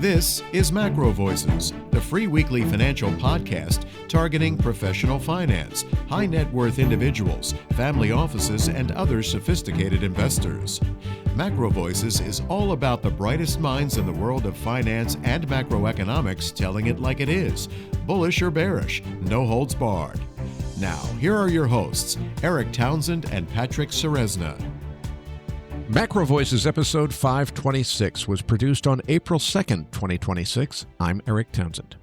This is MacroVoices, the free weekly financial podcast targeting professional finance, high net worth individuals, family offices, and other sophisticated investors. MacroVoices is all about the brightest minds in the world of finance and macroeconomics telling it like it is, bullish or bearish, no holds barred. Now, here are your hosts, Eric Townsend and Patrick Ceresna. MacroVoices episode 526 was produced on April 2nd, 2026. I'm Eric Townsend.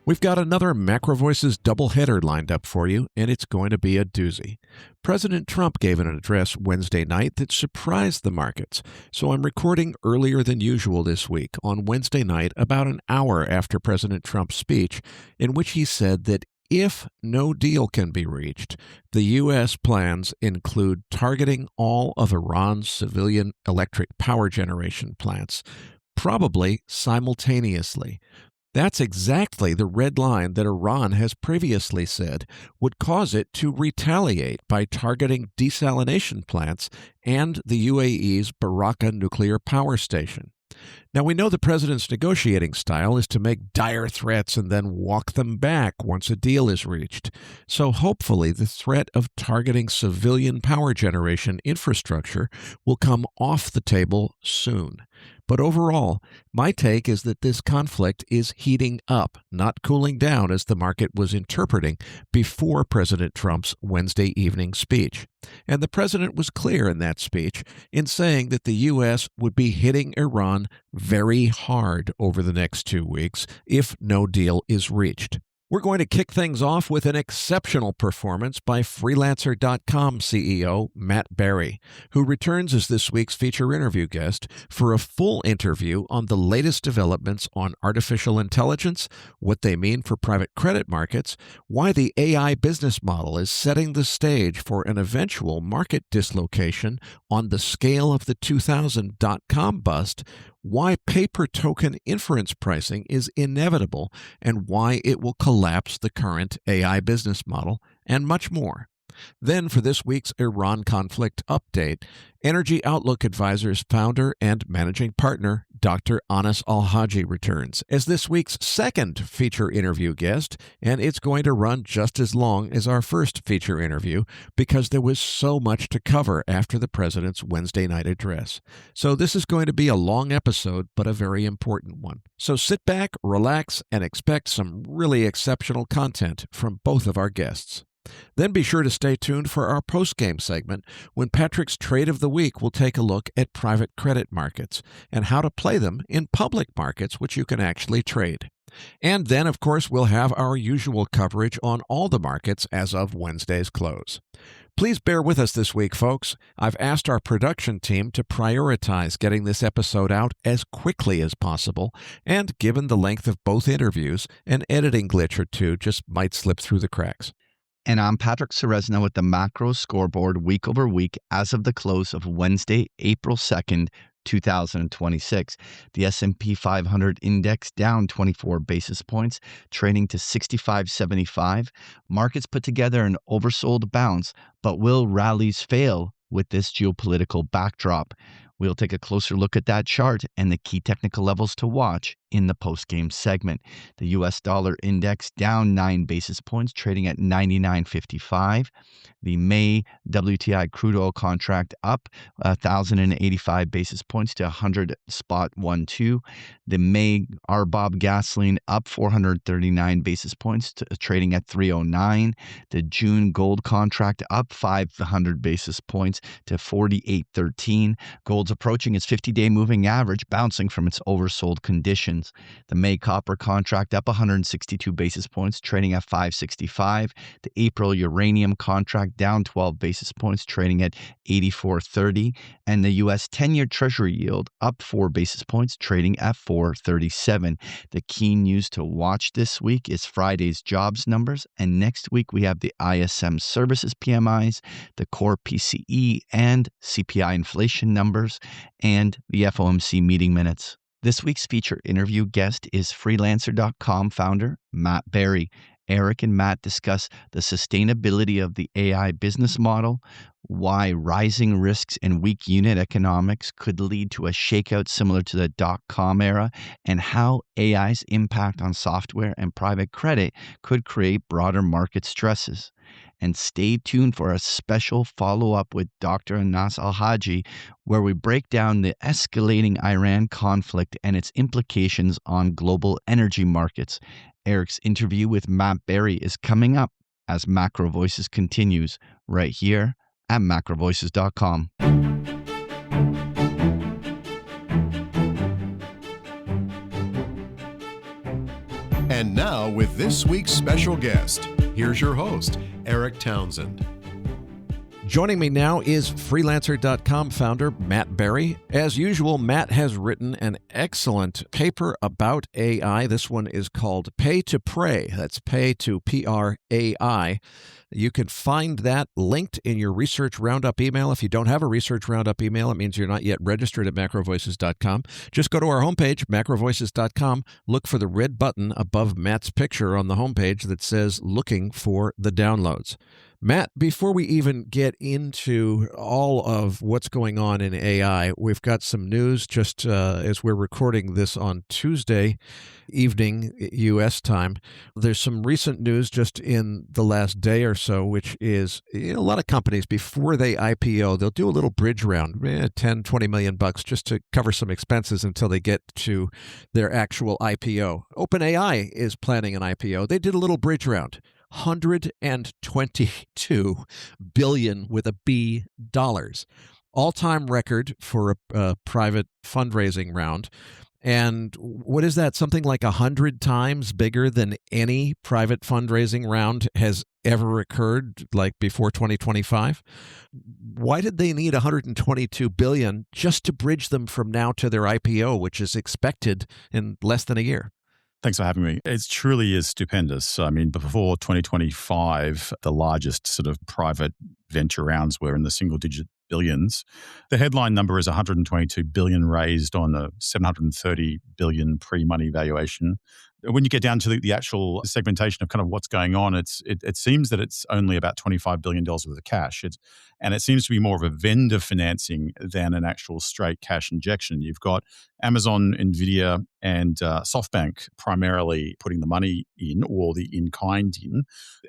We've got another MacroVoices doubleheader lined up for you, and it's going to be a doozy. President Trump gave an address Wednesday night that surprised the markets, so I'm recording earlier than usual this week on Wednesday night, about an hour after President Trump's speech, in which he said that if no deal can be reached, the U.S. plans include targeting all of Iran's civilian electric power generation plants, probably simultaneously. That's exactly the red line that Iran has previously said would cause it to retaliate by targeting desalination plants and the UAE's Baraka nuclear power station. Now, we know the president's negotiating style is to make dire threats and then walk them back once a deal is reached. So hopefully the threat of targeting civilian power generation infrastructure will come off the table soon. But overall, my take is that this conflict is heating up, not cooling down as the market was interpreting before President Trump's Wednesday evening speech. And the president was clear in that speech in saying that the U.S. would be hitting Iran very hard over the next 2 weeks if no deal is reached. We're going to kick things off with an exceptional performance by Freelancer.com CEO Matt Barrie, who returns as this week's feature interview guest for a full interview on the latest developments on artificial intelligence, what they mean for private credit markets, why the AI business model is setting the stage for an eventual market dislocation on the scale of the 2000 Dotcom bust, why pay-per-token inference pricing is inevitable, and why it will collapse the current AI business model, and much more. Then, for this week's Iran conflict update, Energy Outlook Advisors founder and managing partner Dr. Anas Al-Haji returns as this week's second feature interview guest, and it's going to run just as long as our first feature interview because there was so much to cover after the president's Wednesday night address. So this is going to be a long episode, but a very important one. So sit back, relax, and expect some really exceptional content from both of our guests. Then be sure to stay tuned for our post-game segment when Patrick's Trade of the Week will take a look at private credit markets and how to play them in public markets, which you can actually trade. And then, of course, we'll have our usual coverage on all the markets as of Wednesday's close. Please bear with us this week, folks. I've asked our production team to prioritize getting this episode out as quickly as possible, and given the length of both interviews, an editing glitch or two just might slip through the cracks. And I'm Patrick Ceresna with the Macro Scoreboard week over week as of the close of Wednesday, April 2nd, 2026. The S&P 500 index down 24 basis points, trading to 65.75. Markets put together an oversold bounce, but will rallies fail with this geopolitical backdrop? We'll take a closer look at that chart and the key technical levels to watch in the post-game segment. The U.S. dollar index down 9 basis points, trading at 99.55. The May WTI crude oil contract up 1,085 basis points to 100.12. The May RBOB gasoline up 439 basis points, trading at 309. The June gold contract up 500 basis points to 48.13. Gold's approaching its 50-day moving average, bouncing from its oversold conditions. The May copper contract up 162 basis points, trading at 565. The April uranium contract down 12 basis points, trading at 84.30. And the U.S. 10-year Treasury yield up 4 basis points, trading at 4.37. The key news to watch this week is Friday's jobs numbers. And next week, we have the ISM services PMIs, the core PCE and CPI inflation numbers, and the FOMC meeting minutes. This week's feature interview guest is Freelancer.com founder Matt Barrie, Eric and Matt discuss the sustainability of the AI business model, why rising risks and weak unit economics could lead to a shakeout similar to the dot-com era, and how AI's impact on software and private credit could create broader market stresses. And stay tuned for a special follow-up with Dr. Anas Al-Haji, where we break down the escalating Iran conflict and its implications on global energy markets. Eric's interview with Matt Barrie is coming up as MacroVoices continues right here at MacroVoices.com. And now, with this week's special guest, here's your host, Eric Townsend. Joining me now is Freelancer.com founder Matt Barrie. As usual, Matt has written an excellent paper about AI. This one is called Pay to PrAI. That's Pay to PrAI. You can find that linked in your Research Roundup email. If you don't have a Research Roundup email, it means you're not yet registered at MacroVoices.com. Just go to our homepage, MacroVoices.com, look for the red button above Matt's picture on the homepage that says Looking for the Downloads. Matt, before we even get into all of what's going on in AI, we've got some news just as we're recording this on Tuesday evening, U.S. time. There's some recent news just in the last day or so, which is a lot of companies, before they IPO, they'll do a little bridge round, $10-20 million just to cover some expenses until they get to their actual IPO. OpenAI is planning an IPO. They did a little bridge round. $122 billion with a B dollars. All-time record for a private fundraising round. And what is that? Something like 100 times bigger than any private fundraising round has ever occurred, like before 2025. Why did they need $122 billion just to bridge them from now to their IPO, which is expected in less than a year? Thanks for having me. It truly is stupendous. I mean, before 2025, the largest sort of private venture rounds were in the single-digit billions. The headline number is 122 billion raised on a 730 billion pre-money valuation. When you get down to the actual segmentation of kind of what's going on, it seems that it's only about $25 billion worth of cash. And it seems to be more of a vendor financing than an actual straight cash injection. You've got Amazon, Nvidia, and SoftBank primarily putting the money in, or the in-kind in.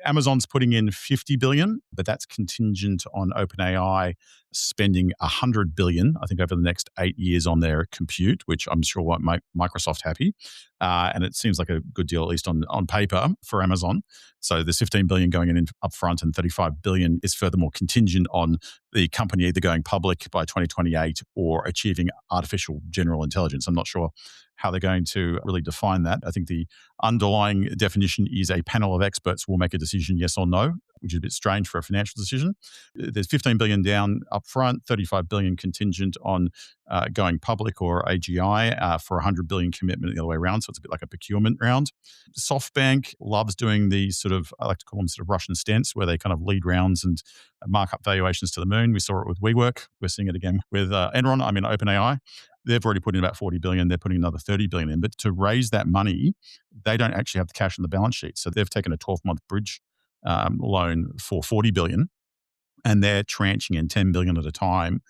Amazon's putting in $50 billion, but that's contingent on OpenAI spending $100 billion, I think, over the next 8 years on their compute, which I'm sure won't make Microsoft happy. And it seems like a good deal, at least on paper, for Amazon. So there's $15 billion going in upfront, and $35 billion is furthermore contingent on the company either going public by 2028 or achieving artificial general intelligence. I'm not sure how they're going to really define that. I think the underlying definition is a panel of experts will make a decision, yes or no, which is a bit strange for a financial decision. There's $15 billion down upfront, $35 billion contingent on going public or AGI for $100 billion commitment the other way around. So it's a bit like a procurement round. SoftBank loves doing these sort of, I like to call them sort of Russian stents, where they kind of lead rounds and mark up valuations to the moon. We saw it with WeWork. We're seeing it again with OpenAI. They've already put in about $40 billion. They're putting another $30 billion in. But to raise that money, they don't actually have the cash on the balance sheet. So they've taken a 12-month bridge loan for $40 billion, and they're tranching in $10 billion at a time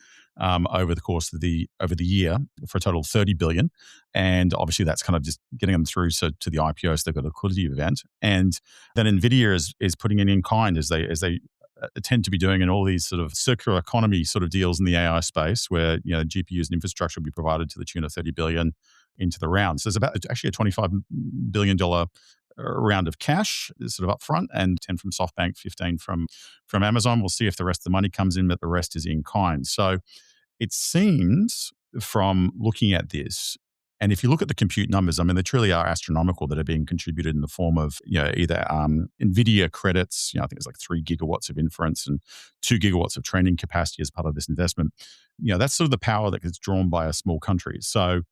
over the course of the year for a total of $30 billion. And obviously that's kind of just getting them through to the IPO, so they've got a liquidity event. And then Nvidia is putting in kind as they tend to be doing in all these sort of circular economy sort of deals in the AI space, where GPUs and infrastructure will be provided to the tune of $30 billion into the round. So there's about actually a $25 billion round of cash sort of upfront, and 10 from SoftBank, 15 from Amazon. We'll see if the rest of the money comes in, but the rest is in kind. So it seems from looking at this, and if you look at the compute numbers, I mean, they truly are astronomical that are being contributed in the form of, either NVIDIA credits, I think it's like 3 gigawatts of inference and 2 gigawatts of training capacity as part of this investment. That's sort of the power that gets drawn by a small country. So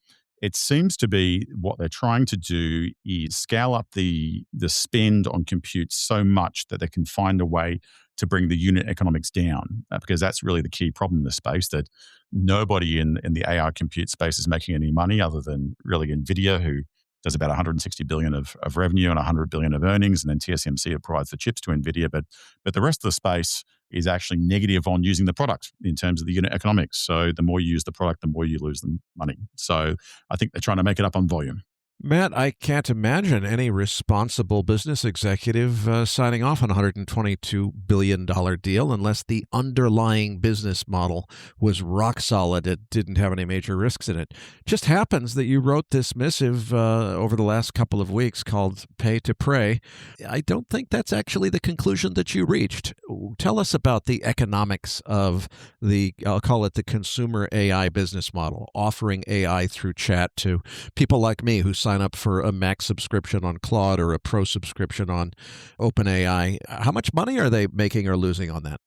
it seems to be what they're trying to do is scale up the spend on compute so much that they can find a way to bring the unit economics down, because that's really the key problem in this space, that nobody in the AI compute space is making any money other than really NVIDIA, who does about 160 billion of revenue and 100 billion of earnings, and then TSMC provides the chips to NVIDIA. But the rest of the space is actually negative on using the product in terms of the unit economics. So the more you use the product, the more you lose the money. So I think they're trying to make it up on volume. Matt, I can't imagine any responsible business executive signing off on a $122 billion deal unless the underlying business model was rock solid. It didn't have any major risks in it. Just happens that you wrote this missive over the last couple of weeks called Pay to PrAI. I don't think that's actually the conclusion that you reached. Tell us about the economics of I'll call it the consumer AI business model, offering AI through chat to people like me who sign up for a Max subscription on Claude or a Pro subscription on OpenAI. How much money are they making or losing on that?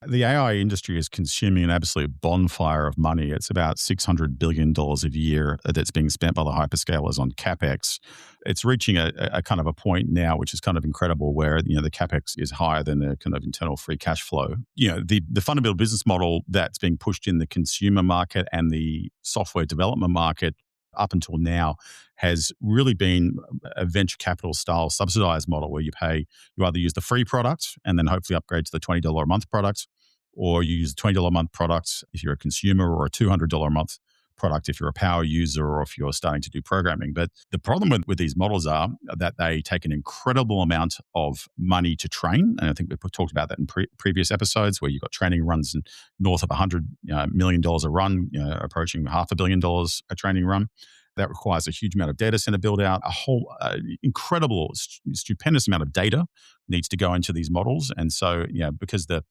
The AI industry is consuming an absolute bonfire of money. It's about $600 billion a year that's being spent by the hyperscalers on CapEx. It's reaching a kind of a point now, which is kind of incredible, where the CapEx is higher than the kind of internal free cash flow. The fundamental business model that's being pushed in the consumer market and the software development market up until now has really been a venture capital style subsidized model where you either use the free product and then hopefully upgrade to the $20 a month product, or you use the $20 a month product if you're a consumer, or a $200 a month product if you're a power user or if you're starting to do programming. But the problem with these models are that they take an incredible amount of money to train. And I think we've talked about that in previous episodes, where you've got training runs north of $100 million a run, approaching $500 million a training run. That requires a huge amount of data center build out. A whole incredible, stupendous amount of data needs to go into these models. And so, because the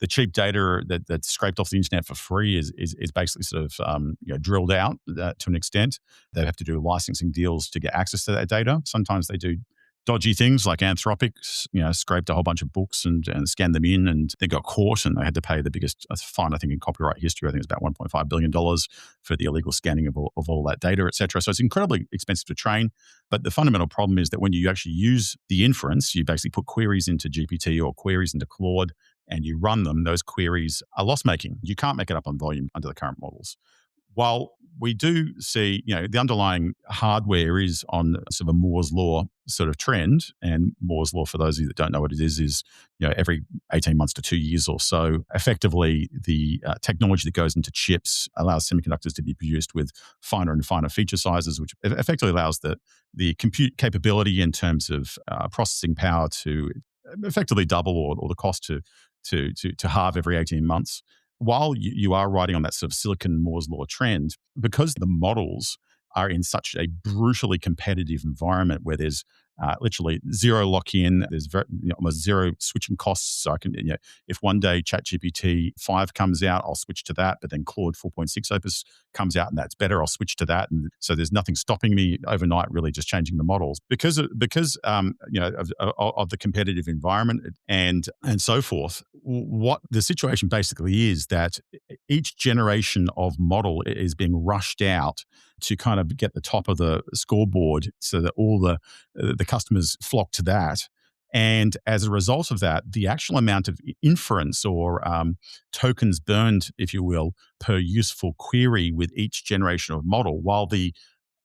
cheap data that's scraped off the internet for free is basically sort of drilled out to an extent. They have to do licensing deals to get access to that data. Sometimes they do dodgy things, like Anthropic, scraped a whole bunch of books and scanned them in, and they got caught and they had to pay the biggest fine, I think, in copyright history. I think it's about $1.5 billion for the illegal scanning of all that data, et cetera. So it's incredibly expensive to train. But the fundamental problem is that when you actually use the inference, you basically put queries into GPT or queries into Claude and you run them, those queries are loss-making. You can't make it up on volume under the current models. While we do see, the underlying hardware is on sort of a Moore's Law sort of trend, and Moore's Law, for those of you that don't know what it is every 18 months to 2 years or so, effectively the technology that goes into chips allows semiconductors to be produced with finer and finer feature sizes, which effectively allows the compute capability in terms of processing power to effectively double, or the cost to halve every 18 months. While you are riding on that sort of silicon Moore's Law trend, because the models are in such a brutally competitive environment where there's literally zero lock-in, there's almost zero switching costs. So I can, if one day ChatGPT 5 comes out, I'll switch to that. But then Claude 4.6 Opus comes out and that's better, I'll switch to that. And so there's nothing stopping me overnight, really, just changing the models because of the competitive environment and so forth. What the situation basically is that each generation of model is being rushed out to kind of get the top of the scoreboard, so that all the customers flock to that. And as a result of that, the actual amount of inference or tokens burned, if you will, per useful query with each generation of model, while the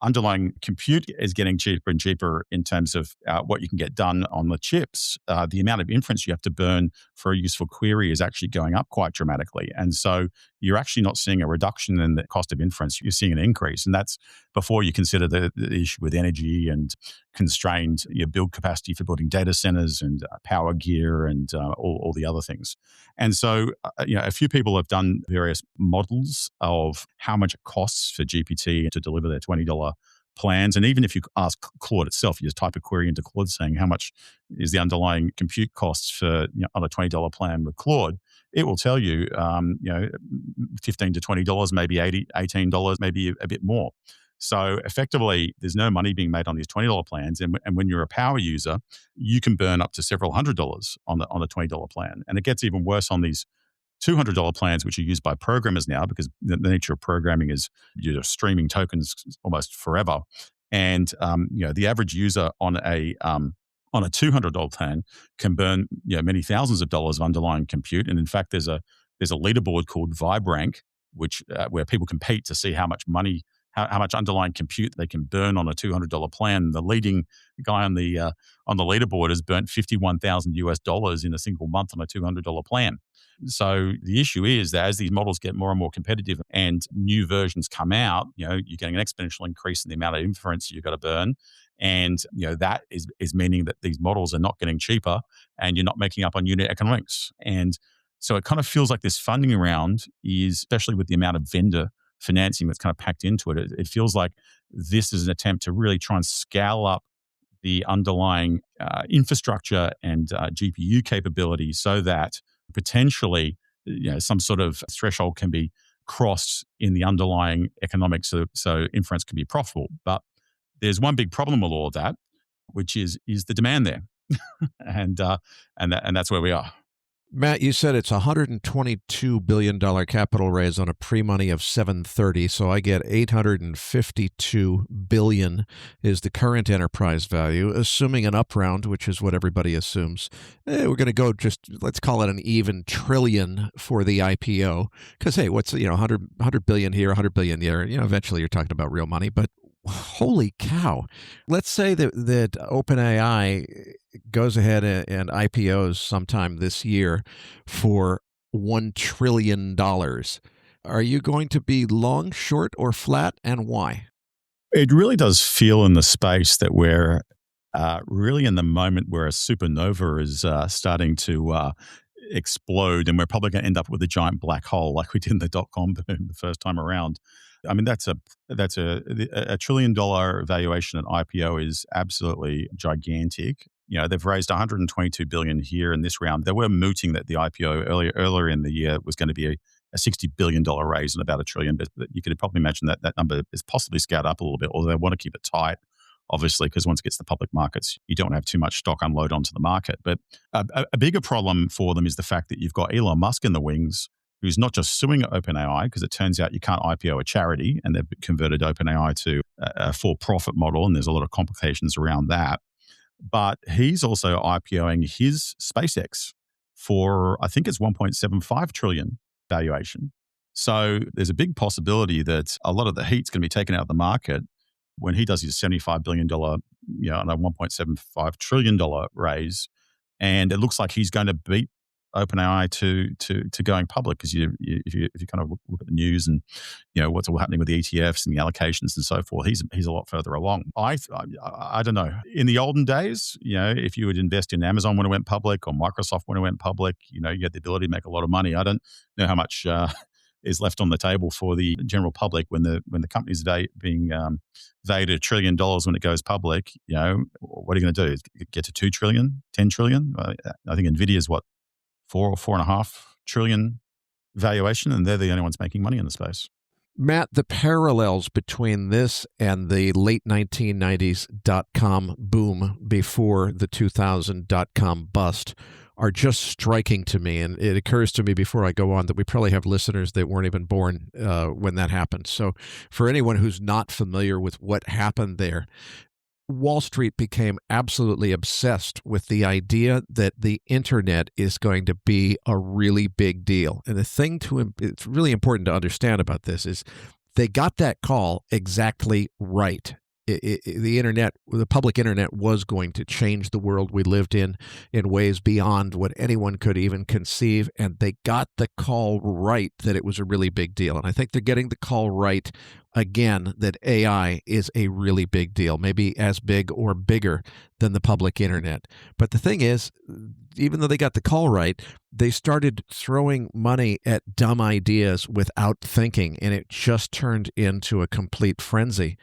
underlying compute is getting cheaper and cheaper in terms of what you can get done on the chips, the amount of inference you have to burn for a useful query is actually going up quite dramatically. And so you're actually not seeing a reduction in the cost of inference, you're seeing an increase. And that's before you consider the issue with energy and constrained build capacity for building data centers and power gear and all the other things. And so, a few people have done various models of how much it costs for GPT to deliver their $20 plans. And even if you ask Claude itself, you just type a query into Claude saying how much is the underlying compute costs for on a $20 plan with Claude, it will tell you, $15 to $20, maybe $18, maybe a bit more. So effectively, there's no money being made on these $20 plans. And when you're a power user, you can burn up to several $100s on the $20 plan. And it gets even worse on these $200 plans, which are used by programmers now, because the nature of programming is you're streaming tokens almost forever. And the average user on a $200 plan can burn many thousands of dollars of underlying compute. And in fact, there's a leaderboard called VibeRank, which where people compete to see how much money how much underlying compute they can burn on a $200 plan. The leading guy on the leaderboard has burnt $51,000 in a single month on a $200 plan. So the issue is that as these models get more and more competitive and new versions come out, you're getting an exponential increase in the amount of inference you've got to burn. And that is meaning that these models are not getting cheaper and you're not making up on unit economics. And so it kind of feels like this funding round is, especially with the amount of vendor financing that's kind of packed into it, it feels like this is an attempt to really try and scale up the underlying infrastructure and GPU capability so that potentially some sort of threshold can be crossed in the underlying economics so inference can be profitable. But there's one big problem with all of that, which is the demand there. and that's where we are. Matt, you said it's a $122 billion capital raise on a pre-money of $730, so I get $852 billion is the current enterprise value, assuming an up round, which is what everybody assumes. We're going to go let's call it an even trillion for the IPO, because, hey, what's, 100 billion here, 100 billion there, eventually you're talking about real money, but holy cow. Let's say that OpenAI goes ahead and IPOs sometime this year for $1 trillion. Are you going to be long, short, or flat, and why? It really does feel in the space that we're really in the moment where a supernova is starting to explode, and we're probably going to end up with a giant black hole like we did in the Dotcom boom the first time around. I mean, that's a $1 trillion valuation at IPO is absolutely gigantic. They've raised $122 billion here in this round. They were mooting that the IPO earlier in the year was going to be a $60 billion raise and about $1 trillion. But you could probably imagine that number is possibly scaled up a little bit, although they want to keep it tight, obviously, because once it gets to the public markets, you don't want to have too much stock unload onto the market. But a bigger problem for them is the fact that you've got Elon Musk in the wings, who's not just suing OpenAI, because it turns out you can't IPO a charity, and they've converted OpenAI to a for-profit model, and there's a lot of complications around that. But he's also IPOing his SpaceX for, I think it's 1.75 trillion valuation. So there's a big possibility that a lot of the heat's going to be taken out of the market when he does his $75 billion, on a $1.75 trillion raise. And it looks like he's going to beat OpenAI to going public, because if you kind of look at the news and what's all happening with the ETFs and the allocations and so forth, he's a lot further along. I don't know. In the olden days, if you would invest in Amazon when it went public or Microsoft when it went public, you had the ability to make a lot of money. I don't know how much is left on the table for the general public when the company's being valued at $1 trillion when it goes public. What are you going to do? Get to 2 trillion, 10 trillion? I think Nvidia's what? 4.5 trillion valuation, and they're the only ones making money in the space. Matt, the parallels between this and the late 1990s dot-com boom before the 2000 dot-com bust are just striking to me. And it occurs to me before I go on that we probably have listeners that weren't even born when that happened. So for anyone who's not familiar with what happened there, Wall Street became absolutely obsessed with the idea that the internet is going to be a really big deal. And the thing it's really important to understand about this is they got that call exactly right. The public internet was going to change the world we lived in ways beyond what anyone could even conceive. And they got the call right that it was a really big deal. And I think they're getting the call right again that AI is a really big deal, maybe as big or bigger than the public internet. But the thing is, even though they got the call right, they started throwing money at dumb ideas without thinking, and it just turned into a complete frenzy.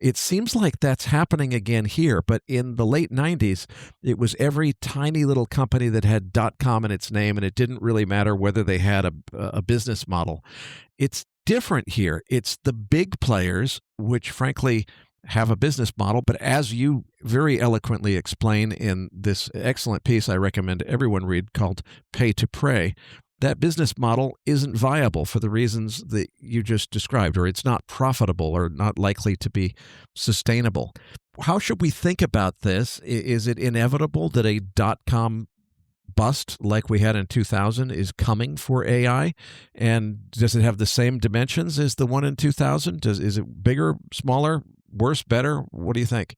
It seems like that's happening again here, but in the late 90s, it was every tiny little company that had .com in its name, and it didn't really matter whether they had a business model. It's different here. It's the big players, which frankly have a business model, but as you very eloquently explain in this excellent piece I recommend everyone read called Pay to PrAI, that business model isn't viable for the reasons that you just described, or it's not profitable or not likely to be sustainable. How should we think about this? Is it inevitable that a .com bust like we had in 2000 is coming for AI? And does it have the same dimensions as the one in 2000? Is it bigger, smaller, worse, better? What do you think?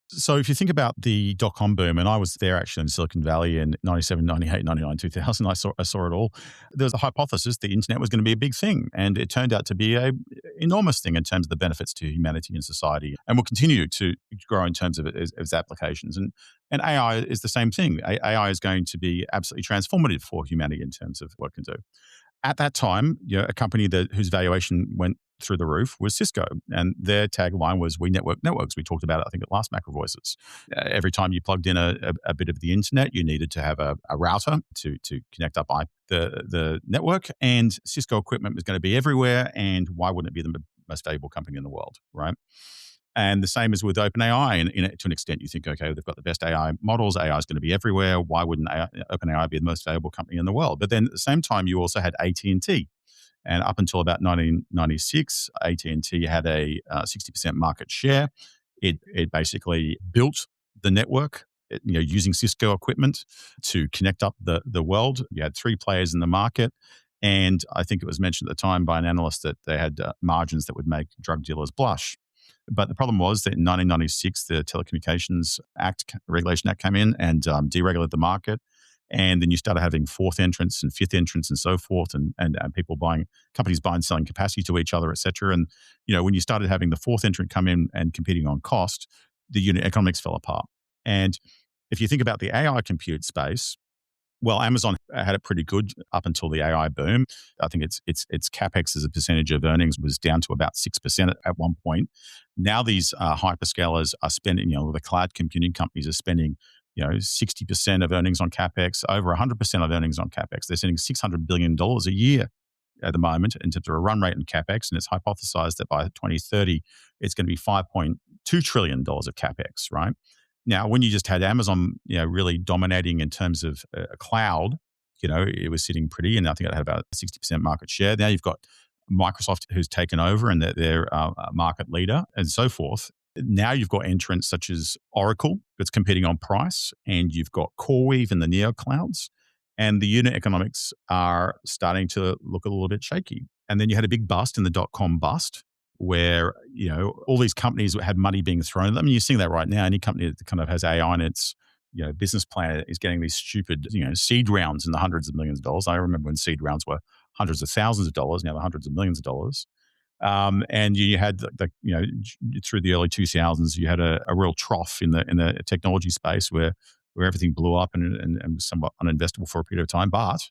So if you think about the dot-com boom, and I was there actually in Silicon Valley in 97, 98, 99, 2000, I saw it all. There was a hypothesis the internet was going to be a big thing, and it turned out to be a enormous thing in terms of the benefits to humanity and society, and will continue to grow in terms of its applications. And AI is the same thing. AI is going to be absolutely transformative for humanity in terms of what it can do. At that time, a company whose valuation went through the roof was Cisco, and their tagline was "We network networks." We talked about it, I think, at last MacroVoices. Every time you plugged in a bit of the internet, you needed to have a router to connect up the network, and Cisco equipment was going to be everywhere. And why wouldn't it be the most valuable company in the world, right? And the same is with OpenAI. To an extent, you think, okay, they've got the best AI models. AI is going to be everywhere. Why wouldn't OpenAI be the most valuable company in the world? But then at the same time, you also had AT&T. And up until about 1996, AT&T had a 60% market share. It basically built the network, using Cisco equipment to connect up the world. You had three players in the market. And I think it was mentioned at the time by an analyst that they had margins that would make drug dealers blush. But the problem was that in 1996, the Telecommunications Regulation Act came in and deregulated the market. And then you started having fourth entrants and fifth entrants and so forth, and companies buying and selling capacity to each other, et cetera. And, when you started having the fourth entrant come in and competing on cost, the unit economics fell apart. And if you think about the AI compute space, well, Amazon had it pretty good up until the AI boom. I think its capex as a percentage of earnings was down to about 6% at one point. Now these hyperscalers are spending, the cloud computing companies are spending 60% of earnings on capex, over 100% of earnings on capex. They're spending $600 billion a year at the moment in terms of a run rate in capex, and it's hypothesized that by 2030, it's going to be $5.2 trillion of capex, right? Now, when you just had Amazon, really dominating in terms of a cloud, it was sitting pretty, and I think it had about a 60% market share. Now you've got Microsoft who's taken over, and they're a market leader, and so forth. Now you've got entrants such as Oracle that's competing on price, and you've got CoreWeave and the neo clouds, and the unit economics are starting to look a little bit shaky. And then you had a big bust in the dot-com bust, where all these companies had money being thrown at them. You're seeing that right now. Any company that kind of has AI in its business plan is getting these stupid seed rounds in the hundreds of millions of dollars. I remember when seed rounds were hundreds of thousands of dollars. Now they're hundreds of millions of dollars. And you had through the early 2000s, you had a real trough in the technology space where everything blew up and was somewhat uninvestable for a period of time. But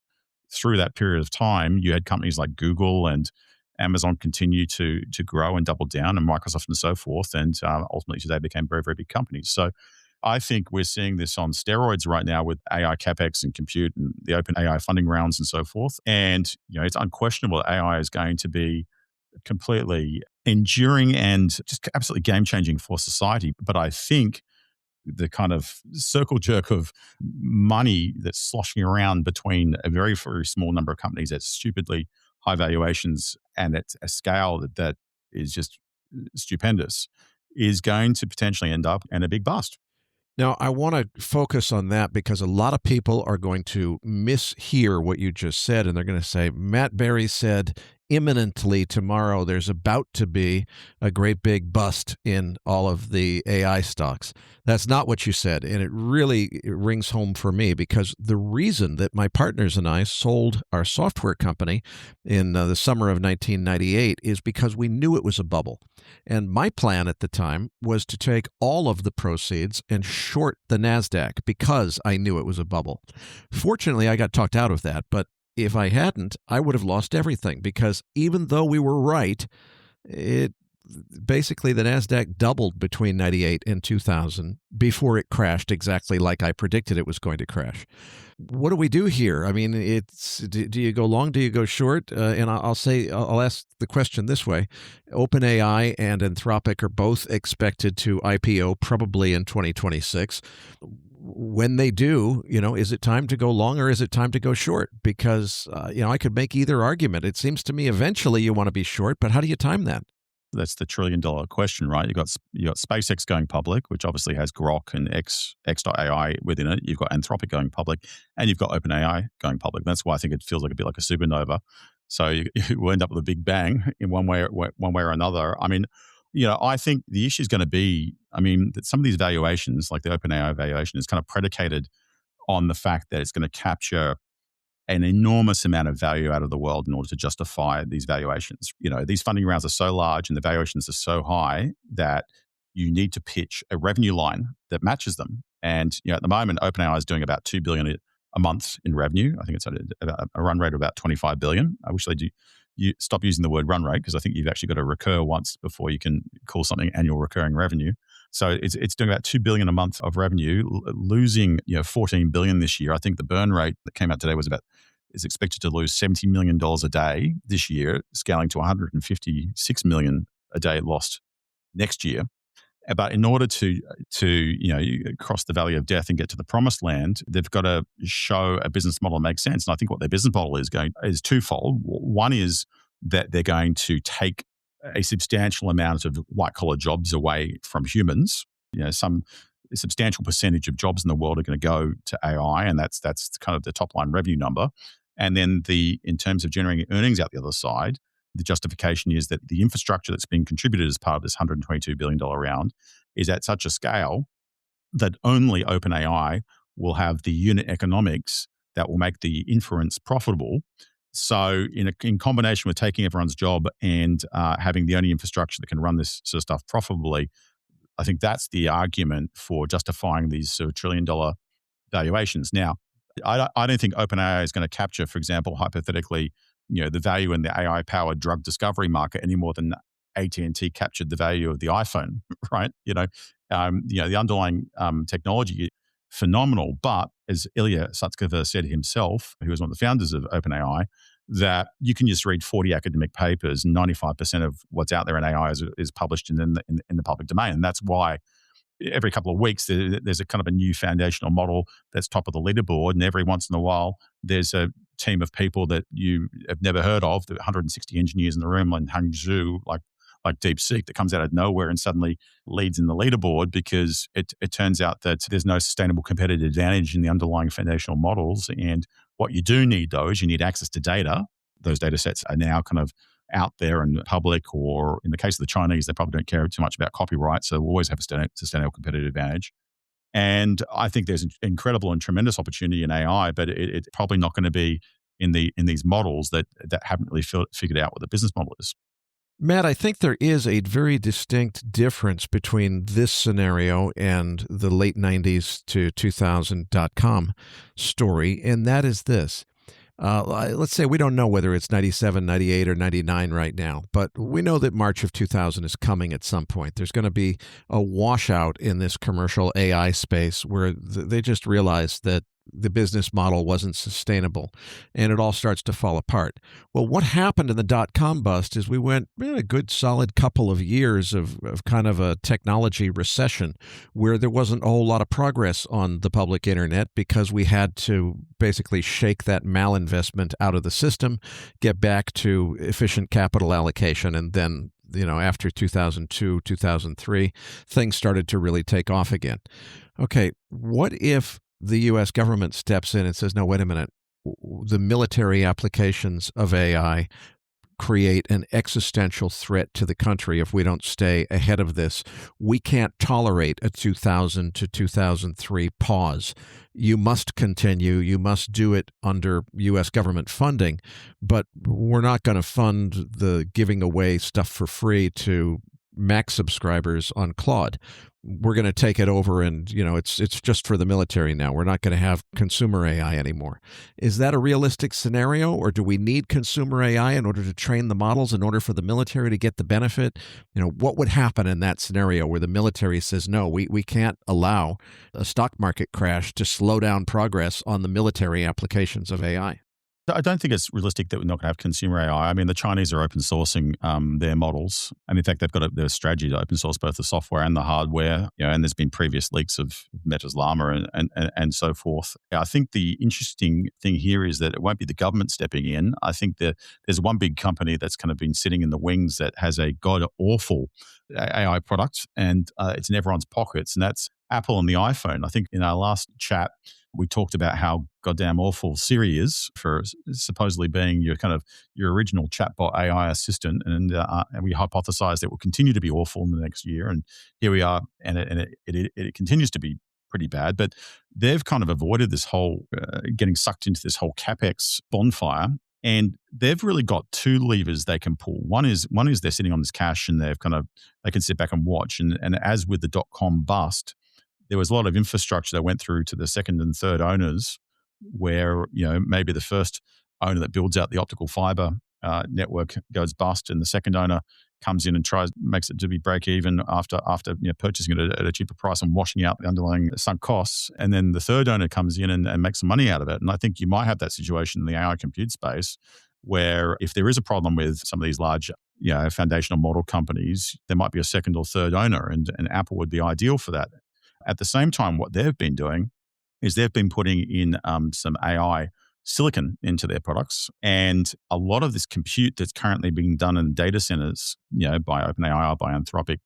through that period of time, you had companies like Google and Amazon continue to grow and double down, and Microsoft and so forth. And ultimately, today became very, very big companies. So I think we're seeing this on steroids right now with AI capex and compute and the open AI funding rounds and so forth. And it's unquestionable that AI is going to be completely enduring and just absolutely game-changing for society. But I think the kind of circle jerk of money that's sloshing around between a very, very small number of companies at stupidly high valuations and at a scale that is just stupendous is going to potentially end up in a big bust. Now, I want to focus on that because a lot of people are going to mishear what you just said, and they're going to say, Matt Barrie said imminently tomorrow there's about to be a great big bust in all of the AI stocks. That's not what you said, and it rings home for me because the reason that my partners and I sold our software company in the summer of 1998 is because we knew it was a bubble. And my plan at the time was to take all of the proceeds and short the NASDAQ because I knew it was a bubble. Fortunately, I got talked out of that, but if I hadn't, I would have lost everything because even though we were right, basically the NASDAQ doubled between 98 and 2000 before it crashed exactly like I predicted it was going to crash. What do we do here? I mean, do you go long? Do you go short? And I'll ask the question this way. OpenAI and Anthropic are both expected to IPO probably in 2026. When they do, is it time to go long or is it time to go short? Because, I could make either argument. It seems to me eventually you want to be short, but how do you time that? That's the trillion-dollar question, right? You got SpaceX going public, which obviously has Grok and X.AI within it. You've got Anthropic going public, and you've got OpenAI going public. That's why I think it feels like a bit like a supernova. So you will end up with a big bang in one way or another. I mean, I think the issue is going to be, that some of these valuations, like the OpenAI valuation, is kind of predicated on the fact that it's going to capture an enormous amount of value out of the world in order to justify these valuations. These funding rounds are so large and the valuations are so high that you need to pitch a revenue line that matches them. And at the moment, OpenAI is doing about $2 billion a month in revenue. I think it's at a run rate of about $25 billion. I wish they do. You stop using the word run rate, because I think you've actually got to recur once before you can call something annual recurring revenue. So it's doing about $2 billion a month of revenue, losing $14 billion this year. I think the burn rate that came out today is expected to lose $70 million a day this year, scaling to $156 million a day lost next year. But in order to cross the valley of death and get to the promised land, they've got to show a business model that makes sense. And I think what their business model is twofold. One is that they're going to take a substantial amount of white-collar jobs away from humans. Some substantial percentage of jobs in the world are going to go to AI, and that's kind of the top-line revenue number. And then in terms of generating earnings out the other side, the justification is that the infrastructure that's being contributed as part of this $122 billion round is at such a scale that only OpenAI will have the unit economics that will make the inference profitable. So in combination with taking everyone's job and having the only infrastructure that can run this sort of stuff profitably, I think that's the argument for justifying these sort of trillion-dollar valuations. Now, I don't think OpenAI is going to capture, for example, hypothetically, the value in the AI-powered drug discovery market any more than AT&T captured the value of the iPhone, right? The underlying technology, phenomenal. But as Ilya Sutskever said himself, who was one of the founders of OpenAI, that you can just read 40 academic papers and 95% of what's out there in AI is published in the public domain. And that's why every couple of weeks, there's a kind of a new foundational model that's top of the leaderboard. And every once in a while, there's a team of people that you have never heard of, the 160 engineers in the room in Hangzhou, like DeepSeek, that comes out of nowhere and suddenly leads in the leaderboard, because it turns out that there's no sustainable competitive advantage in the underlying foundational models. And what you do need, though, is you need access to data. Those data sets are now kind of out there and public, or in the case of the Chinese, they probably don't care too much about copyright, so we'll always have a sustainable competitive advantage. And I think there's an incredible and tremendous opportunity in AI, but it's probably not going to be in these models that haven't really figured out what the business model is. Matt, I think there is a very distinct difference between this scenario and the late 90s to 2000 Dotcom story, and that is this. Let's say we don't know whether it's 97, 98, or 99 right now, but we know that March of 2000 is coming at some point. There's going to be a washout in this commercial AI space where they just realized that the business model wasn't sustainable, and it all starts to fall apart. Well, what happened in the dot-com bust is we went a good solid couple of years of kind of a technology recession where there wasn't a whole lot of progress on the public internet because we had to basically shake that malinvestment out of the system, get back to efficient capital allocation, and then after 2002, 2003, things started to really take off again. Okay, what if the U.S. government steps in and says, no, wait a minute, the military applications of AI create an existential threat to the country if we don't stay ahead of this. We can't tolerate a 2000 to 2003 pause. You must continue. You must do it under U.S. government funding, but we're not going to fund the giving away stuff for free to Mac subscribers on Claude. We're going to take it over and, it's just for the military now. We're not going to have consumer AI anymore. Is that a realistic scenario, or do we need consumer AI in order to train the models in order for the military to get the benefit? What would happen in that scenario where the military says, no, we can't allow a stock market crash to slow down progress on the military applications of AI? I don't think it's realistic that we're not going to have consumer AI. I mean, the Chinese are open sourcing their models, and in fact, they've got their strategy to open source both the software and the hardware. And there's been previous leaks of Meta's Llama and so forth. I think the interesting thing here is that it won't be the government stepping in. I think that there's one big company that's kind of been sitting in the wings that has a god awful AI product, and it's in everyone's pockets, and that's Apple and the iPhone. I think in our last chat, we talked about how goddamn awful Siri is for supposedly being your original chatbot AI assistant, and we hypothesized it will continue to be awful in the next year. And here we are, and it continues to be pretty bad. But they've kind of avoided this whole getting sucked into this whole capex bonfire. And they've really got two levers they can pull. One is they're sitting on this cash, and they can sit back and watch. And as with the .com bust, there was a lot of infrastructure that went through to the second and third owners, where maybe the first owner that builds out the optical fiber network goes bust, and the second owner comes in and makes it to be break even after purchasing it at a cheaper price and washing out the underlying sunk costs, and then the third owner comes in and makes some money out of it. And I think you might have that situation in the AI compute space, where if there is a problem with some of these large foundational model companies, there might be a second or third owner, and Apple would be ideal for that. At the same time, what they've been doing is they've been putting in some AI silicon into their products. And a lot of this compute that's currently being done in data centers, by OpenAI or by Anthropic,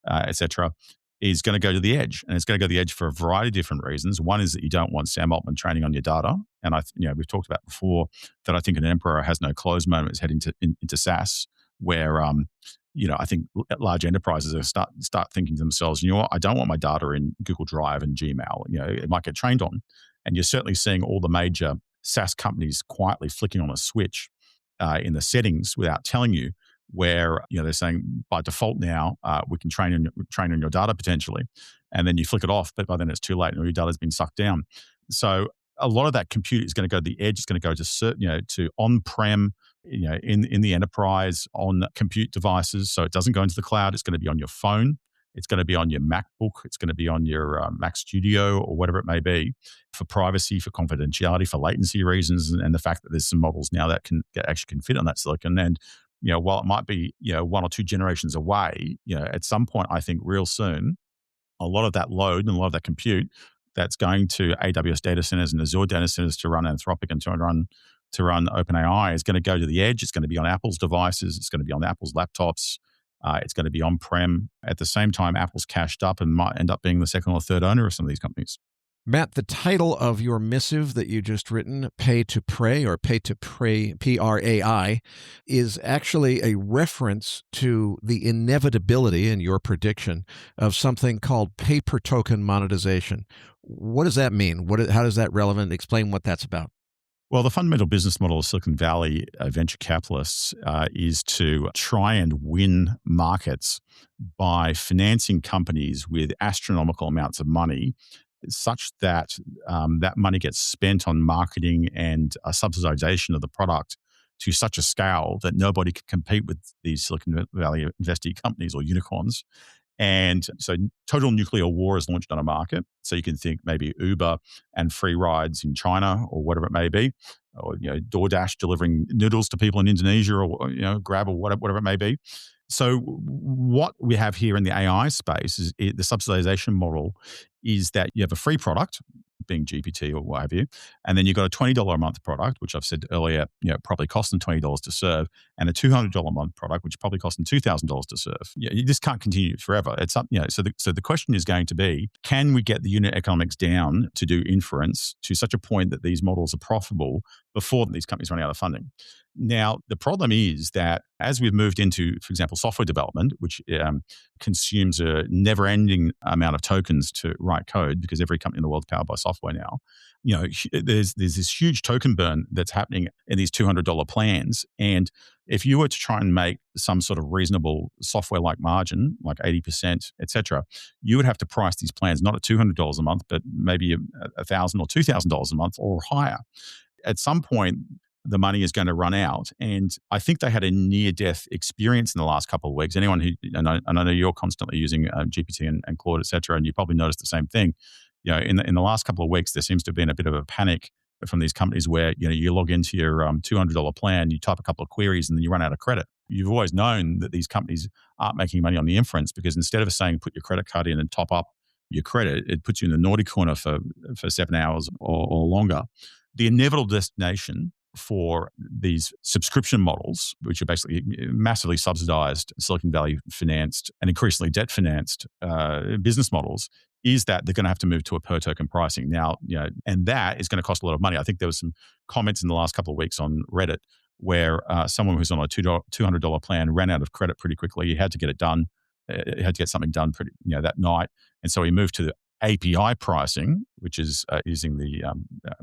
et cetera, is going to go to the edge. And it's going to go to the edge for a variety of different reasons. One is that you don't want Sam Altman training on your data. And we've talked about before that I think an emperor has no clothes moment is heading into SaaS, where I think large enterprises are start thinking to themselves, what, I don't want my data in Google Drive and Gmail. It might get trained on. And you're certainly seeing all the major SaaS companies quietly flicking on a switch in the settings without telling you, where they're saying by default now we can train on your data potentially, and then you flick it off, but by then it's too late and all your data's been sucked down. So a lot of that compute is going to go to the edge. It's going to go to on-prem, in the enterprise on compute devices. So it doesn't go into the cloud. It's going to be on your phone. It's going to be on your MacBook. It's going to be on your Mac Studio or whatever it may be, for privacy, for confidentiality, for latency reasons, and the fact that there's some models now that actually can fit on that silicon. And while it might be one or two generations away, at some point, I think real soon, a lot of that load and a lot of that compute that's going to AWS data centers and Azure data centers to run Anthropic and to run OpenAI is going to go to the edge. It's going to be on Apple's devices. It's going to be on Apple's laptops. It's going to be on-prem. At the same time, Apple's cashed up and might end up being the second or third owner of some of these companies. Matt, the title of your missive that you just written, Pay to PrAI, or Pay to PrAI, PrAI, is actually a reference to the inevitability, in your prediction, of something called pay-per-token monetization. What does that mean? How is that relevant? Explain what that's about. Well, the fundamental business model of Silicon Valley venture capitalists is to try and win markets by financing companies with astronomical amounts of money, such that that money gets spent on marketing and subsidization of the product to such a scale that nobody can compete with these Silicon Valley investee companies or unicorns. And so total nuclear war is launched on a market. So you can think maybe Uber and free rides in China or whatever it may be, or DoorDash delivering noodles to people in Indonesia, or Grab or whatever it may be. So what we have here in the AI space is the subsidization model is that you have a free product, being GPT or what have you, and then you've got a $20 a month product, which I've said earlier, probably costs them $20 to serve, and a $200 a month product, which probably costs them $2,000 to serve. You just can't continue forever. It's up, so the question is going to be, can we get the unit economics down to do inference to such a point that these models are profitable before these companies run out of funding? Now, the problem is that as we've moved into, for example, software development, which consumes a never-ending amount of tokens to write code, because every company in the world is powered by software now, there's this huge token burn that's happening in these $200 plans. And if you were to try and make some sort of reasonable software-like margin, like 80%, et cetera, you would have to price these plans not at $200 a month, but maybe $1,000 or $2,000 a month or higher. At some point, the money is going to run out. And I think they had a near-death experience in the last couple of weeks. Anyone who, and I know you're constantly using GPT and Claude, et cetera, and you probably noticed the same thing. In the last couple of weeks, there seems to have been a bit of a panic from these companies where you log into your $200 plan, you type a couple of queries, and then you run out of credit. You've always known that these companies aren't making money on the inference, because instead of saying put your credit card in and top up your credit, it puts you in the naughty corner for 7 hours or longer. The inevitable destination for these subscription models, which are basically massively subsidized, Silicon Valley financed and increasingly debt financed business models, is that they're going to have to move to a per token pricing now. And that is going to cost a lot of money. I think there was some comments in the last couple of weeks on Reddit where someone who's on a $200 plan ran out of credit pretty quickly. He had to get it done. He had to get something done that night, and so he moved to the API pricing, which is using the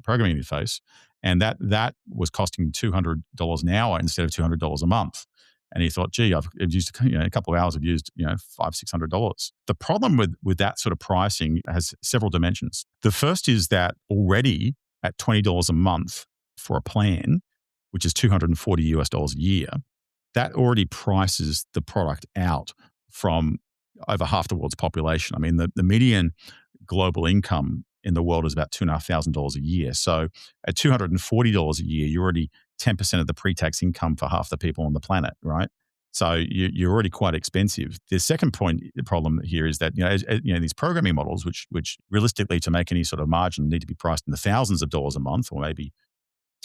programming interface, and that was costing $200 an hour instead of $200 a month. And he thought, gee, I've used a couple of hours. I've used $500-$600. The problem with that sort of pricing has several dimensions. The first is that already at $20 a month for a plan, which is $240 a year, that already prices the product out from over half the world's population. I mean, the median global income in the world is about $2,500 a year. So at $240 a year, you're already 10% of the pre-tax income for half the people on the planet, right? So you're already quite expensive. The second problem here is that these programming models, which realistically to make any sort of margin need to be priced in the thousands of dollars a month, or maybe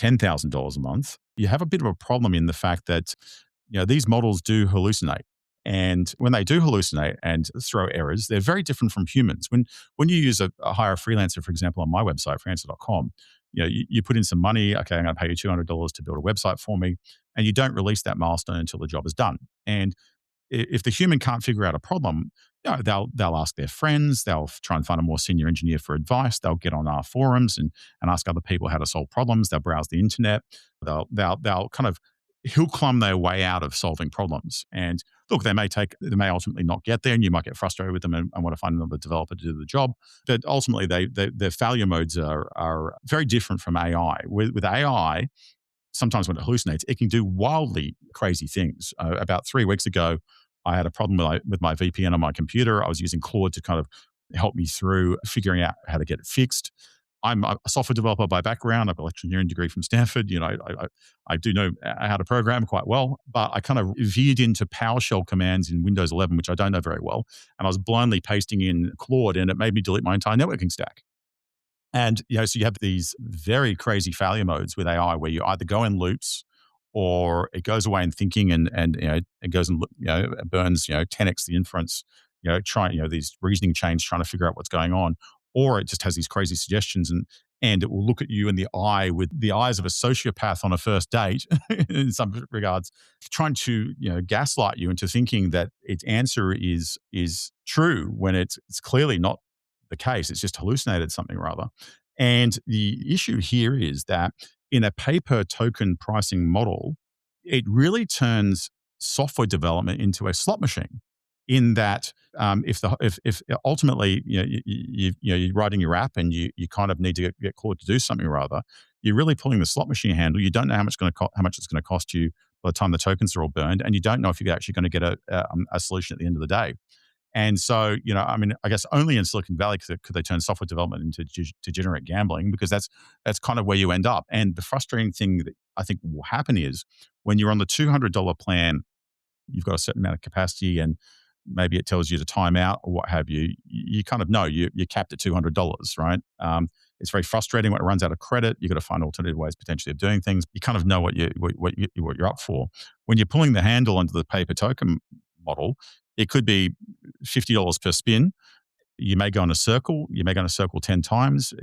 $10,000 a month. You have a bit of a problem in the fact that these models do hallucinate. And when they do hallucinate and throw errors, they're very different from humans. When you use a hire freelancer, for example, on my website, freelancer.com, you put in some money. Okay, I'm going to pay you $200 to build a website for me, and you don't release that milestone until the job is done. And if the human can't figure out a problem, they'll ask their friends. They'll try and find a more senior engineer for advice. They'll get on our forums and ask other people how to solve problems. They'll browse the internet. They'll kind of hill climb their way out of solving problems. And look, they may ultimately not get there, and you might get frustrated with them and want to find another developer to do the job. But ultimately, their failure modes are very different from AI. With AI, sometimes when it hallucinates, it can do wildly crazy things. About 3 weeks ago, I had a problem with my VPN on my computer. I was using Claude to kind of help me through figuring out how to get it fixed. I'm a software developer by background. I've got an electrical engineering degree from Stanford. I do know how to program quite well, but I kind of veered into PowerShell commands in Windows 11, which I don't know very well. And I was blindly pasting in Claude, and it made me delete my entire networking stack. And, so you have these very crazy failure modes with AI where you either go in loops, or it goes away in thinking and it goes and burns 10x the inference, these reasoning chains trying to figure out what's going on, or it just has these crazy suggestions and it will look at you in the eye with the eyes of a sociopath on a first date in some regards, trying to gaslight you into thinking that its answer is true when it's clearly not the case. It's just hallucinated something or other. And the issue here is that in a pay-per-token pricing model, it really turns software development into a slot machine. In that, if ultimately you're writing your app and you kind of need to get Claude to do something or other, you're really pulling the slot machine handle. You don't know how much it's going to cost you by the time the tokens are all burned, and you don't know if you're actually going to get a solution at the end of the day. And so, I guess only in Silicon Valley could they turn software development into degenerate gambling, because that's kind of where you end up. And the frustrating thing that I think will happen is when you're on the $200 plan, you've got a certain amount of capacity, and maybe it tells you to time out or what have you. You kind of know you're capped at $200, right? It's very frustrating when it runs out of credit. You've got to find alternative ways potentially of doing things. You kind of know what you're up for. When you're pulling the handle onto the pay per token model, it could be $50 per spin. You may go in a circle. You may go in a circle 10 times.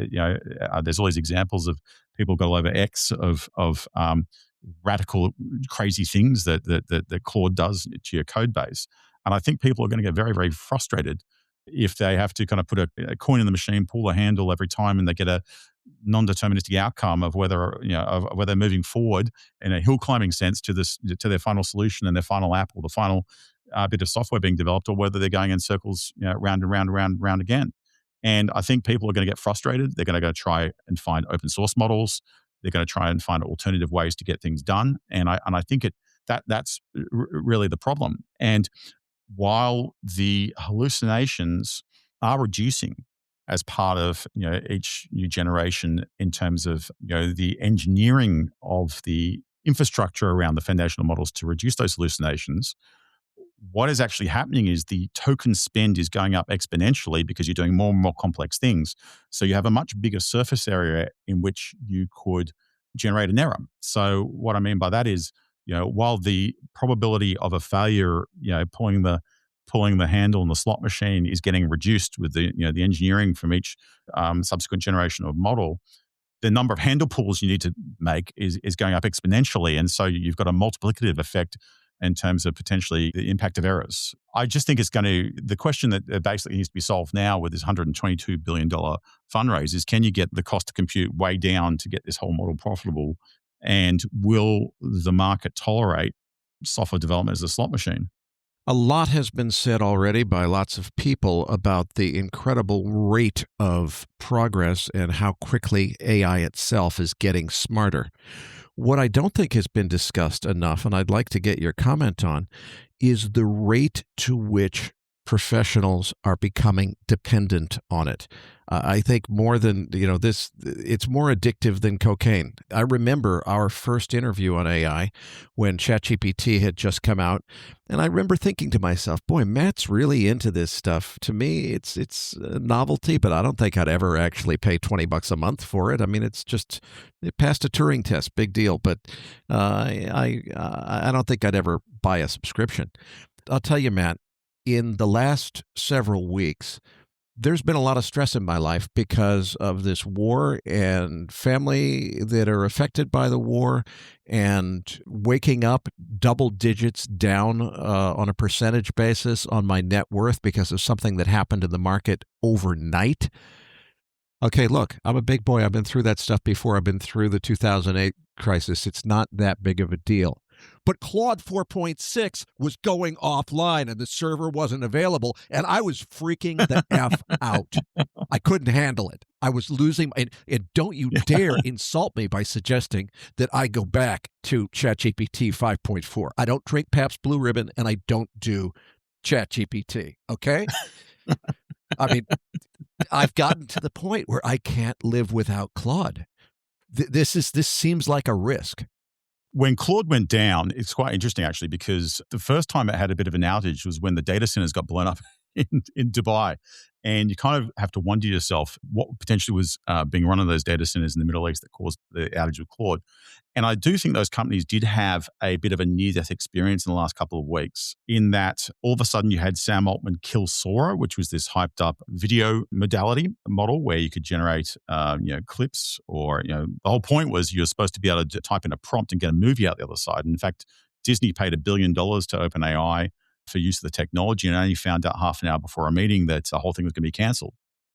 There's all these examples of people go over X of radical, crazy things that Claude does to your code base. And I think people are going to get very, very frustrated if they have to kind of put a coin in the machine, pull a handle every time, and they get a non-deterministic outcome of whether whether they're moving forward in a hill climbing sense to their final solution and their final app, or the final bit of software being developed, or whether they're going in circles, round and round and round and round again. And I think people are going to get frustrated. They're going to go try and find open source models. They're going to try and find alternative ways to get things done. And I think that's really the problem. And while the hallucinations are reducing as part of each new generation in terms of the engineering of the infrastructure around the foundational models to reduce those hallucinations. What is actually happening is the token spend is going up exponentially because you're doing more and more complex things. So you have a much bigger surface area in which you could generate an error. So what I mean by that is, while the probability of a failure, pulling the handle in the slot machine is getting reduced with the engineering from each subsequent generation of model, the number of handle pulls you need to make is going up exponentially. And so you've got a multiplicative effect in terms of potentially the impact of errors. I just think the question that basically needs to be solved now with this $122 billion fundraise is, can you get the cost to compute way down to get this whole model profitable? And will the market tolerate software development as a slot machine? A lot has been said already by lots of people about the incredible rate of progress and how quickly AI itself is getting smarter. What I don't think has been discussed enough, and I'd like to get your comment on, is the rate to which professionals are becoming dependent on it. I think more than, this, it's more addictive than cocaine. I remember our first interview on AI when ChatGPT had just come out, and I remember thinking to myself, boy, Matt's really into this stuff. To me, it's a novelty, but I don't think I'd ever actually pay $20 a month for it. I mean, it passed a Turing test, big deal, but I don't think I'd ever buy a subscription. I'll tell you, Matt, in the last several weeks, there's been a lot of stress in my life because of this war and family that are affected by the war, and waking up double digits down on a percentage basis on my net worth because of something that happened in the market overnight. Okay, look, I'm a big boy. I've been through that stuff before. I've been through the 2008 crisis. It's not that big of a deal. But Claude 4.6 was going offline and the server wasn't available, and I was freaking the F out. I couldn't handle it. I was losing. And don't you dare insult me by suggesting that I go back to ChatGPT 5.4. I don't drink Pabst Blue Ribbon, and I don't do ChatGPT, okay? I mean, I've gotten to the point where I can't live without Claude. This seems like a risk. When Claude went down, it's quite interesting, actually, because the first time it had a bit of an outage was when the data centers got blown up in Dubai. And you kind of have to wonder to yourself what potentially was being run on those data centers in the Middle East that caused the outage of Claude. And I do think those companies did have a bit of a near-death experience in the last couple of weeks, in that all of a sudden you had Sam Altman kill Sora, which was this hyped-up video modality model where you could generate clips, or the whole point was you're supposed to be able to type in a prompt and get a movie out the other side. And in fact, Disney paid $1 billion to OpenAI for use of the technology, and I only found out half an hour before a meeting that the whole thing was going to be cancelled.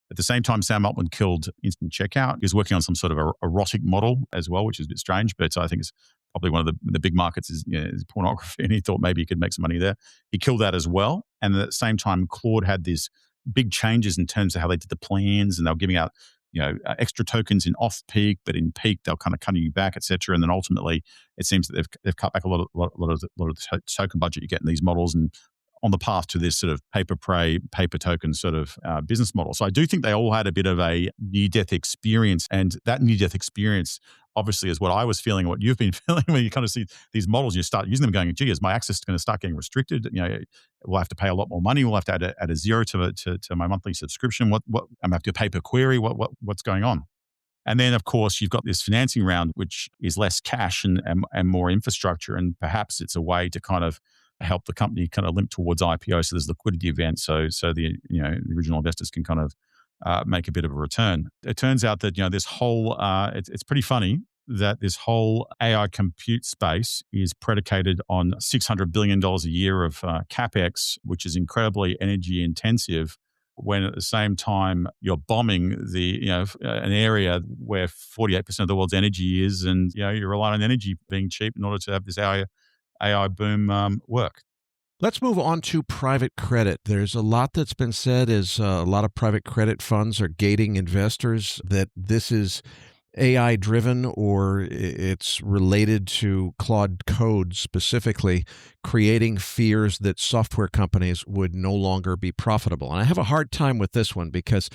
At the same time, Sam Altman killed instant checkout. He was working on some sort of erotic model as well, which is a bit strange, but I think it's probably one of the big markets is pornography, and he thought maybe he could make some money there. He killed that as well. And at the same time, Claude had these big changes in terms of how they did the plans, and they were giving out extra tokens in off-peak, but in peak they'll kind of cutting you back, et cetera. And then ultimately, it seems that they've cut back a lot of the token budget you get in these models, and on the path to this sort of PrAI, paper token sort of business model. So I do think they all had a bit of a near-death experience, and that near-death experience obviously is what I was feeling, what you've been feeling when you kind of see these models, you start using them going, gee, is my access going to start getting restricted? We'll have to pay a lot more money. We'll have to add a zero to my monthly subscription. What I'm going to have to pay per query. What's going on? And then, of course, you've got this financing round, which is less cash and more infrastructure, and perhaps it's a way to kind of help the company kind of limp towards IPO. So there's liquidity event. So the original investors can kind of make a bit of a return. It turns out that this whole it's pretty funny that this whole AI compute space is predicated on $600 billion a year of capex, which is incredibly energy intensive, when at the same time you're bombing an area where 48% of the world's energy is, and you're relying on energy being cheap in order to have this AI boom work. Let's move on to private credit. There's a lot that's been said as a lot of private credit funds are gating investors, that this is AI driven, or it's related to Claude Code specifically, creating fears that software companies would no longer be profitable. And I have a hard time with this one because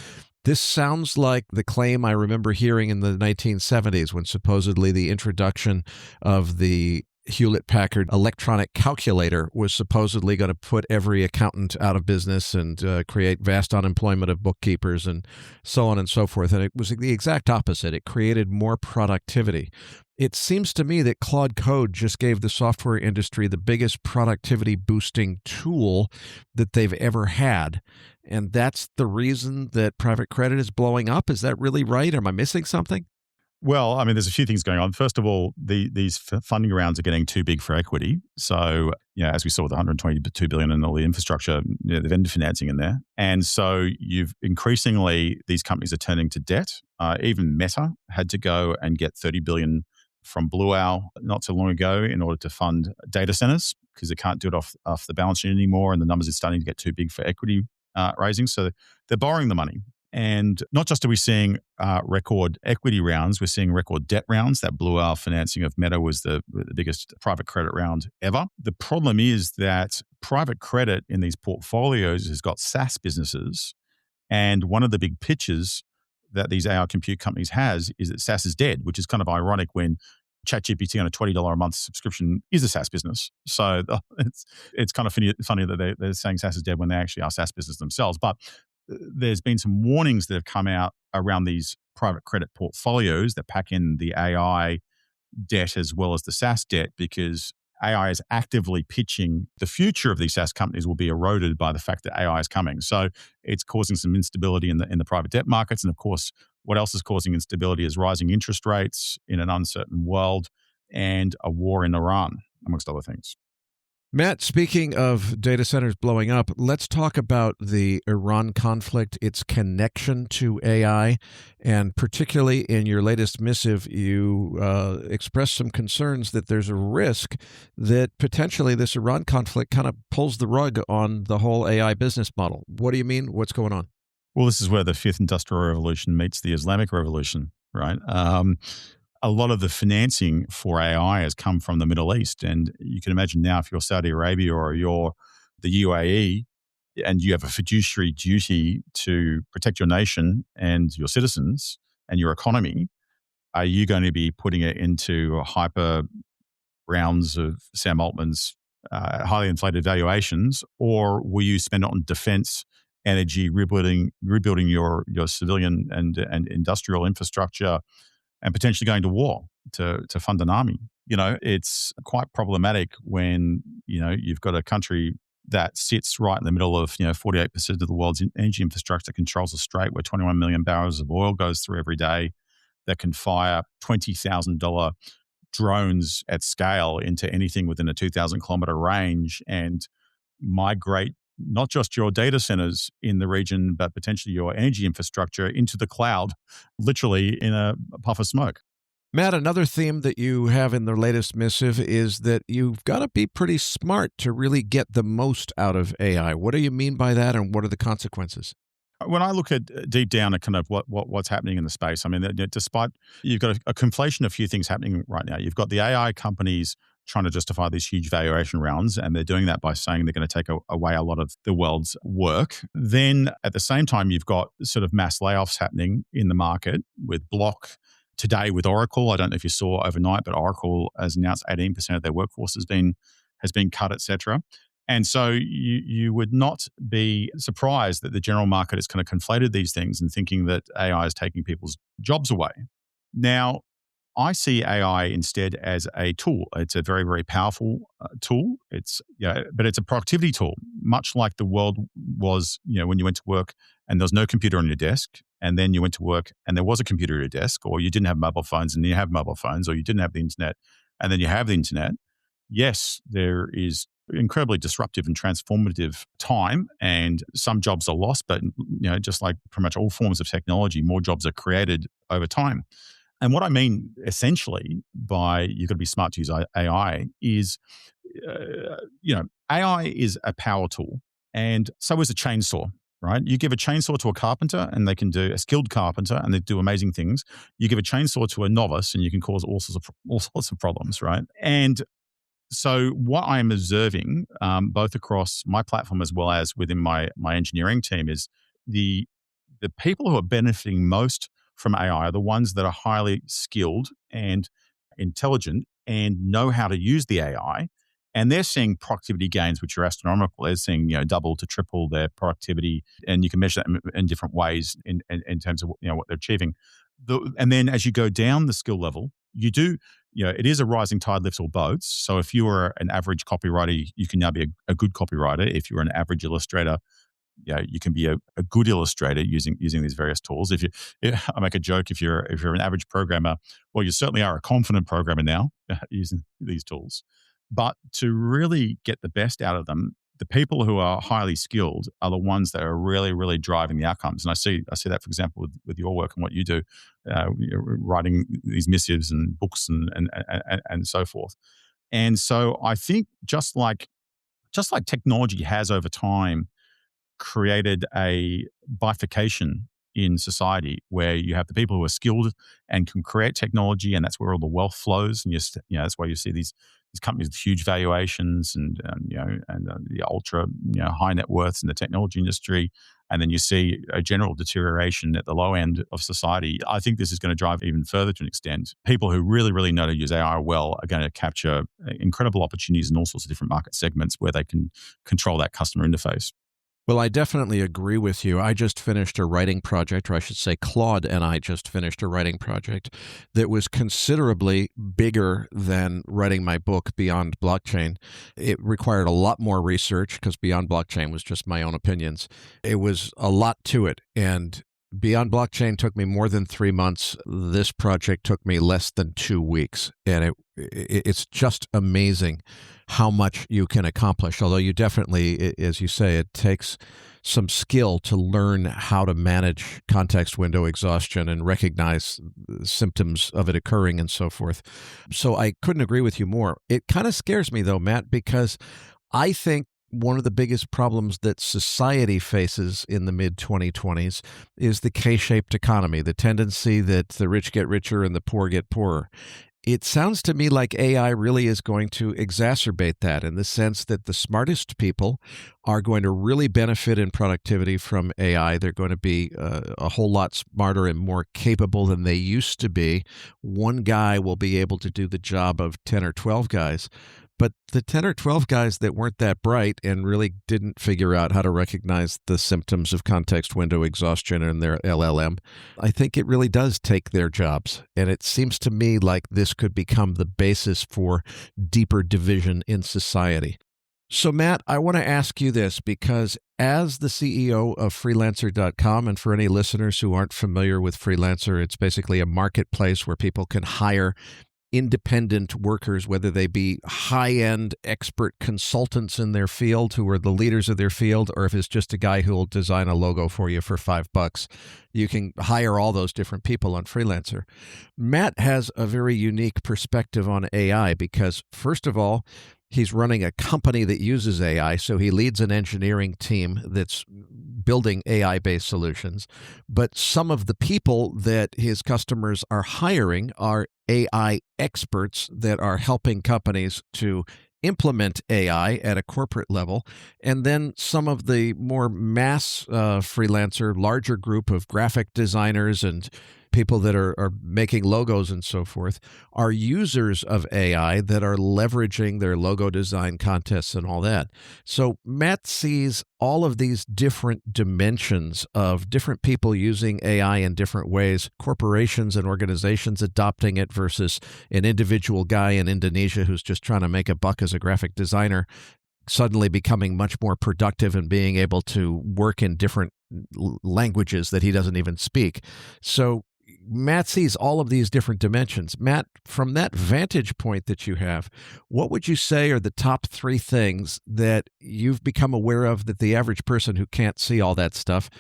This sounds like the claim I remember hearing in the 1970s when supposedly the introduction of the Hewlett-Packard electronic calculator was supposedly going to put every accountant out of business and create vast unemployment of bookkeepers and so on and so forth. And it was the exact opposite. It created more productivity. It seems to me that Claude Code just gave the software industry the biggest productivity boosting tool that they've ever had. And that's the reason that private credit is blowing up. Is that really right? Am I missing something? Well, I mean, there's a few things going on. First of all, these funding rounds are getting too big for equity. So, as we saw with 122 billion and all the infrastructure, the vendor financing in there. And so you've increasingly, these companies are turning to debt. Even Meta had to go and get 30 billion from Blue Owl not so long ago in order to fund data centers because they can't do it off the balance sheet anymore. And the numbers are starting to get too big for equity raising. So they're borrowing the money. And not just are we seeing record equity rounds, we're seeing record debt rounds. That Blue Owl financing of Meta was the biggest private credit round ever. The problem is that private credit in these portfolios has got SaaS businesses. And one of the big pitches that these AI compute companies has is that SaaS is dead, which is kind of ironic when ChatGPT on a $20 a month subscription is a SaaS business. So it's kind of funny that they're saying SaaS is dead when they actually are SaaS business themselves. But there's been some warnings that have come out around these private credit portfolios that pack in the AI debt as well as the SaaS debt because AI is actively pitching the future of these SaaS companies will be eroded by the fact that AI is coming. So it's causing some instability in the private debt markets. And of course, what else is causing instability is rising interest rates in an uncertain world and a war in Iran, amongst other things. Matt, speaking of data centers blowing up, let's talk about the Iran conflict, its connection to AI, and particularly in your latest missive, you expressed some concerns that there's a risk that potentially this Iran conflict kind of pulls the rug on the whole AI business model. What do you mean? What's going on? Well, this is where the fifth industrial revolution meets the Islamic revolution, right? A lot of the financing for AI has come from the Middle East. And you can imagine now if you're Saudi Arabia or you're the UAE and you have a fiduciary duty to protect your nation and your citizens and your economy, are you going to be putting it into hyper rounds of Sam Altman's highly inflated valuations, or will you spend it on defense, energy, rebuilding your civilian and industrial infrastructure, and potentially going to war to fund an army? It's quite problematic when, you've got a country that sits right in the middle of, 48% of the world's energy infrastructure, controls a strait where 21 million barrels of oil goes through every day, that can fire $20,000 drones at scale into anything within a 2,000 kilometer range and migrate not just your data centers in the region, but potentially your energy infrastructure into the cloud, literally in a puff of smoke. Matt, another theme that you have in the latest missive is that you've got to be pretty smart to really get the most out of AI. What do you mean by that, and what are the consequences? When I look at deep down at kind of what's happening in the space, I mean, despite you've got a conflation of a few things happening right now. You've got the AI companies trying to justify these huge valuation rounds, and they're doing that by saying they're going to take away a lot of the world's work. Then at the same time, you've got sort of mass layoffs happening in the market with Block today with Oracle. I don't know if you saw overnight, but Oracle has announced 18% of their workforce has been cut, et cetera. And so you would not be surprised that the general market has kind of conflated these things and thinking that AI is taking people's jobs away. Now, I see AI instead as a tool. It's a very, very powerful tool. But it's a productivity tool, much like the world was, when you went to work and there was no computer on your desk, and then you went to work and there was a computer at your desk, or you didn't have mobile phones and you have mobile phones, or you didn't have the internet and then you have the internet. Yes, there is incredibly disruptive and transformative time, and some jobs are lost, but just like pretty much all forms of technology, more jobs are created over time. And what I mean essentially by you've got to be smart to use AI is, AI is a power tool, and so is a chainsaw. Right? You give a chainsaw to a carpenter and they can do a skilled carpenter and they do amazing things. You give a chainsaw to a novice and you can cause all sorts of problems, right? And so what I'm observing, both across my platform as well as within my engineering team, is the the people who are benefiting most from AI are the ones that are highly skilled and intelligent and know how to use the AI. And they're seeing productivity gains, which are astronomical. They're seeing, double to triple their productivity, and you can measure that in different ways in terms of what they're achieving. And then as you go down the skill level, you do, it is a rising tide lifts all boats. So if you are an average copywriter, you can now be a good copywriter. If you're an average illustrator, you can be a good illustrator using these various tools. I make a joke, if you're an average programmer, well, you certainly are a confident programmer now using these tools. But to really get the best out of them, the people who are highly skilled are the ones that are really, really driving the outcomes. And I see that, for example, with your work and what you do, writing these missives and books and so forth. And so I think just like technology has over time created a bifurcation in society where you have the people who are skilled and can create technology, and that's where all the wealth flows. And that's why you see these companies with huge valuations and the ultra high net worths in the technology industry. And then you see a general deterioration at the low end of society. I think this is going to drive even further to an extent. People who really, really know to use AI well are going to capture incredible opportunities in all sorts of different market segments where they can control that customer interface. Well, I definitely agree with you. I just finished a writing project, or I should say Claude and I just finished a writing project that was considerably bigger than writing my book, Beyond Blockchain. It required a lot more research because Beyond Blockchain was just my own opinions. It was a lot to it, and Beyond Blockchain took me more than 3 months. This project took me less than 2 weeks, and it's just amazing how much you can accomplish. Although you definitely, as you say, it takes some skill to learn how to manage context window exhaustion and recognize symptoms of it occurring and so forth. So I couldn't agree with you more. It kind of scares me though, Matt, because I think one of the biggest problems that society faces in the mid-2020s is the K-shaped economy, the tendency that the rich get richer and the poor get poorer. It sounds to me like AI really is going to exacerbate that, in the sense that the smartest people are going to really benefit in productivity from AI. They're going to be a whole lot smarter and more capable than they used to be. One guy will be able to do the job of 10 or 12 guys. But the 10 or 12 guys that weren't that bright and really didn't figure out how to recognize the symptoms of context window exhaustion in their LLM, I think it really does take their jobs. And it seems to me like this could become the basis for deeper division in society. So, Matt, I want to ask you this, because as the CEO of Freelancer.com, and for any listeners who aren't familiar with Freelancer, it's basically a marketplace where people can hire independent workers, whether they be high-end expert consultants in their field who are the leaders of their field, or if it's just a guy who will design a logo for you for $5. You can hire all those different people on Freelancer. Matt has a very unique perspective on AI because, first of all, he's running a company that uses AI, so he leads an engineering team that's building AI-based solutions. But some of the people that his customers are hiring are AI experts that are helping companies to implement AI at a corporate level. And then some of the more mass freelancer, larger group of graphic designers and people that are making logos and so forth are users of AI that are leveraging their logo design contests and all that. So Matt sees all of these different dimensions of different people using AI in different ways, corporations and organizations adopting it versus an individual guy in Indonesia who's just trying to make a buck as a graphic designer suddenly becoming much more productive and being able to work in different languages that he doesn't even speak. So Matt sees all of these different dimensions. Matt, from that vantage point that you have, what would you say are the top 3 things that you've become aware of that the average person who can't see all that stuff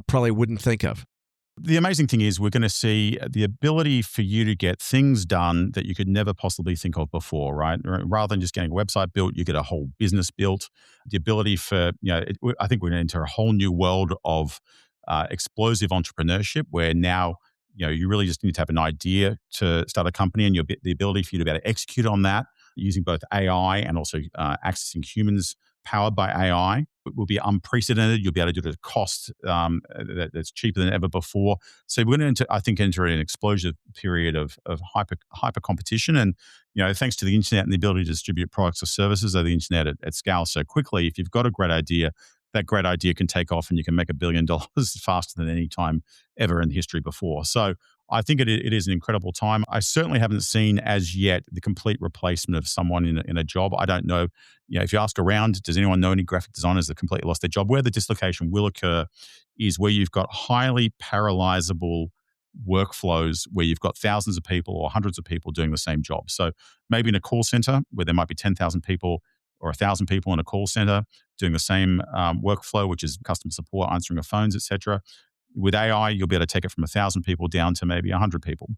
probably wouldn't think of? The amazing thing is we're going to see the ability for you to get things done that you could never possibly think of before, right? Rather than just getting a website built, you get a whole business built. The ability for, I think we're going to enter a whole new world of explosive entrepreneurship where now, you really just need to have an idea to start a company, and the ability for you to be able to execute on that using both AI and also accessing humans' powered by AI. It will be unprecedented. You'll be able to do it at a cost that's cheaper than ever before. So we're going to, I think, enter an explosive period of hyper competition. And thanks to the internet and the ability to distribute products or services over the internet at scale so quickly, if you've got a great idea, that great idea can take off and you can make $1 billion faster than any time ever in history before. So I think it is an incredible time. I certainly haven't seen as yet the complete replacement of someone in a job. I don't know. If you ask around, does anyone know any graphic designers that completely lost their job? Where the dislocation will occur is where you've got highly parallelizable workflows where you've got thousands of people or hundreds of people doing the same job. So maybe in a call center where there might be 10,000 people or 1,000 people in a call center doing the same workflow, which is customer support, answering of phones, etc. With AI, you'll be able to take it from 1,000 people down to maybe 100 people.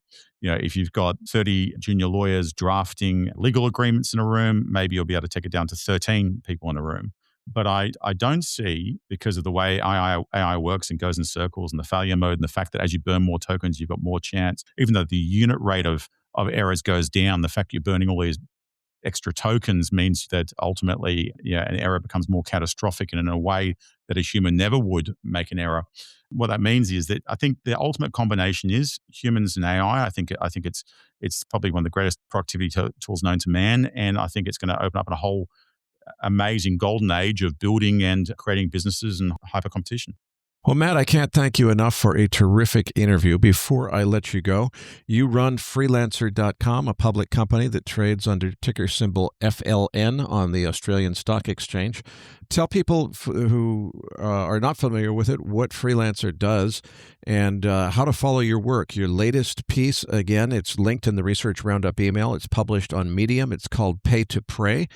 If you've got 30 junior lawyers drafting legal agreements in a room, maybe you'll be able to take it down to 13 people in a room. But I don't see, because of the way AI works and goes in circles and the failure mode and the fact that as you burn more tokens, you've got more chance, even though the unit rate of errors goes down, the fact you're burning all these extra tokens means that ultimately an error becomes more catastrophic and in a way that a human never would make an error. What that means is that I think the ultimate combination is humans and AI. I think it's probably one of the greatest productivity tools known to man, and I think it's going to open up a whole amazing golden age of building and creating businesses and hyper competition. Well, Matt, I can't thank you enough for a terrific interview. Before I let you go, you run Freelancer.com, a public company that trades under ticker symbol FLN on the Australian Stock Exchange. Tell people who are not familiar with it what Freelancer does and how to follow your work. Your latest piece, again, it's linked in the Research Roundup email. It's published on Medium. It's called Pay to PrAI.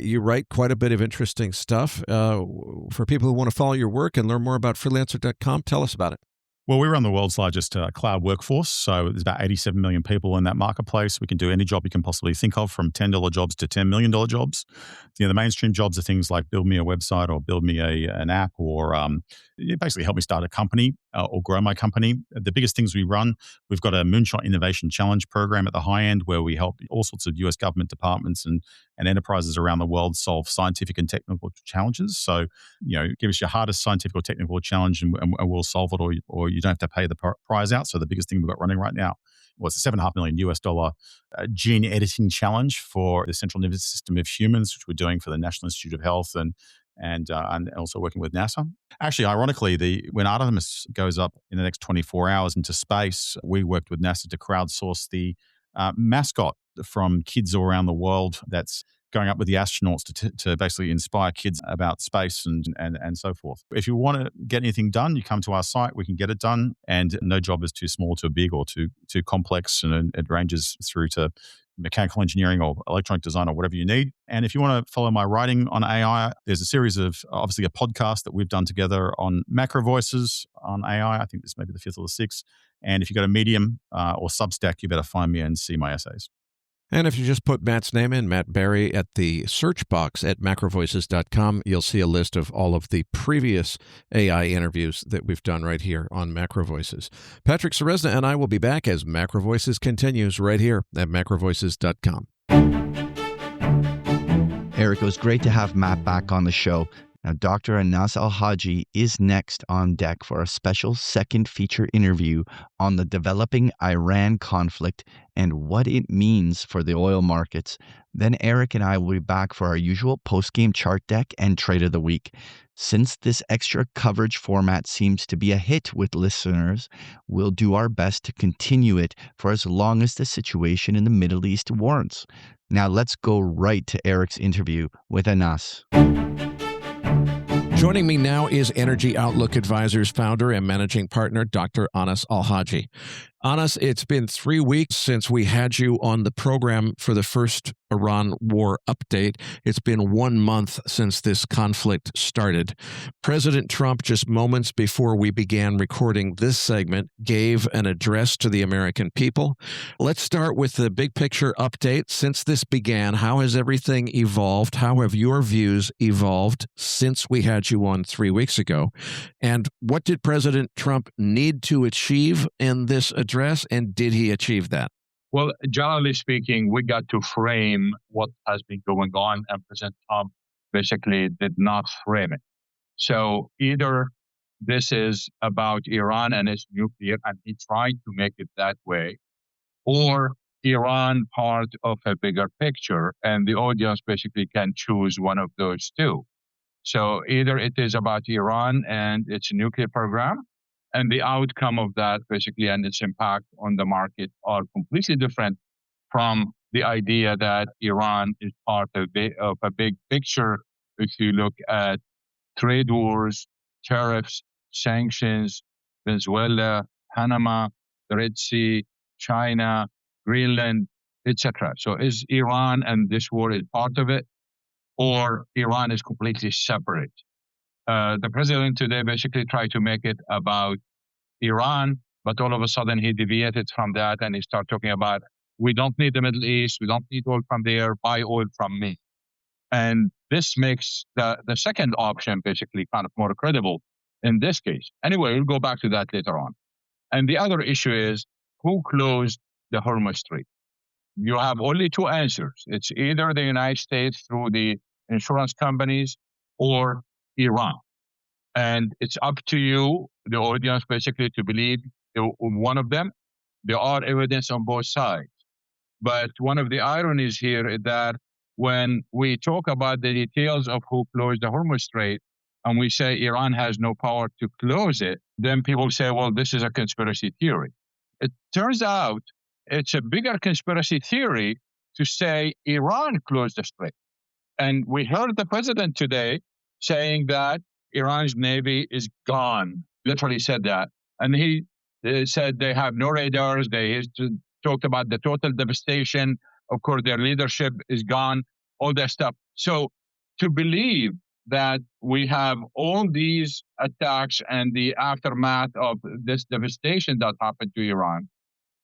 You write quite a bit of interesting stuff. For people who want to follow your work and learn more about Freelancer.com, tell us about it. Well, we run the world's largest cloud workforce. So there's about 87 million people in that marketplace. We can do any job you can possibly think of, from $10 jobs to $10 million jobs. The mainstream jobs are things like build me a website or build me an app or basically help me start a company or grow my company. The biggest things we run, we've got a Moonshot Innovation Challenge program at the high end where we help all sorts of US government departments and enterprises around the world solve scientific and technical challenges. So, give us your hardest scientific or technical challenge and we'll solve it, or you don't have to pay the prize out. So the biggest thing we've got running right now was a $7.5 million gene editing challenge for the central nervous system of humans, which we're doing for the National Institute of Health and also working with NASA. Actually, ironically, when Artemis goes up in the next 24 hours into space, we worked with NASA to crowdsource the mascot from kids all around the world that's going up with the astronauts to basically inspire kids about space and so forth. If you want to get anything done, you come to our site, we can get it done, and no job is too small, too big, or too complex, and it ranges through to mechanical engineering or electronic design or whatever you need. And if you want to follow my writing on AI, there's a series of, obviously, a podcast that we've done together on MacroVoices on AI. I think this may be the 5th or the 6th. And if you go to Medium or Substack, you better find me and see my essays. And if you just put Matt's name in, Matt Barrie, at the search box at macrovoices.com, you'll see a list of all of the previous AI interviews that we've done right here on MacroVoices. Patrick Ceresna and I will be back as MacroVoices continues right here at macrovoices.com. Eric, it was great to have Matt back on the show. Now, Dr. Anas Al-Haji is next on deck for a special second feature interview on the developing Iran conflict and what it means for the oil markets. Then Eric and I will be back for our usual post-game chart deck and trade of the week. Since this extra coverage format seems to be a hit with listeners, we'll do our best to continue it for as long as the situation in the Middle East warrants. Now let's go right to Eric's interview with Anas. Joining me now is Energy Outlook Advisors founder and managing partner, Dr. Anas Al-Haji. Anas, it's been 3 weeks since we had you on the program for the first Iran war update. It's been 1 month since this conflict started. President Trump, just moments before we began recording this segment, gave an address to the American people. Let's start with the big picture update. Since this began, how has everything evolved? How have your views evolved since we had you on 3 weeks ago? And what did President Trump need to achieve in this address, and did he achieve that? Well, generally speaking, we got to frame what has been going on, and President Trump basically did not frame it. So either this is about Iran and its nuclear, and he tried to make it that way, or Iran part of a bigger picture, and the audience basically can choose one of those two. So either it is about Iran and its nuclear program, and the outcome of that basically and its impact on the market are completely different from the idea that Iran is part of a big picture. If you look at trade wars, tariffs, sanctions, Venezuela, Panama, the Red Sea, China, Greenland, etc. So is Iran and this war is part of it, or Iran is completely separate? The president today basically tried to make it about Iran, but all of a sudden he deviated from that and he started talking about, we don't need the Middle East, we don't need oil from there, buy oil from me. And this makes the second option basically kind of more credible in this case. Anyway, we'll go back to that later on. And the other issue is, who closed the Hormuz Strait? You have only two answers. It's either the United States through the insurance companies or Iran. And it's up to you, the audience, basically to believe one of them. There are evidence on both sides. But one of the ironies here is that when we talk about the details of who closed the Hormuz Strait, and we say Iran has no power to close it, then people say, well, this is a conspiracy theory. It turns out it's a bigger conspiracy theory to say Iran closed the strait. And we heard the president today saying that Iran's navy is gone, literally said that. And he said they have no radars. They talked about the total devastation. Of course, their leadership is gone, all that stuff. So to believe that we have all these attacks and the aftermath of this devastation that happened to Iran,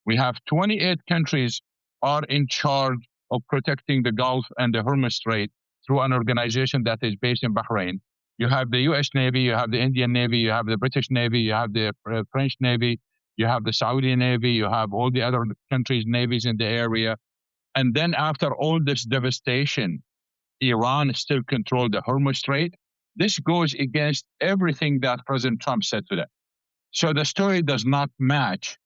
we have 28 countries are in charge of protecting the Gulf and the Hormuz Strait through an organization that is based in Bahrain. You have the U.S. Navy, you have the Indian Navy, you have the British Navy, you have the French Navy, you have the Saudi Navy, you have all the other countries' navies in the area. And then after all this devastation, Iran still controlled the Hormuz Strait. This goes against everything that President Trump said today. So the story does not match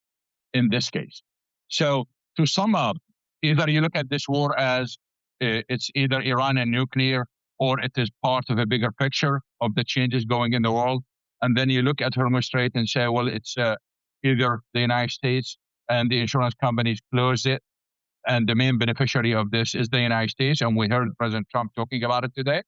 in this case. So to sum up, either you look at this war as it's either Iran and nuclear, or it is part of a bigger picture of the changes going in the world. And then you look at Hormuz Strait and say, well, it's either the United States and the insurance companies close it, and the main beneficiary of this is the United States, and we heard President Trump talking about it today,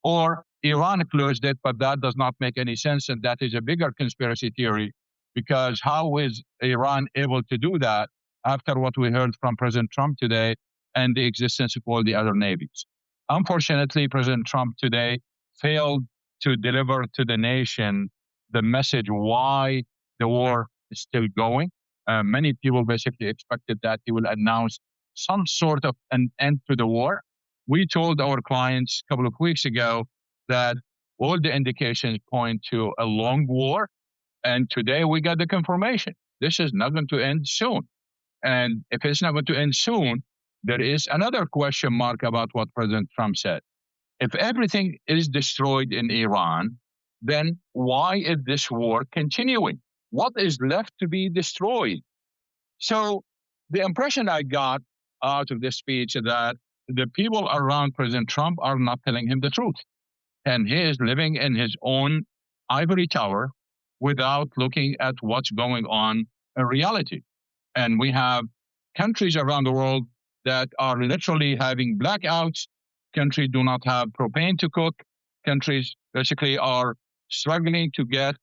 or Iran closed it, but that does not make any sense, and that is a bigger conspiracy theory, because how is Iran able to do that after what we heard from President Trump today and the existence of all the other navies? Unfortunately, President Trump today failed to deliver to the nation the message why the war is still going. Many people basically expected that he will announce some sort of an end to the war. We told our clients a couple of weeks ago that all the indications point to a long war. And today we got the confirmation. This is not going to end soon. And if it's not going to end soon, there is another question mark about what President Trump said. If everything is destroyed in Iran, then why is this war continuing? What is left to be destroyed? So the impression I got out of this speech is that the people around President Trump are not telling him the truth. And he is living in his own ivory tower without looking at what's going on in reality. And we have countries around the world that are literally having blackouts. Countries do not have propane to cook. Countries basically are struggling to get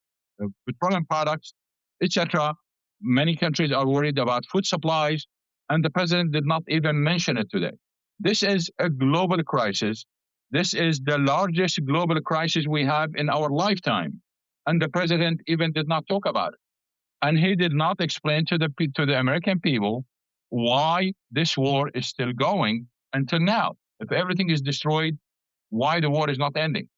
petroleum products, etc. Many countries are worried about food supplies, and the president did not even mention it today. This is a global crisis. This is the largest global crisis we have in our lifetime, and the president even did not talk about it. And he did not explain to the American people why this war is still going until now. If everything is destroyed, why the war is not ending?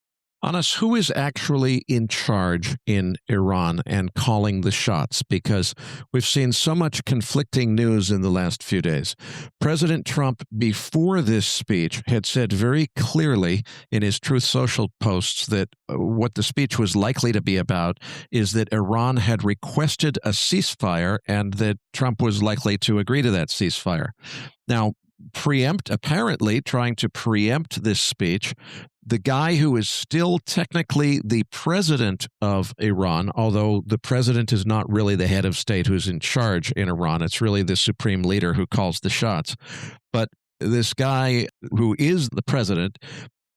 Anas, who is actually in charge in Iran and calling the shots? Because we've seen so much conflicting news in the last few days. President Trump, before this speech, had said very clearly in his Truth Social posts that what the speech was likely to be about is that Iran had requested a ceasefire and that Trump was likely to agree to that ceasefire. Now, apparently trying to preempt this speech, the guy who is still technically the president of Iran, although the president is not really the head of state who's in charge in Iran, it's really the supreme leader who calls the shots. But this guy who is the president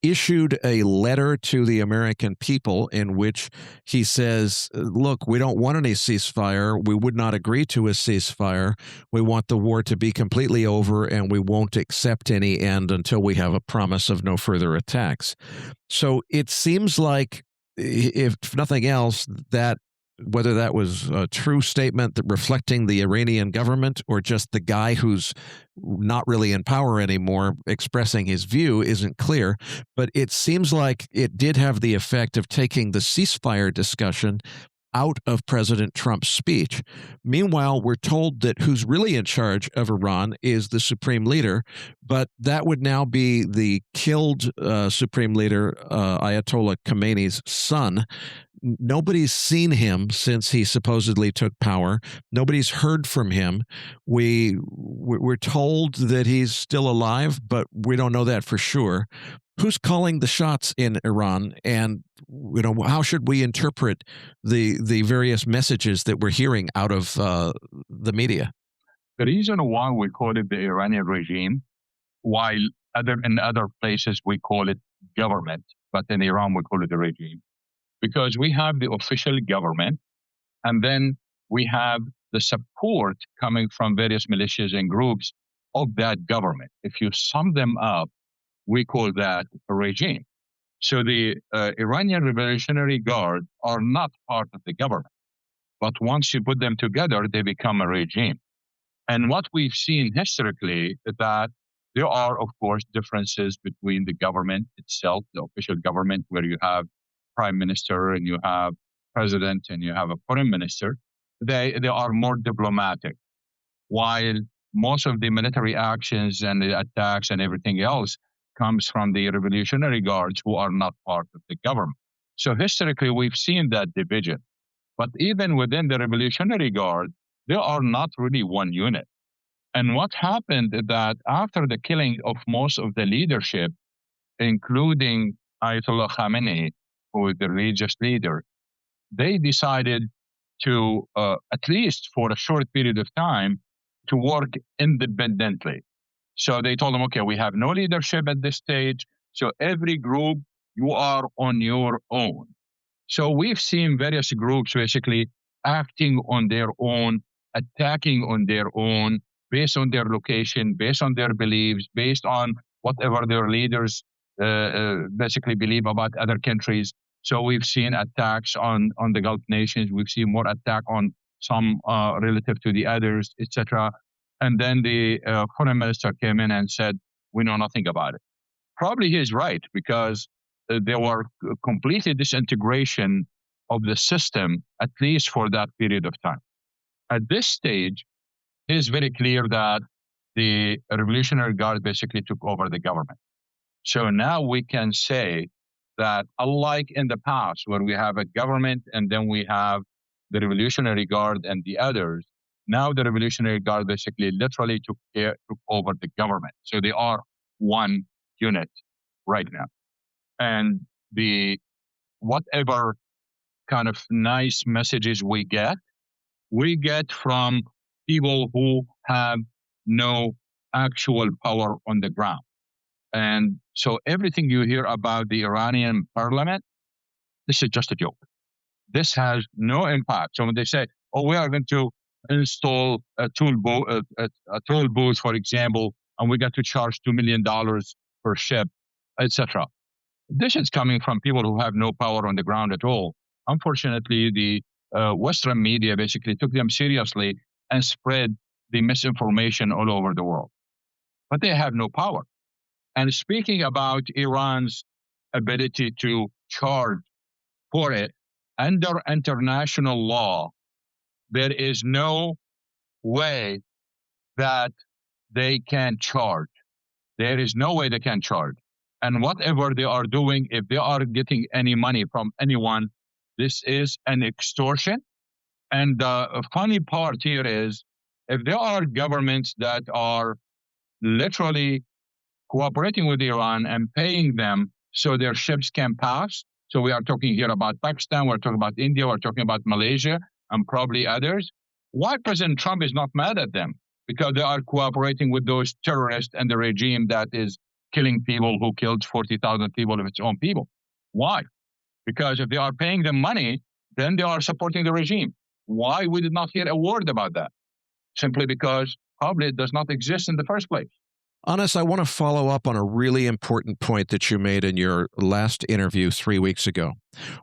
issued a letter to the American people in which he says, look, we don't want any ceasefire. We would not agree to a ceasefire. We want the war to be completely over, and we won't accept any end until we have a promise of no further attacks. So it seems like, if nothing else, that whether that was a true statement that reflecting the Iranian government or just the guy who's not really in power anymore expressing his view isn't clear. But it seems like it did have the effect of taking the ceasefire discussion out of President Trump's speech. Meanwhile, we're told that who's really in charge of Iran is the supreme leader, but that would now be the killed supreme leader, Ayatollah Khamenei's son. Nobody's seen him since he supposedly took power. Nobody's heard from him. We're told that he's still alive, but we don't know that for sure. Who's calling the shots in Iran, and how should we interpret the various messages that we're hearing out of the media? The reason why we call it the Iranian regime, while in other places we call it government, but in Iran we call it the regime, because we have the official government, and then we have the support coming from various militias and groups of that government. If you sum them up, we call that a regime. So the Iranian Revolutionary Guard are not part of the government, but once you put them together, they become a regime. And what we've seen historically is that there are, of course, differences between the government itself, the official government, where you have prime minister and you have president and you have a foreign minister. They are more diplomatic, while most of the military actions and the attacks and everything else comes from the Revolutionary Guards, who are not part of the government. So historically, we've seen that division. But even within the Revolutionary Guard, they are not really one unit. And what happened is that after the killing of most of the leadership, including Ayatollah Khamenei, who is the religious leader, they decided to, at least for a short period of time, to work independently. So they told them, okay, we have no leadership at this stage. So every group, you are on your own. So we've seen various groups basically acting on their own, attacking on their own, based on their location, based on their beliefs, based on whatever their leaders basically believe about other countries. So we've seen attacks on the Gulf nations. We've seen more attack on some relative to the others, etc. And then the foreign minister came in and said, we know nothing about it. Probably he is right, because there were completely disintegration of the system, at least for that period of time. At this stage, it is very clear that the Revolutionary Guard basically took over the government. So now we can say that, unlike in the past, where we have a government and then we have the Revolutionary Guard and the others, now the Revolutionary Guard basically literally took over the government. So they are one unit right now. And whatever kind of nice messages we get from people who have no actual power on the ground. And so everything you hear about the Iranian parliament, this is just a joke. This has no impact. So when they say, oh, we are going to install a toll booth, for example, and we got to charge $2 million per ship, etc. This is coming from people who have no power on the ground at all. Unfortunately, the Western media basically took them seriously and spread the misinformation all over the world. But they have no power. And speaking about Iran's ability to charge for it. Under international law, there is no way that they can charge. There is no way they can charge. And whatever they are doing, if they are getting any money from anyone, this is an extortion. And the funny part here is, if there are governments that are literally cooperating with Iran and paying them so their ships can pass, so we are talking here about Pakistan, we're talking about India, we're talking about Malaysia, and probably others, why President Trump is not mad at them? Because they are cooperating with those terrorists and the regime that is killing people, who killed 40,000 people of its own people. Why? Because if they are paying them money, then they are supporting the regime. Why we did not hear a word about that? Simply because probably it does not exist in the first place. Anas, I want to follow up on a really important point that you made in your last interview 3 weeks ago.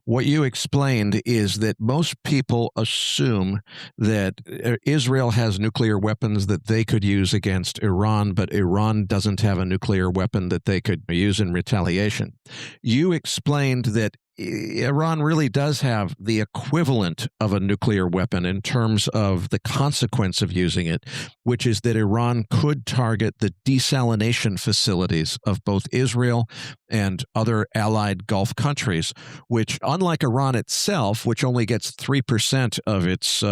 What you explained is that most people assume that Israel has nuclear weapons that they could use against Iran, but Iran doesn't have a nuclear weapon that they could use in retaliation. You explained that Iran really does have the equivalent of a nuclear weapon in terms of the consequence of using it, which is that Iran could target the desalination facilities of both Israel and other allied Gulf countries, which, unlike Iran itself, which only gets 3% of its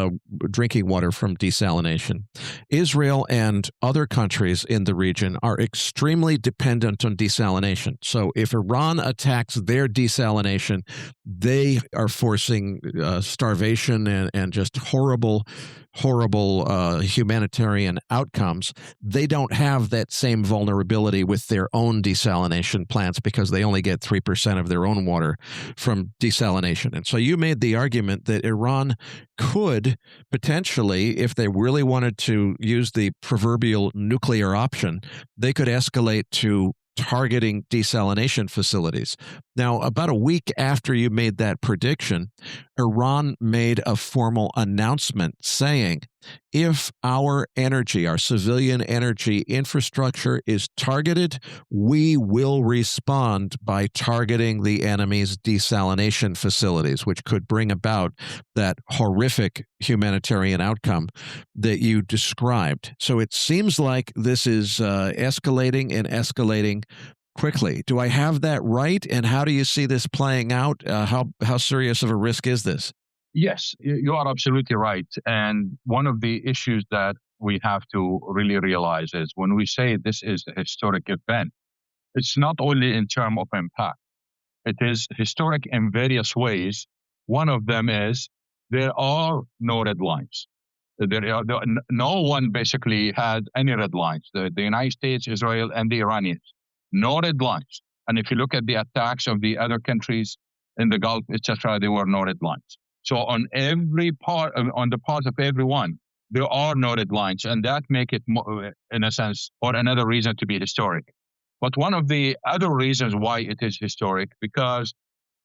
drinking water from desalination, Israel and other countries in the region are extremely dependent on desalination. So if Iran attacks their desalination, they are forcing starvation and just horrible humanitarian outcomes. They don't have that same vulnerability with their own desalination plants because they only get 3% of their own water from desalination. And so you made the argument that Iran could potentially, if they really wanted to use the proverbial nuclear option, they could escalate to targeting desalination facilities. Now, about a week after you made that prediction, Iran made a formal announcement saying, if our energy, our civilian energy infrastructure is targeted, we will respond by targeting the enemy's desalination facilities, which could bring about that horrific humanitarian outcome that you described. So it seems like this is escalating and escalating quickly. Do I have that right? And how do you see this playing out? How serious of a risk is this? Yes, you are absolutely right. And one of the issues that we have to really realize is when we say this is a historic event, it's not only in terms of impact. It is historic in various ways. One of them is there are no red lines. No one basically had any red lines. The United States, Israel, and the Iranians, no red lines. And if you look at the attacks of the other countries in the Gulf, etc., there were no red lines. So on the part of everyone, there are no red lines, and that make it, in a sense, or another reason to be historic. But one of the other reasons why it is historic, because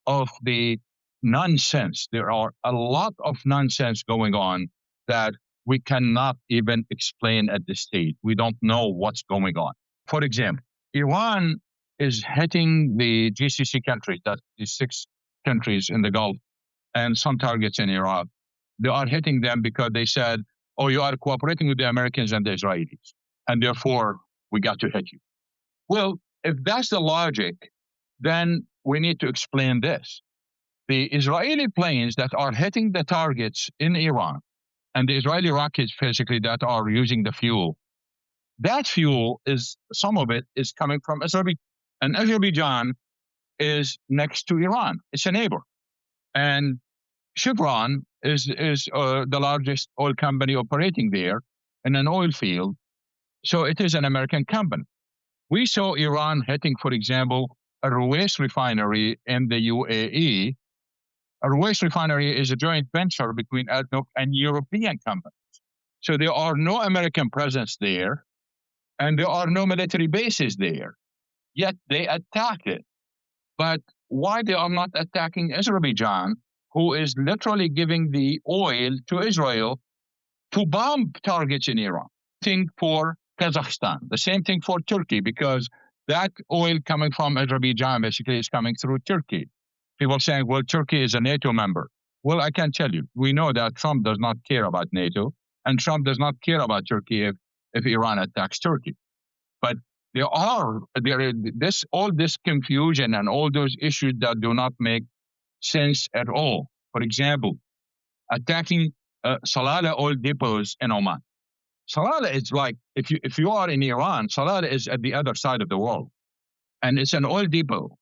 of the nonsense. There are a lot of nonsense going on that we cannot even explain at this stage. We don't know what's going on. For example, Iran is hitting the GCC countries, that's the 6 countries in the Gulf, and some targets in Iraq. They are hitting them because they said, oh, you are cooperating with the Americans and the Israelis, and therefore we got to hit you. Well, if that's the logic, then we need to explain this. The Israeli planes that are hitting the targets in Iran, and the Israeli rockets basically that are using the fuel, that fuel is, some of it is coming from Azerbaijan. And Azerbaijan is next to Iran. It's a neighbor. And Chevron is the largest oil company operating there in an oil field. So it is an American company. We saw Iran hitting, for example, a Ruwais refinery in the UAE. A Ruwais refinery is a joint venture between ADNOC and European companies. So there are no American presence there, and there are no military bases there. Yet they attack it. But why they are not attacking Azerbaijan, who is literally giving the oil to Israel to bomb targets in Iran? Same thing for Kazakhstan, the same thing for Turkey, because That oil coming from Azerbaijan basically is coming through Turkey. People saying, well, Turkey is a NATO member. Well, I can tell you, we know that Trump does not care about NATO, and Trump does not care about Turkey if Iran attacks Turkey. But all this confusion and all those issues that do not make sense at all. For example, attacking Salalah oil depots in Oman. Salalah is like, if you are in Iran, Salalah is at the other side of the world, and it's an oil depot.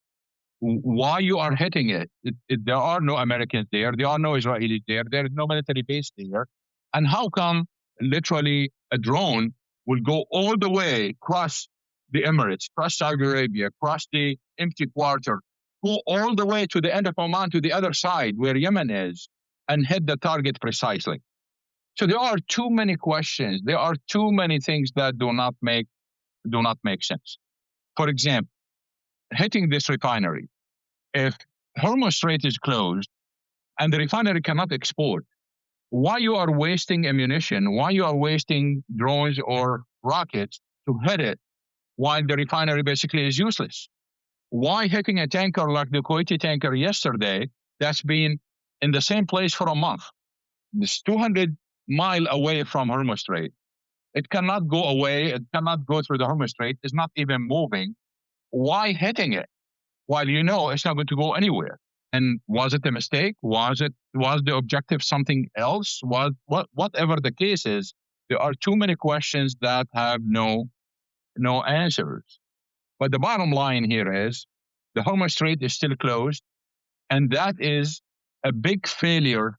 Why you are hitting it? There are no Americans there. There are no Israelis there. There is no military base there. And how come literally a drone will go all the way across the Emirates, across Saudi Arabia, across the empty quarter, go all the way to the end of Oman, to the other side where Yemen is, and hit the target precisely? So there are too many questions. There are too many things that do not make sense. For example, hitting this refinery. If Hormuz Strait is closed and the refinery cannot export, why you are wasting ammunition? Why you are wasting drones or rockets to hit it while the refinery basically is useless? Why hitting a tanker like the Kuwaiti tanker yesterday that's been in the same place for a month? It's 200 miles away from Hormuz Strait. It cannot go away. It cannot go through the Hormuz Strait. It's not even moving. Why hitting it while you know it's not going to go anywhere? And was it a mistake? Was the objective something else? Whatever the case is, there are too many questions that have no answers. But the bottom line here is the Hormuz Strait is still closed, and that is a big failure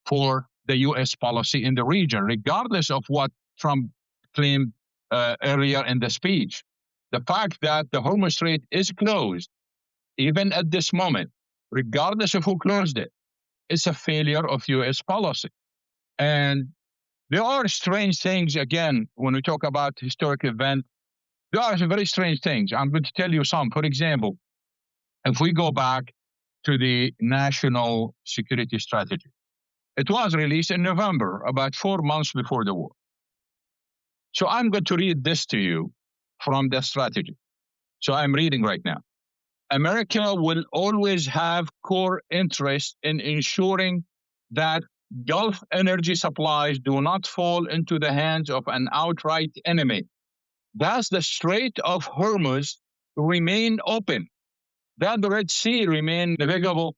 for the U.S. policy in the region, regardless of what Trump claimed earlier in the speech. The fact that the Hormuz Strait is closed, even at this moment, regardless of who closed it, is a failure of U.S. policy. And there are strange things, again, when we talk about historic event, there are very strange things. I'm going to tell you some. For example, if we go back to the national security strategy, it was released in November, about 4 months before the war. So I'm going to read this to you from the strategy. So I'm reading right now. America will always have core interest in ensuring that Gulf energy supplies do not fall into the hands of an outright enemy. Thus, the Strait of Hormuz remain open, that the Red Sea remain navigable,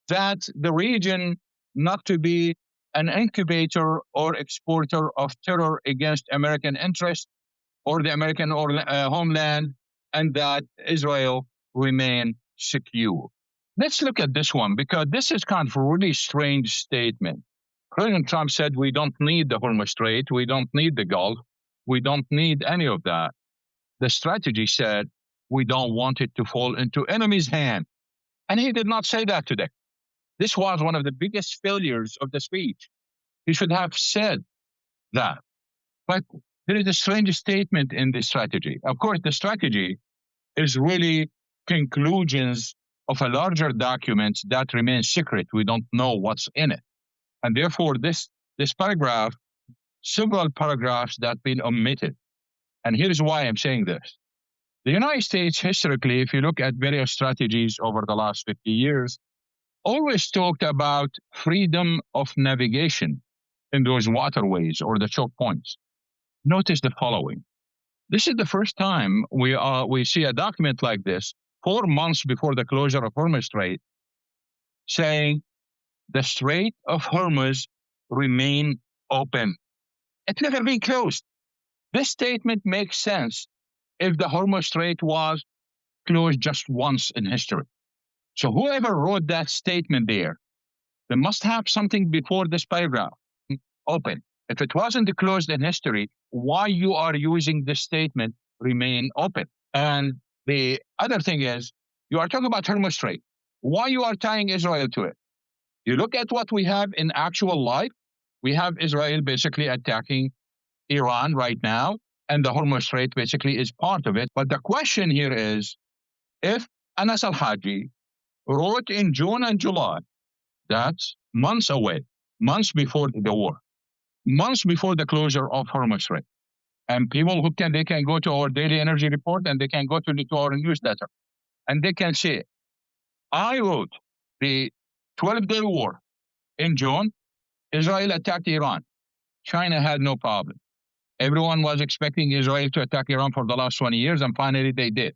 that the region not to be an incubator or exporter of terror against American interests or the American homeland, and that Israel remain secure. Let's look at this one, because this is kind of a really strange statement. President Trump said we don't need the Hormuz Strait, we don't need the Gulf, we don't need any of that. The strategy said we don't want it to fall into enemy's hand. And he did not say that today. This was one of the biggest failures of the speech. He should have said that. But there is a strange statement in the strategy. Of course, the strategy is really conclusions of a larger document that remains secret. We don't know what's in it. And therefore, this paragraph, several paragraphs that have been omitted. And here's why I'm saying this. The United States, historically, if you look at various strategies over the last 50 years, always talked about freedom of navigation in those waterways or the choke points. Notice the following. This is the first time we see a document like this 4 months before the closure of Hormuz Strait, saying the Strait of Hormuz remain open. It's never been closed. This statement makes sense if the Hormuz Strait was closed just once in history. So whoever wrote that statement there, they must have something before this paragraph, open. If it wasn't closed in history, why you are using this statement, remain open? And the other thing is, you are talking about Hormuz Strait. Why you are tying Israel to it? You look at what we have in actual life. We have Israel basically attacking Iran right now, and the Hormuz Strait basically is part of it. But the question here is, if Anas al-Haji wrote in June and July, that's months away, months before the war, months before the closure of Hormuz Strait, And people they can go to our daily energy report, and they can go to our newsletter, and they can see it. I wrote the 12-day war in June. Israel attacked Iran. China had no problem. Everyone was expecting Israel to attack Iran for the last 20 years, and finally they did.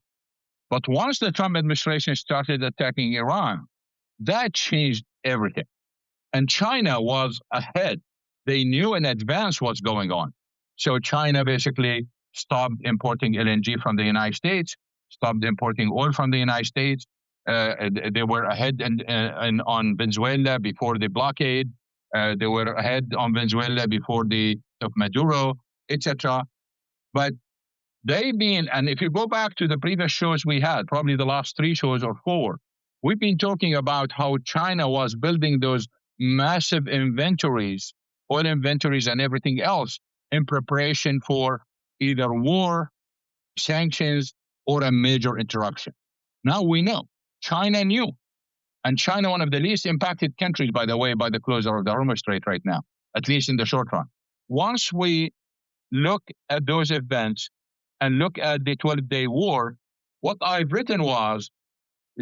But once the Trump administration started attacking Iran, that changed everything. And China was ahead. They knew in advance what's going on. So China basically stopped importing LNG from the United States, stopped importing oil from the United States. They were ahead on Venezuela before the blockade. They were ahead on Venezuela before the of Maduro, etc. But and if you go back to the previous shows we had, probably the last 3 shows or 4, we've been talking about how China was building those massive inventories, oil inventories and everything else in preparation for either war, sanctions, or a major interruption. Now we know. China knew. And China, one of the least impacted countries, by the way, by the closure of the Hormuz Strait right now, at least in the short run. Once we look at those events and look at the 12-day war, what I've written was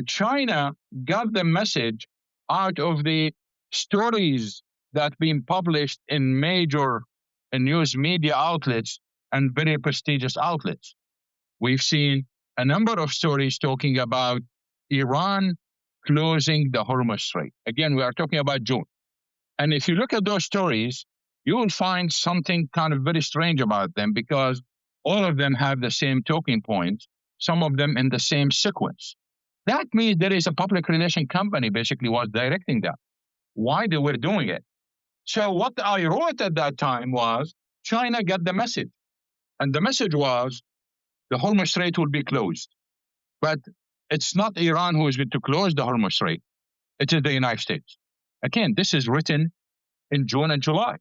China got the message out of the stories that been published in major news media outlets and very prestigious outlets. We've seen a number of stories talking about Iran closing the Hormuz Strait. Again, we are talking about June. And if you look at those stories, you will find something kind of very strange about them, because all of them have the same talking points, some of them in the same sequence. That means there is a public relation company basically was directing that, why they were doing it. So what I wrote at that time was China got the message. And the message was the Hormuz Strait will be closed. But it's not Iran who is going to close the Hormuz Strait. It is the United States. Again, this is written in June and July.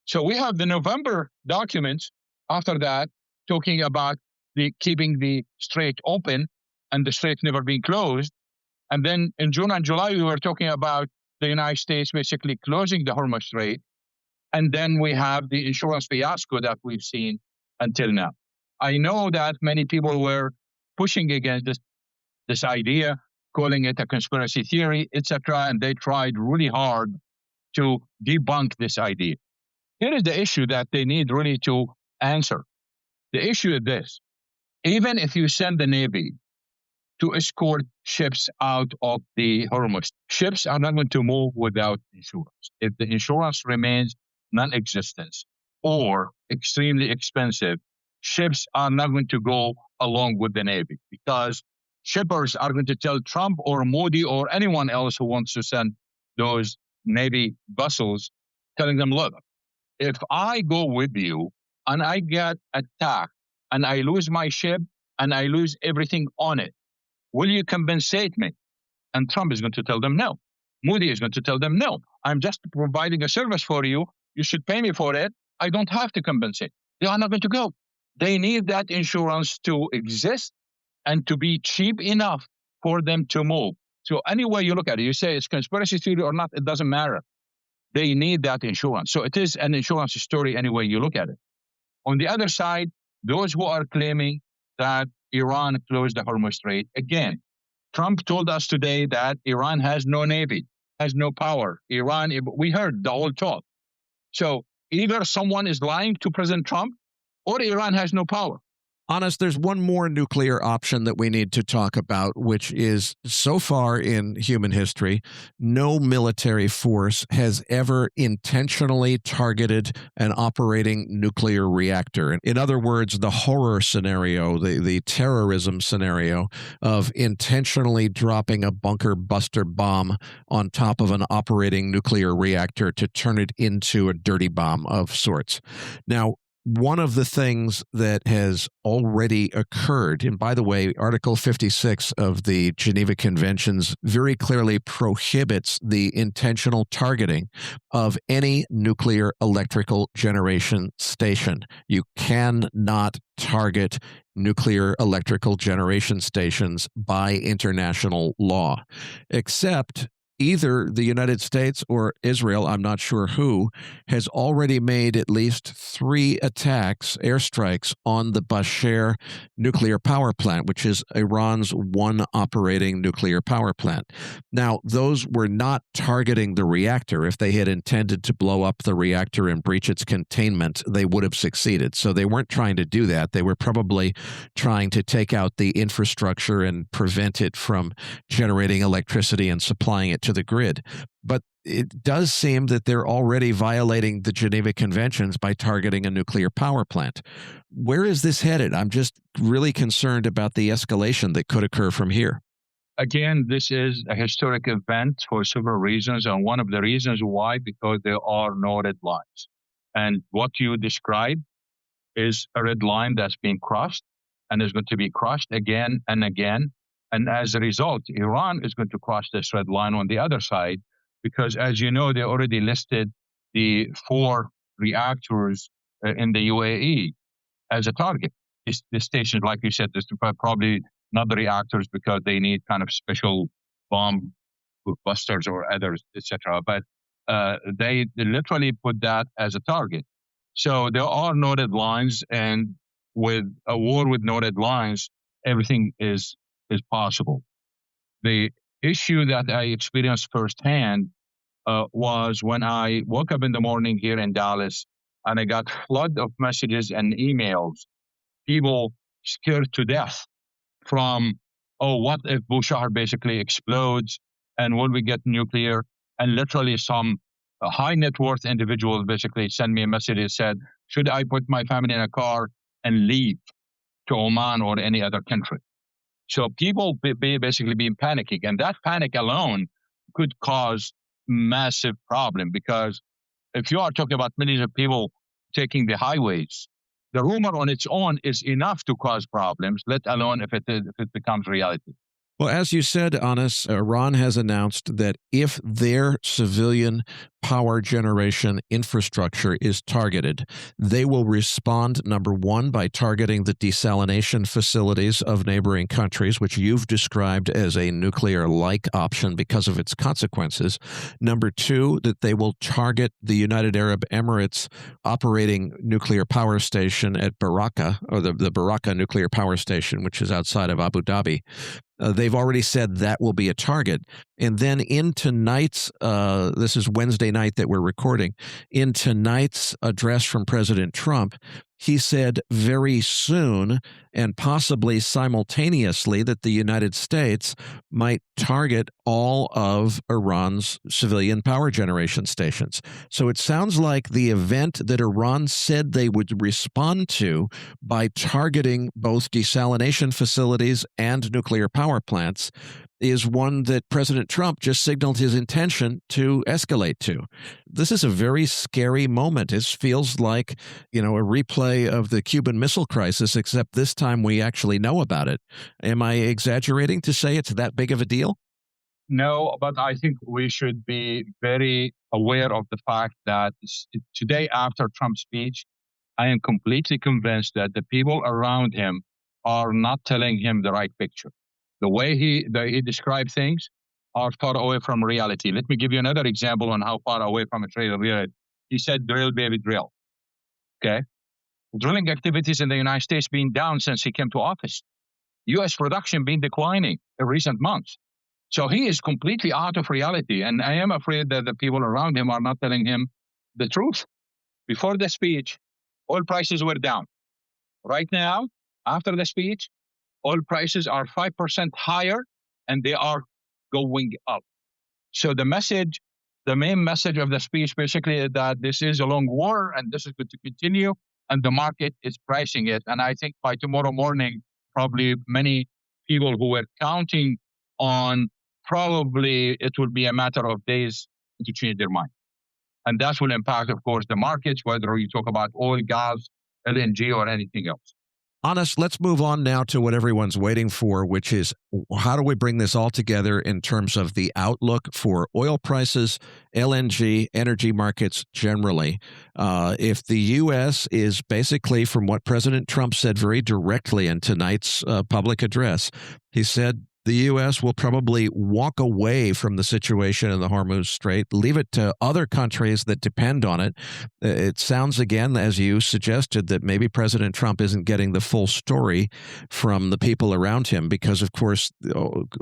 So we have the November documents after that talking about keeping the strait open and the strait never being closed. And then in June and July, we were talking about the United States basically closing the Hormuz Strait. And then we have the insurance fiasco that we've seen until now. I know that many people were pushing against this idea, calling it a conspiracy theory, etc., and they tried really hard to debunk this idea. Here is the issue that they need really to answer. The issue is this. Even if you send the Navy to escort ships out of the Hormuz, ships are not going to move without insurance. If the insurance remains non-existent or extremely expensive, ships are not going to go along with the Navy, because shippers are going to tell Trump or Modi or anyone else who wants to send those Navy vessels, telling them, look, if I go with you and I get attacked and I lose my ship and I lose everything on it, will you compensate me? And Trump is going to tell them no. Modi is going to tell them no. I'm just providing a service for you. You should pay me for it. I don't have to compensate. They are not going to go. They need that insurance to exist and to be cheap enough for them to move. So any way you look at it, you say it's conspiracy theory or not, it doesn't matter. They need that insurance. So it is an insurance story any way you look at it. On the other side, those who are claiming that Iran closed the Hormuz Strait, again, Trump told us today that Iran has no navy, has no power. We heard the whole talk. So either someone is lying to President Trump or Iran has no power. Anas, there's one more nuclear option that we need to talk about, which is, so far in human history, no military force has ever intentionally targeted an operating nuclear reactor. In other words, the horror scenario, the terrorism scenario of intentionally dropping a bunker buster bomb on top of an operating nuclear reactor to turn it into a dirty bomb of sorts. Now, one of the things that has already occurred, and by the way, Article 56 of the Geneva Conventions very clearly prohibits the intentional targeting of any nuclear electrical generation station. You cannot target nuclear electrical generation stations by international law, except either the United States or Israel, I'm not sure who, has already made at least 3 attacks, airstrikes, on the Bushehr nuclear power plant, which is Iran's one operating nuclear power plant. Now, those were not targeting the reactor. If they had intended to blow up the reactor and breach its containment, they would have succeeded. So they weren't trying to do that. They were probably trying to take out the infrastructure and prevent it from generating electricity and supplying it to the grid. But it does seem that they're already violating the Geneva Conventions by targeting a nuclear power plant. Where is this headed? I'm just really concerned about the escalation that could occur from here. Again, this is a historic event for several reasons. And one of the reasons why, because there are no red lines. And what you described is a red line that's being crossed and is going to be crossed again and again. And as a result, Iran is going to cross this red line on the other side, because as you know, they already listed the 4 reactors in the UAE as a target. The stations, like you said, there's probably not the reactors because they need kind of special bomb busters or others, etc. But they literally put that as a target. So there are no red lines, and with a war with no red lines, everything is possible. The issue that I experienced firsthand was when I woke up in the morning here in Dallas, and I got a flood of messages and emails, people scared to death from, oh, what if Bushehr basically explodes, and will we get nuclear? And literally some high net worth individuals basically sent me a message that said, should I put my family in a car and leave to Oman or any other country? So people basically been panicking, and that panic alone could cause massive problem, because if you are talking about millions of people taking the highways, the rumor on its own is enough to cause problems, let alone if it becomes reality. Well, as you said, Anas, Iran has announced that if their civilian power generation infrastructure is targeted, they will respond, number one, by targeting the desalination facilities of neighboring countries, which you've described as a nuclear-like option because of its consequences. Number two, that they will target the United Arab Emirates operating nuclear power station at Baraka, or the Baraka nuclear power station, which is outside of Abu Dhabi. They've already said that will be a target. And then in tonight's, this is Wednesday night that we're recording, in tonight's address from President Trump, he said very soon and possibly simultaneously that the United States might target all of Iran's civilian power generation stations. So it sounds like the event that Iran said they would respond to by targeting both desalination facilities and nuclear power plants is one that President Trump just signaled his intention to escalate to. This is a very scary moment. It feels like, a replay of the Cuban Missile Crisis, except this time we actually know about it. Am I exaggerating to say it's that big of a deal? No, but I think we should be very aware of the fact that today, after Trump's speech, I am completely convinced that the people around him are not telling him the right picture. The way he described things are far away from reality. Let me give you another example on how far away from it's reality. He said, drill, baby, drill. Okay? Drilling activities in the United States being down since he came to office. U.S. production been declining in recent months. So he is completely out of reality. And I am afraid that the people around him are not telling him the truth. Before the speech, oil prices were down. Right now, after the speech, oil prices are 5% higher, and they are going up. So the main message of the speech basically is that this is a long war, and this is going to continue, and the market is pricing it. And I think by tomorrow morning, probably many people who were counting on probably it will be a matter of days to change their mind. And that will impact, of course, the markets, whether you talk about oil, gas, LNG, or anything else. Anas, let's move on now to what everyone's waiting for, which is how do we bring this all together in terms of the outlook for oil prices, LNG, energy markets generally. If the U.S. is basically, from what President Trump said very directly in tonight's public address, he said the U.S. will probably walk away from the situation in the Hormuz Strait, leave it to other countries that depend on it. It sounds, again, as you suggested, that maybe President Trump isn't getting the full story from the people around him because, of course,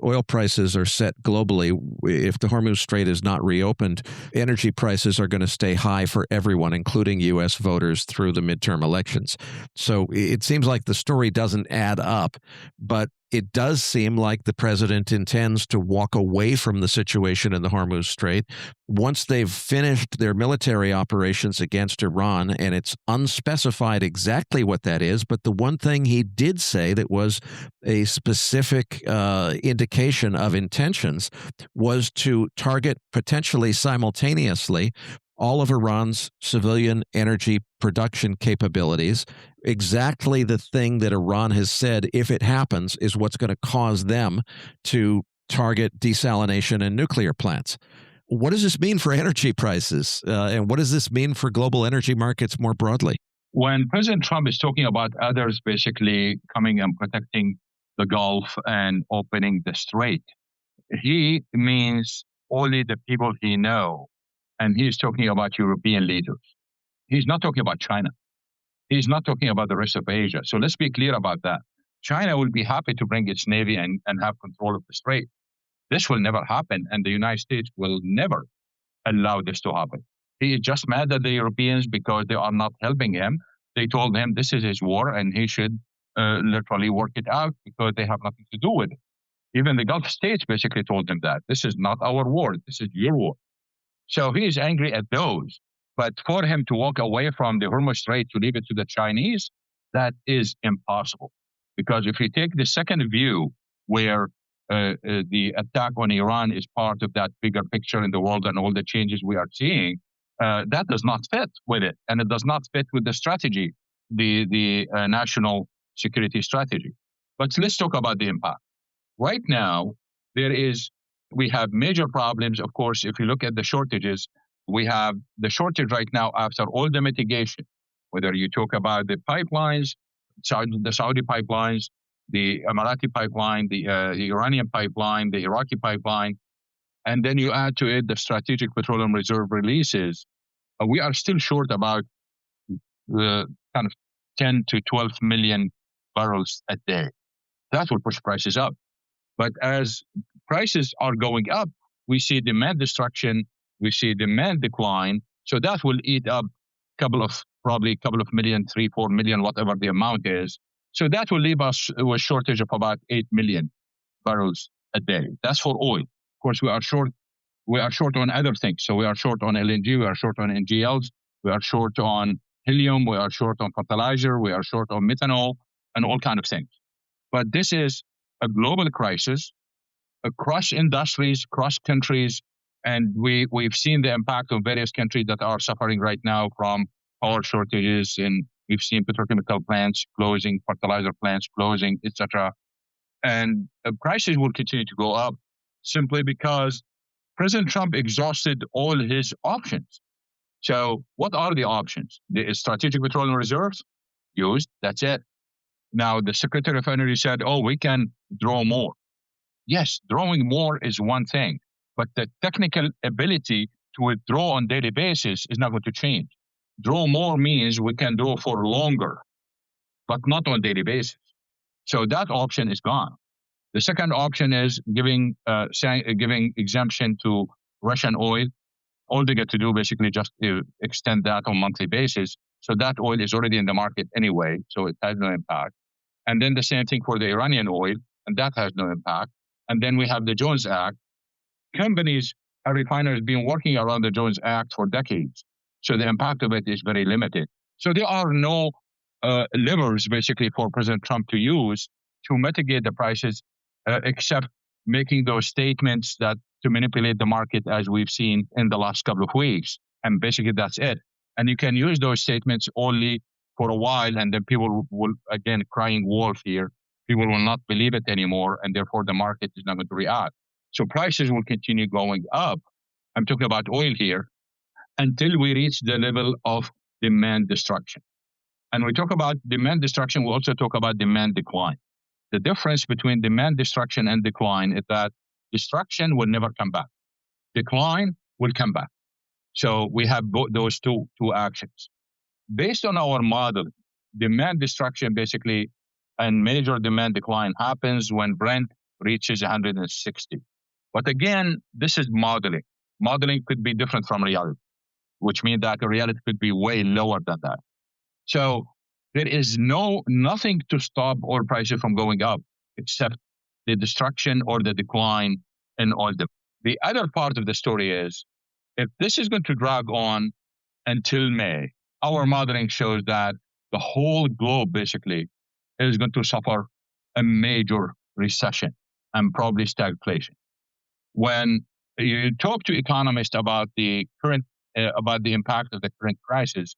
oil prices are set globally. If the Hormuz Strait is not reopened, energy prices are going to stay high for everyone, including U.S. voters through the midterm elections. So it seems like the story doesn't add up, but it does seem like the president intends to walk away from the situation in the Hormuz Strait once they've finished their military operations against Iran, and it's unspecified exactly what that is. But the one thing he did say that was a specific indication of intentions was to target potentially simultaneously all of Iran's civilian energy production capabilities. Exactly the thing that Iran has said, if it happens, is what's going to cause them to target desalination and nuclear plants. What does this mean for energy prices? And what does this mean for global energy markets more broadly? When President Trump is talking about others basically coming and protecting the Gulf and opening the strait, he means only the people he knows. And he's talking about European leaders. He's not talking about China. He's not talking about the rest of Asia. So let's be clear about that. China will be happy to bring its navy and have control of the strait. This will never happen, and the United States will never allow this to happen. He is just mad at the Europeans because they are not helping him. They told him this is his war, and he should literally work it out because they have nothing to do with it. Even the Gulf states basically told him that. This is not our war. This is your war. So he is angry at those. But for him to walk away from the Hormuz Strait to leave it to the Chinese, that is impossible. Because if you take the second view, where the attack on Iran is part of that bigger picture in the world and all the changes we are seeing, that does not fit with it. And it does not fit with the strategy, the national security strategy. But let's talk about the impact. Right now, we have major problems. Of course, if you look at the shortages, we have the shortage right now after all the mitigation, whether you talk about the pipelines, the Saudi pipelines, the Emirati pipeline, the Iranian pipeline, the Iraqi pipeline, and then you add to it the strategic petroleum reserve releases, we are still short about the kind of 10 to 12 million barrels a day. That will push prices up. But as prices are going up, we see demand destruction, we see demand decline. So that will eat up probably a couple of million, 3, 4 million, whatever the amount is. So that will leave us with a shortage of about 8 million barrels a day. That's for oil. Of course, we are short on other things. So we are short on LNG, we are short on NGLs, we are short on helium, we are short on fertilizer, we are short on methanol, and all kinds of things. But this is a global crisis across industries, across countries, and we've seen the impact of various countries that are suffering right now from power shortages, and we've seen petrochemical plants closing, fertilizer plants closing, etc. And prices will continue to go up simply because President Trump exhausted all his options. So what are the options? The strategic petroleum reserves used, that's it. Now, the Secretary of Energy said, we can draw more. Yes, drawing more is one thing, but the technical ability to withdraw on daily basis is not going to change. Draw more means we can draw for longer, but not on daily basis. So that option is gone. The second option is giving exemption to Russian oil. All they get to do basically just extend that on a monthly basis. So that oil is already in the market anyway, so it has no impact. And then the same thing for the Iranian oil, and that has no impact. And then we have the Jones Act. Companies and refiners have been working around the Jones Act for decades. So the impact of it is very limited. So there are no levers basically for President Trump to use to mitigate the prices, except making those statements that to manipulate the market as we've seen in the last couple of weeks. And basically that's it. And you can use those statements only for a while, and then people will, again, crying wolf here. People will not believe it anymore, and therefore the market is not going to react. So prices will continue going up. I'm talking about oil here, until we reach the level of demand destruction. And we talk about demand destruction, we also talk about demand decline. The difference between demand destruction and decline is that destruction will never come back. Decline will come back. So we have those two actions. Based on our model, demand destruction basically and major demand decline happens when Brent reaches 160. But again, this is modeling. Modeling could be different from reality, which means that the reality could be way lower than that. So there is nothing to stop oil prices from going up except the destruction or the decline in oil demand. The other part of the story is, if this is going to drag on until May, our modeling shows that the whole globe basically is going to suffer a major recession and probably stagflation. When you talk to economists about the current, about the impact of the current crisis,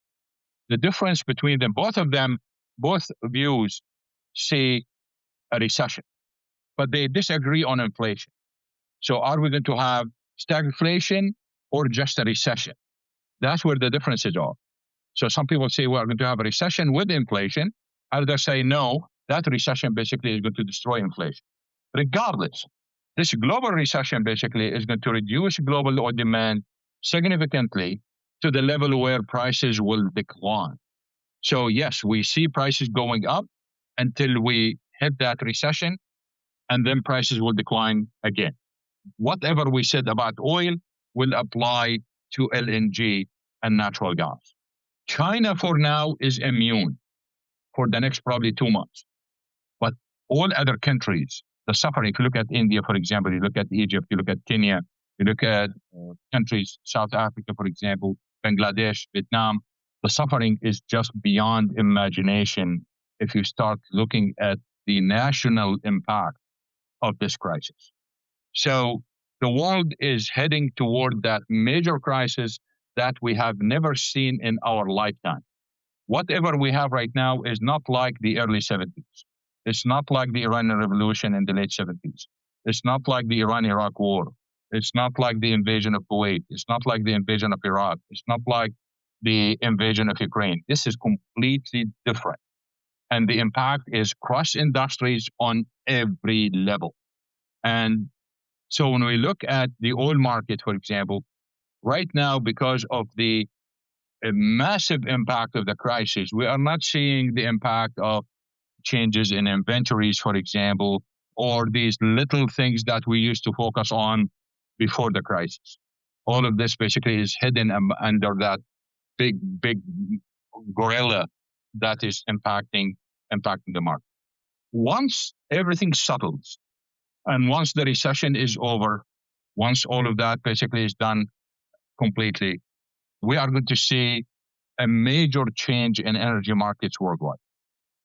the difference between them, both views see a recession, but they disagree on inflation. So are we going to have stagflation or just a recession? That's where the differences are. So some people say we're going to have a recession with inflation. Others say no, that recession basically is going to destroy inflation. Regardless, this global recession basically is going to reduce global oil demand significantly to the level where prices will decline. So yes, we see prices going up until we hit that recession, and then prices will decline again. Whatever we said about oil will apply to LNG and natural gas. China for now is immune for the next probably 2 months. But all other countries, the suffering, if you look at India, for example, you look at Egypt, you look at Kenya, you look at countries, South Africa, for example, Bangladesh, Vietnam, the suffering is just beyond imagination if you start looking at the national impact of this crisis. So the world is heading toward that major crisis that we have never seen in our lifetime. Whatever we have right now is not like the early 70s. It's not like the Iranian Revolution in the late 70s. It's not like the Iran-Iraq War. It's not like the invasion of Kuwait. It's not like the invasion of Iraq. It's not like the invasion of Ukraine. This is completely different. And the impact is cross industries on every level. And so when we look at the oil market, for example, right now, because of the massive impact of the crisis, we are not seeing the impact of changes in inventories, for example, or these little things that we used to focus on before the crisis. All of this basically is hidden under that big gorilla that is impacting the market. Once everything settles, and once the recession is over, once all of that basically is done completely, we are going to see a major change in energy markets worldwide.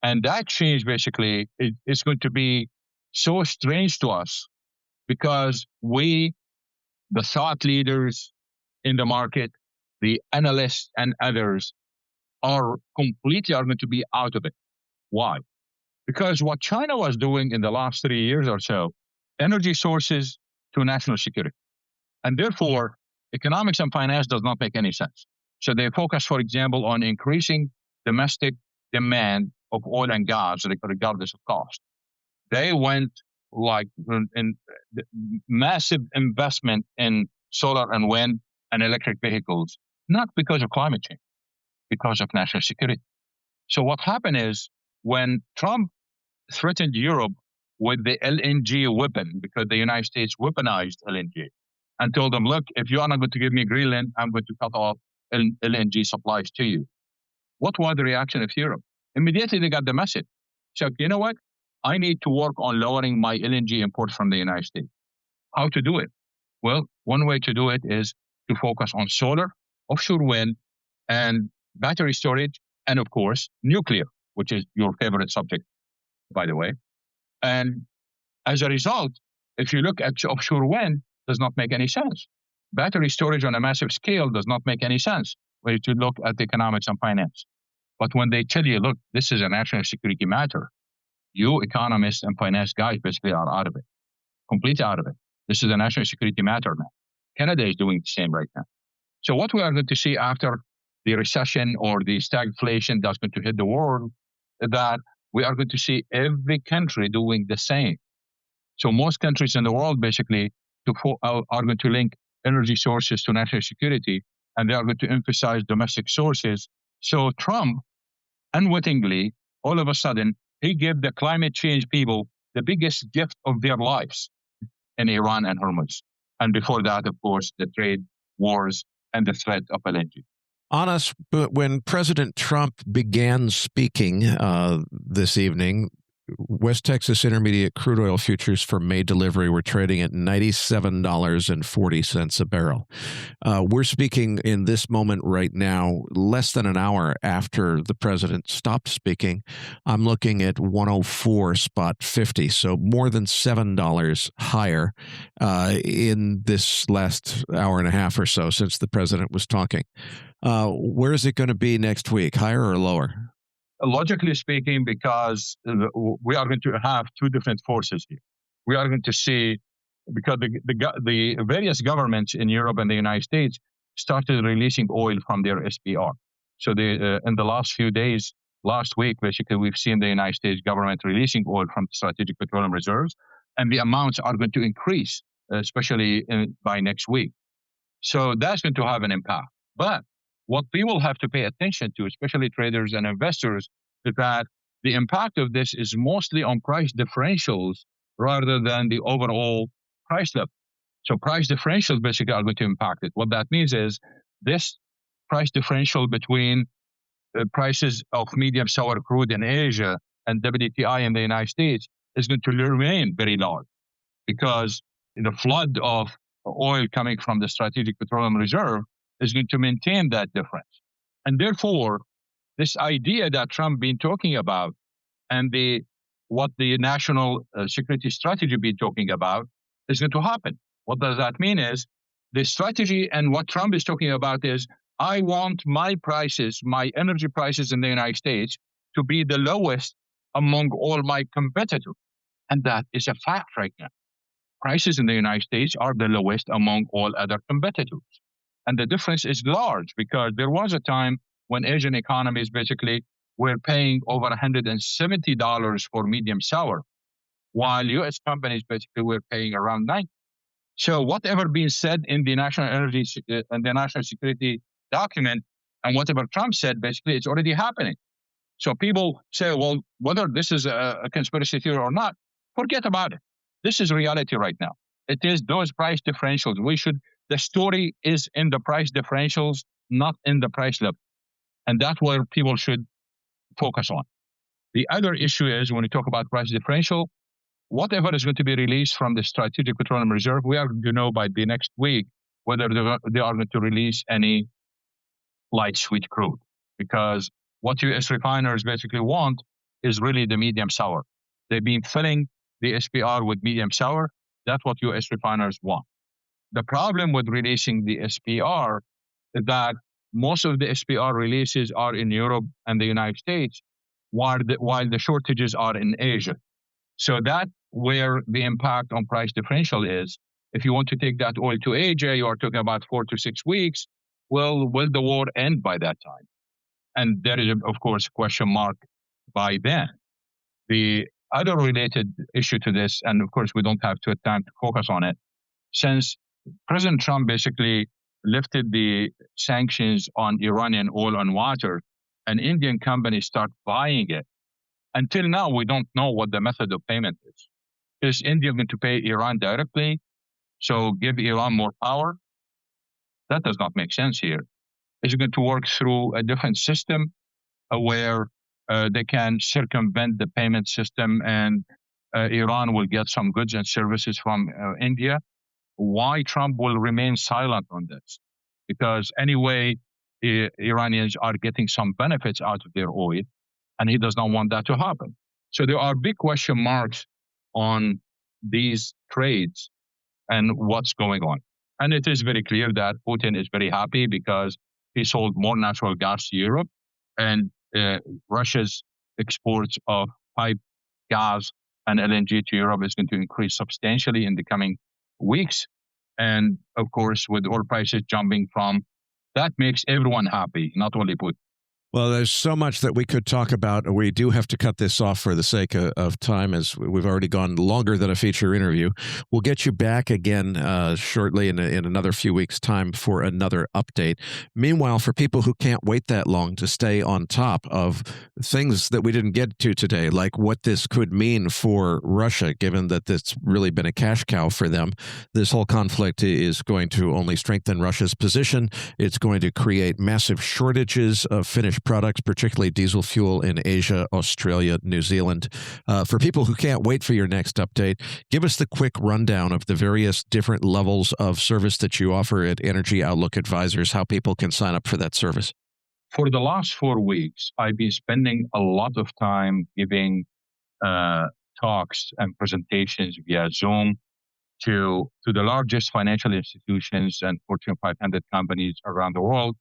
And that change basically is going to be so strange to us because we, the thought leaders in the market, the analysts and others are going to be out of it. Why? Because what China was doing in the last 3 years or so, energy sources to national security. And therefore, economics and finance does not make any sense. So they focus, for example, on increasing domestic demand of oil and gas regardless of cost. They went like in massive investment in solar and wind and electric vehicles, not because of climate change, because of national security. So what happened is when Trump threatened Europe with the LNG weapon, because the United States weaponized LNG, and told them, look, if you are not going to give me Greenland, I'm going to cut off LNG supplies to you. What was the reaction of Europe? Immediately they got the message. So, you know what? I need to work on lowering my LNG imports from the United States. How to do it? Well, one way to do it is to focus on solar, offshore wind, and battery storage, and of course, nuclear, which is your favorite subject, by the way. And as a result, if you look at offshore wind, does not make any sense. Battery storage on a massive scale does not make any sense when you look at the economics and finance. But when they tell you, look, this is a national security matter, you economists and finance guys basically are out of it, completely out of it. This is a national security matter now. Canada is doing the same right now. So what we are going to see after the recession or the stagflation that's going to hit the world, that we are going to see every country doing the same. So most countries in the world basically are going to link energy sources to national security, and they are going to emphasize domestic sources. So Trump, unwittingly, all of a sudden, he gave the climate change people the biggest gift of their lives in Iran and Hormuz. And before that, of course, the trade wars and the threat of LNG. Anas, when President Trump began speaking this evening, West Texas Intermediate crude oil futures for May delivery were trading at $97.40 a barrel. We're speaking in this moment right now, less than an hour after the president stopped speaking. I'm looking at 104.50, so more than $7 higher in this last hour and a half or so since the president was talking. Where is it going to be next week, higher or lower? Logically speaking, because we are going to have two different forces here. We are going to see, because the various governments in Europe and the United States started releasing oil from their SPR. So in the last few days, last week, basically, we've seen the United States government releasing oil from strategic petroleum reserves, and the amounts are going to increase, especially by next week. So that's going to have an impact. But what people have to pay attention to, especially traders and investors, is that the impact of this is mostly on price differentials rather than the overall price level. So price differentials basically are going to impact it. What that means is this price differential between prices of medium sour crude in Asia and WTI in the United States is going to remain very large, because the flood of oil coming from the strategic petroleum reserve is going to maintain that difference. And therefore, this idea that Trump been talking about and what the national security strategy been talking about is going to happen. What does that mean is the strategy, and what Trump is talking about is, I want my prices, my energy prices in the United States to be the lowest among all my competitors. And that is a fact right now. Prices in the United States are the lowest among all other competitors. And the difference is large, because there was a time when Asian economies basically were paying over $170 for medium sour, while U.S. companies basically were paying around $90. So whatever being said in the national energy and the national security document, and whatever Trump said, basically it's already happening. So people say, well, whether this is a conspiracy theory or not, forget about it. This is reality right now. It is those price differentials. The story is in the price differentials, not in the price level. And that's where people should focus on. The other issue is, when we talk about price differential, whatever is going to be released from the Strategic Petroleum Reserve, we are going to know by the next week whether they are going to release any light sweet crude. Because what U.S. refiners basically want is really the medium sour. They've been filling the SPR with medium sour. That's what U.S. refiners want. The problem with releasing the SPR is that most of the SPR releases are in Europe and the United States, while the shortages are in Asia. So that's where the impact on price differential is. If you want to take that oil to Asia, you are talking about 4 to 6 weeks. Well, will the war end by that time? And there is, of course, a question mark by then. The other related issue to this, and of course we don't have time to focus on it, since President Trump basically lifted the sanctions on Iranian oil and water, and Indian companies start buying it. Until now, we don't know what the method of payment is. Is India going to pay Iran directly, so give Iran more power? That does not make sense here. Is it going to work through a different system where they can circumvent the payment system and Iran will get some goods and services from India? Why Trump will remain silent on this? Because anyway, Iranians are getting some benefits out of their oil, and he does not want that to happen. So there are big question marks on these trades and what's going on. And it is very clear that Putin is very happy because he sold more natural gas to Europe, and Russia's exports of pipe gas and LNG to Europe is going to increase substantially in the coming weeks. And of course, with oil prices jumping that makes everyone happy, not only Putin. Well, there's so much that we could talk about. We do have to cut this off for the sake of time, as we've already gone longer than a feature interview. We'll get you back again shortly in another few weeks' time for another update. Meanwhile, for people who can't wait that long to stay on top of things that we didn't get to today, like what this could mean for Russia, given that it's really been a cash cow for them, this whole conflict is going to only strengthen Russia's position. It's going to create massive shortages of finished products, particularly diesel fuel in Asia, Australia, New Zealand. For people who can't wait for your next update, give us the quick rundown of the various different levels of service that you offer at Energy Outlook Advisors, how people can sign up for that service. For the last 4 weeks, I've been spending a lot of time giving talks and presentations via Zoom to the largest financial institutions and Fortune 500 companies around the world,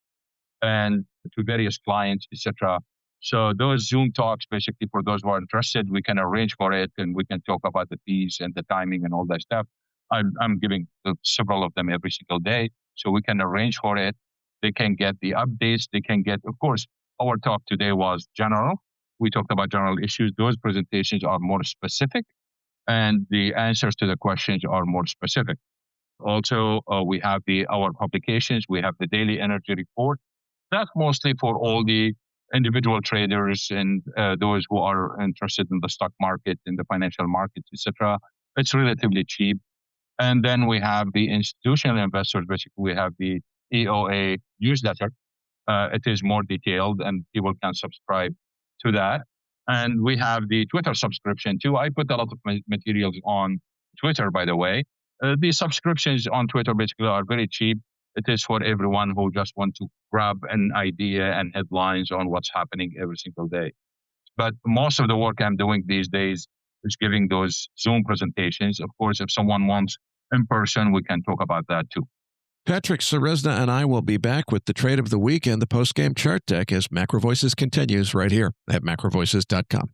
and to various clients, etc. So those Zoom talks, basically, for those who are interested, we can arrange for it, and we can talk about the fees and the timing and all that stuff. I'm giving several of them every single day, so we can arrange for it. They can get the updates. They can get, of course, our talk today was general. We talked about general issues. Those presentations are more specific, and the answers to the questions are more specific. Also, we have our publications. We have the daily energy report. That's mostly for all the individual traders and those who are interested in the stock market, in the financial markets, etc. It's relatively cheap. And then we have the institutional investors. Basically, we have the EOA newsletter. It is more detailed, and people can subscribe to that. And we have the Twitter subscription too. I put a lot of materials on Twitter, by the way. The subscriptions on Twitter basically are very cheap. It is for everyone who just want to grab an idea and headlines on what's happening every single day. But most of the work I'm doing these days is giving those Zoom presentations. Of course, if someone wants in person, we can talk about that too. Patrick Ceresna and I will be back with the trade of the week and the post-game chart deck as MacroVoices continues right here at MacroVoices.com.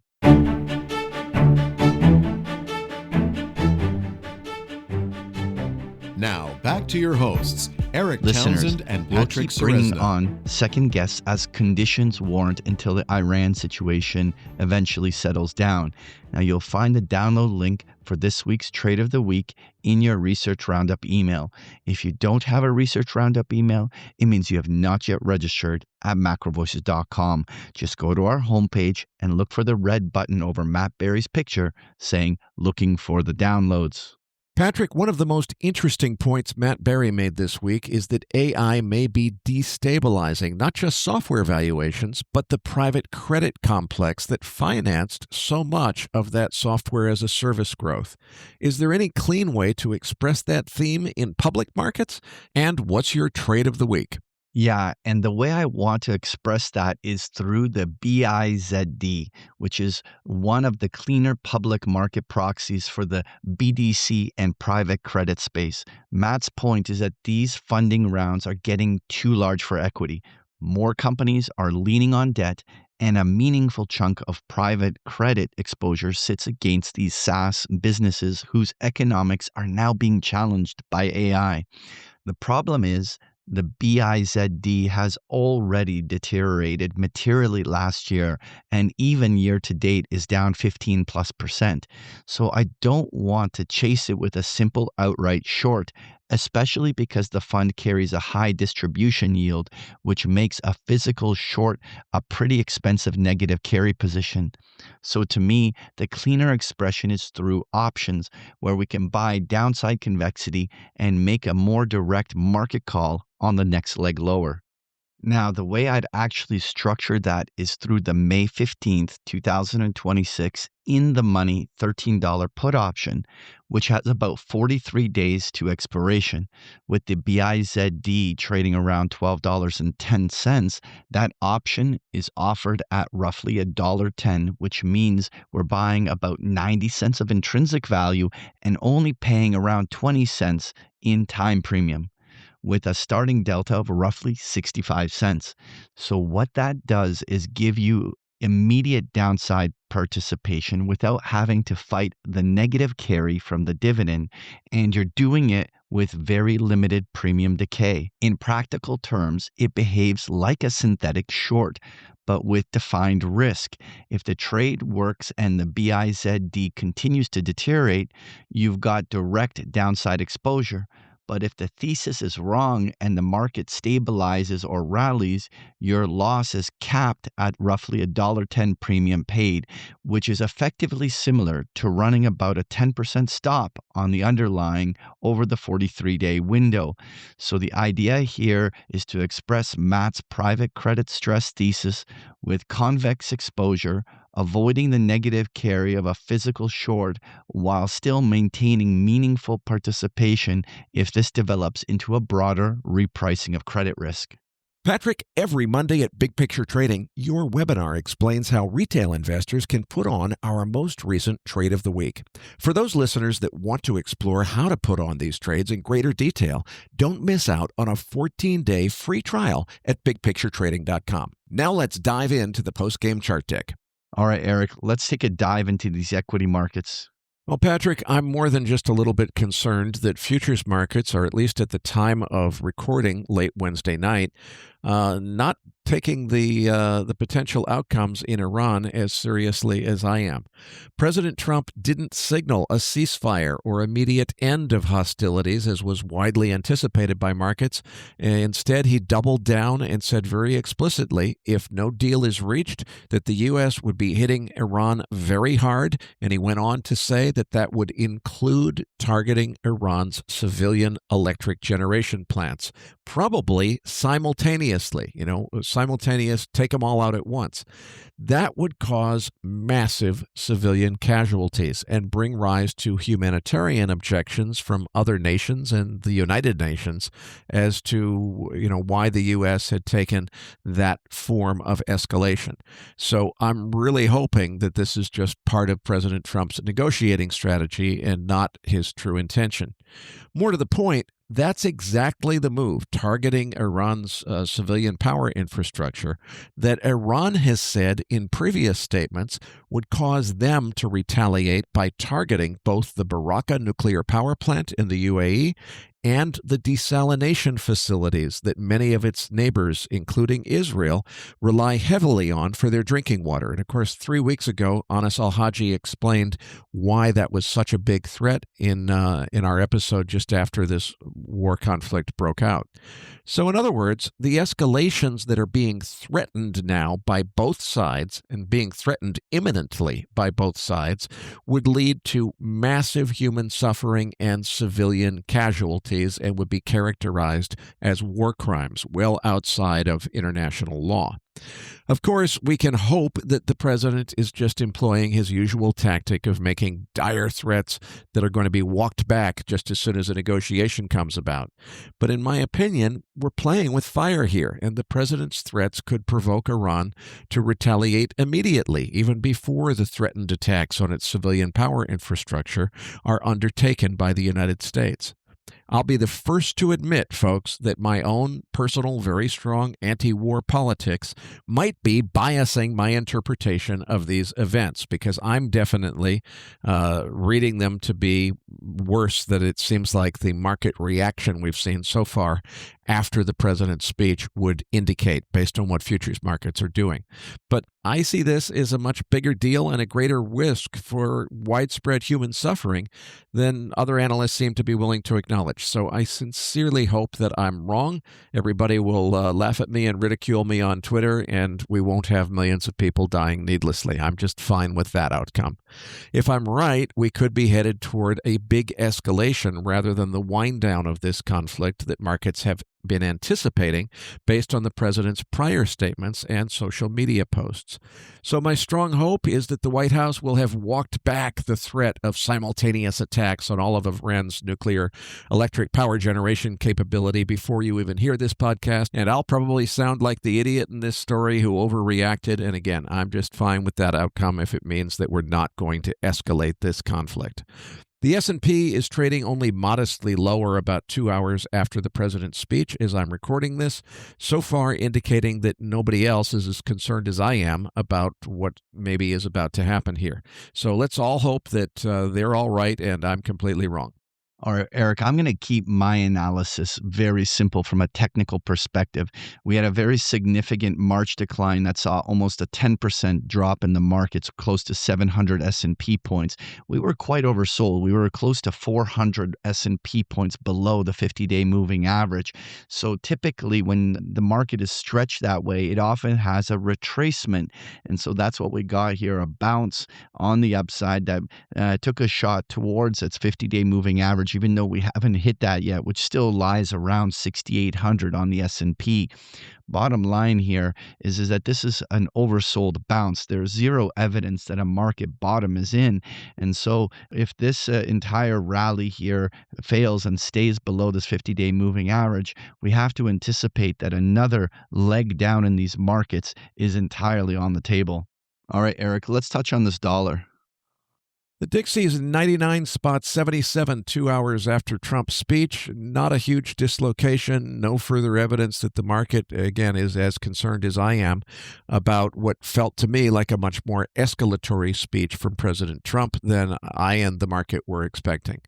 Now, back to your hosts, Eric Listeners, Townsend and we'll Patrick keep bringing Ceresna. on second guests as conditions warrant until the Iran situation eventually settles down. Now, you'll find the download link for this week's Trade of the Week in your Research Roundup email. If you don't have a Research Roundup email, it means you have not yet registered at MacroVoices.com. Just go to our homepage and look for the red button over Matt Barrie's picture saying, looking for the downloads. Patrick, one of the most interesting points Matt Barrie made this week is that AI may be destabilizing not just software valuations, but the private credit complex that financed so much of that software as a service growth. Is there any clean way to express that theme in public markets? And what's your trade of the week? Yeah, and the way I want to express that is through the BIZD, which is one of the cleaner public market proxies for the BDC and private credit space. Matt's point is that these funding rounds are getting too large for equity. More companies are leaning on debt, and a meaningful chunk of private credit exposure sits against these SaaS businesses whose economics are now being challenged by AI. The problem is, the BIZD has already deteriorated materially last year, and even year to date is down 15+%. So I don't want to chase it with a simple outright short, especially because the fund carries a high distribution yield, which makes a physical short a pretty expensive negative carry position. So to me, the cleaner expression is through options, where we can buy downside convexity and make a more direct market call on the next leg lower. Now, the way I'd actually structure that is through the May 15th, 2026 in the money $13 put option, which has about 43 days to expiration. With the BIZD trading around $12.10, that option is offered at roughly $1.10, which means we're buying about 90 cents of intrinsic value and only paying around 20 cents in time premium, with a starting delta of roughly 65 cents. So what that does is give you immediate downside participation without having to fight the negative carry from the dividend, and you're doing it with very limited premium decay. In practical terms, it behaves like a synthetic short, but with defined risk. If the trade works and the BIZD continues to deteriorate, you've got direct downside exposure. But if the thesis is wrong and the market stabilizes or rallies, your loss is capped at roughly $1.10 premium paid, which is effectively similar to running about a 10% stop on the underlying over the 43-day window. So the idea here is to express Matt's private credit stress thesis with convex exposure, avoiding the negative carry of a physical short while still maintaining meaningful participation if this develops into a broader repricing of credit risk. Patrick, every Monday at Big Picture Trading, your webinar explains how retail investors can put on our most recent trade of the week. For those listeners that want to explore how to put on these trades in greater detail, don't miss out on a 14-day free trial at bigpicturetrading.com. Now let's dive into the post-game chart deck. All right, Eric, let's take a dive into these equity markets. Well, Patrick, I'm more than just a little bit concerned that futures markets are, at least at the time of recording late Wednesday night, not taking the potential outcomes in Iran as seriously as I am. President Trump didn't signal a ceasefire or immediate end of hostilities as was widely anticipated by markets. Instead, he doubled down and said very explicitly, if no deal is reached, that the U.S. would be hitting Iran very hard, and he went on to say that that would include targeting Iran's civilian electric generation plants, probably simultaneously, simultaneous, take them all out at once. That would cause massive civilian casualties and bring rise to humanitarian objections from other nations and the United Nations as to, why the U.S. had taken that form of escalation. So I'm really hoping that this is just part of President Trump's negotiating strategy and not his true intention. More to the point, that's exactly the move, targeting Iran's civilian power infrastructure, that Iran has said in previous statements would cause them to retaliate by targeting both the Baraka nuclear power plant in the UAE and the desalination facilities that many of its neighbors, including Israel, rely heavily on for their drinking water. And of course, 3 weeks ago, Anas Al-Haji explained why that was such a big threat in our episode just after this war conflict broke out. So in other words, the escalations that are being threatened now by both sides and being threatened imminently by both sides would lead to massive human suffering and civilian casualties and would be characterized as war crimes well outside of international law. Of course, we can hope that the president is just employing his usual tactic of making dire threats that are going to be walked back just as soon as a negotiation comes about. But in my opinion, we're playing with fire here, and the president's threats could provoke Iran to retaliate immediately, even before the threatened attacks on its civilian power infrastructure are undertaken by the United States. I'll be the first to admit, folks, that my own personal, very strong anti-war politics might be biasing my interpretation of these events, because I'm definitely reading them to be worse than it seems like the market reaction we've seen so far after the president's speech would indicate, based on what futures markets are doing. But I see this as a much bigger deal and a greater risk for widespread human suffering than other analysts seem to be willing to acknowledge. So I sincerely hope that I'm wrong. Everybody will laugh at me and ridicule me on Twitter, and we won't have millions of people dying needlessly. I'm just fine with that outcome. If I'm right, we could be headed toward a big escalation rather than the wind down of this conflict that markets have been anticipating based on the president's prior statements and social media posts. So my strong hope is that the White House will have walked back the threat of simultaneous attacks on all of Iran's nuclear electric power generation capability before you even hear this podcast, and I'll probably sound like the idiot in this story who overreacted, and again, I'm just fine with that outcome if it means that we're not going to escalate this conflict. The S&P is trading only modestly lower about 2 hours after the president's speech as I'm recording this, so far indicating that nobody else is as concerned as I am about what maybe is about to happen here. So let's all hope that they're all right and I'm completely wrong. All right, Eric, I'm going to keep my analysis very simple from a technical perspective. We had a very significant March decline that saw almost a 10% drop in the markets, close to 700 S&P points. We were quite oversold. We were close to 400 S&P points below the 50-day moving average. So typically when the market is stretched that way, it often has a retracement. And so that's what we got here, a bounce on the upside that took a shot towards its 50-day moving average, even though we haven't hit that yet, which still lies around 6,800 on the S&P. Bottom line here is that this is an oversold bounce. There's zero evidence that a market bottom is in. And so if this entire rally here fails and stays below this 50-day moving average, we have to anticipate that another leg down in these markets is entirely on the table. All right, Eric, let's touch on this dollar. The Dixie's 99.77 2 hours after Trump's speech. Not a huge dislocation. No further evidence that the market, again, is as concerned as I am about what felt to me like a much more escalatory speech from President Trump than I and the market were expecting.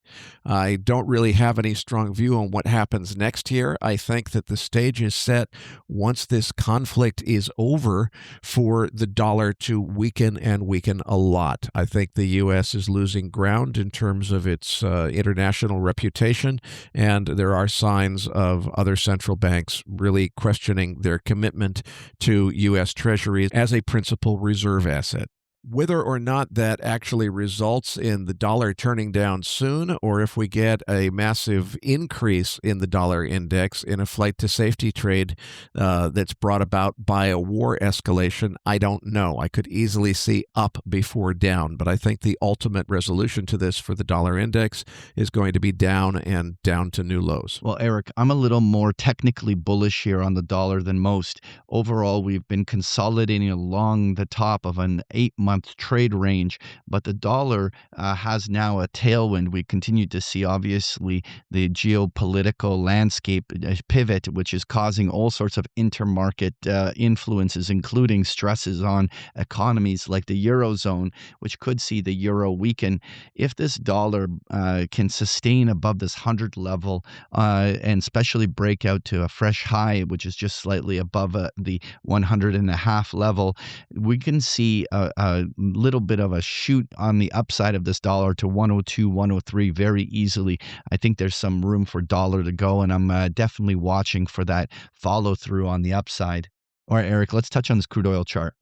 I don't really have any strong view on what happens next year. I think that the stage is set once this conflict is over for the dollar to weaken and weaken a lot. I think the U.S. is losing ground in terms of its international reputation, and there are signs of other central banks really questioning their commitment to U.S. Treasuries as a principal reserve asset. Whether or not that actually results in the dollar turning down soon, or if we get a massive increase in the dollar index in a flight to safety trade that's brought about by a war escalation, I don't know. I could easily see up before down, but I think the ultimate resolution to this for the dollar index is going to be down and down to new lows. Well, Eric, I'm a little more technically bullish here on the dollar than most. Overall, we've been consolidating along the top of an 8-month trade range, but the dollar has now a tailwind. We continue to see, obviously, the geopolitical landscape pivot, which is causing all sorts of intermarket influences, including stresses on economies like the Eurozone, which could see the euro weaken. If this dollar can sustain above this 100 level and especially break out to a fresh high, which is just slightly above the 100.5 level, we can see a little bit of a shoot on the upside of this dollar to 102, 103 very easily. I think there's some room for dollar to go, and I'm definitely watching for that follow through on the upside. All right, Eric, let's touch on this crude oil chart.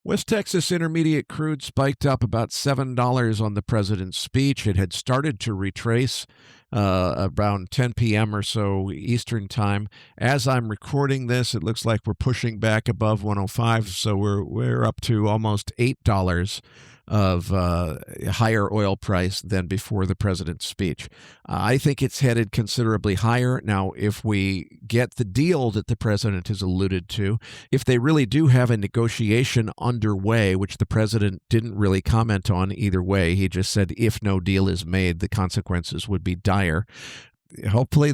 West Texas Intermediate crude spiked up about $7 on the president's speech. It had started to retrace around 10 p.m. or so Eastern time. As I'm recording this, it looks like we're pushing back above 105, so we're up to almost $8 of higher oil price than before the president's speech. I think it's headed considerably higher. Now, if we get the deal that the president has alluded to, if they really do have a negotiation underway, which the president didn't really comment on either way, he just said if no deal is made, the consequences would be dire. Hopefully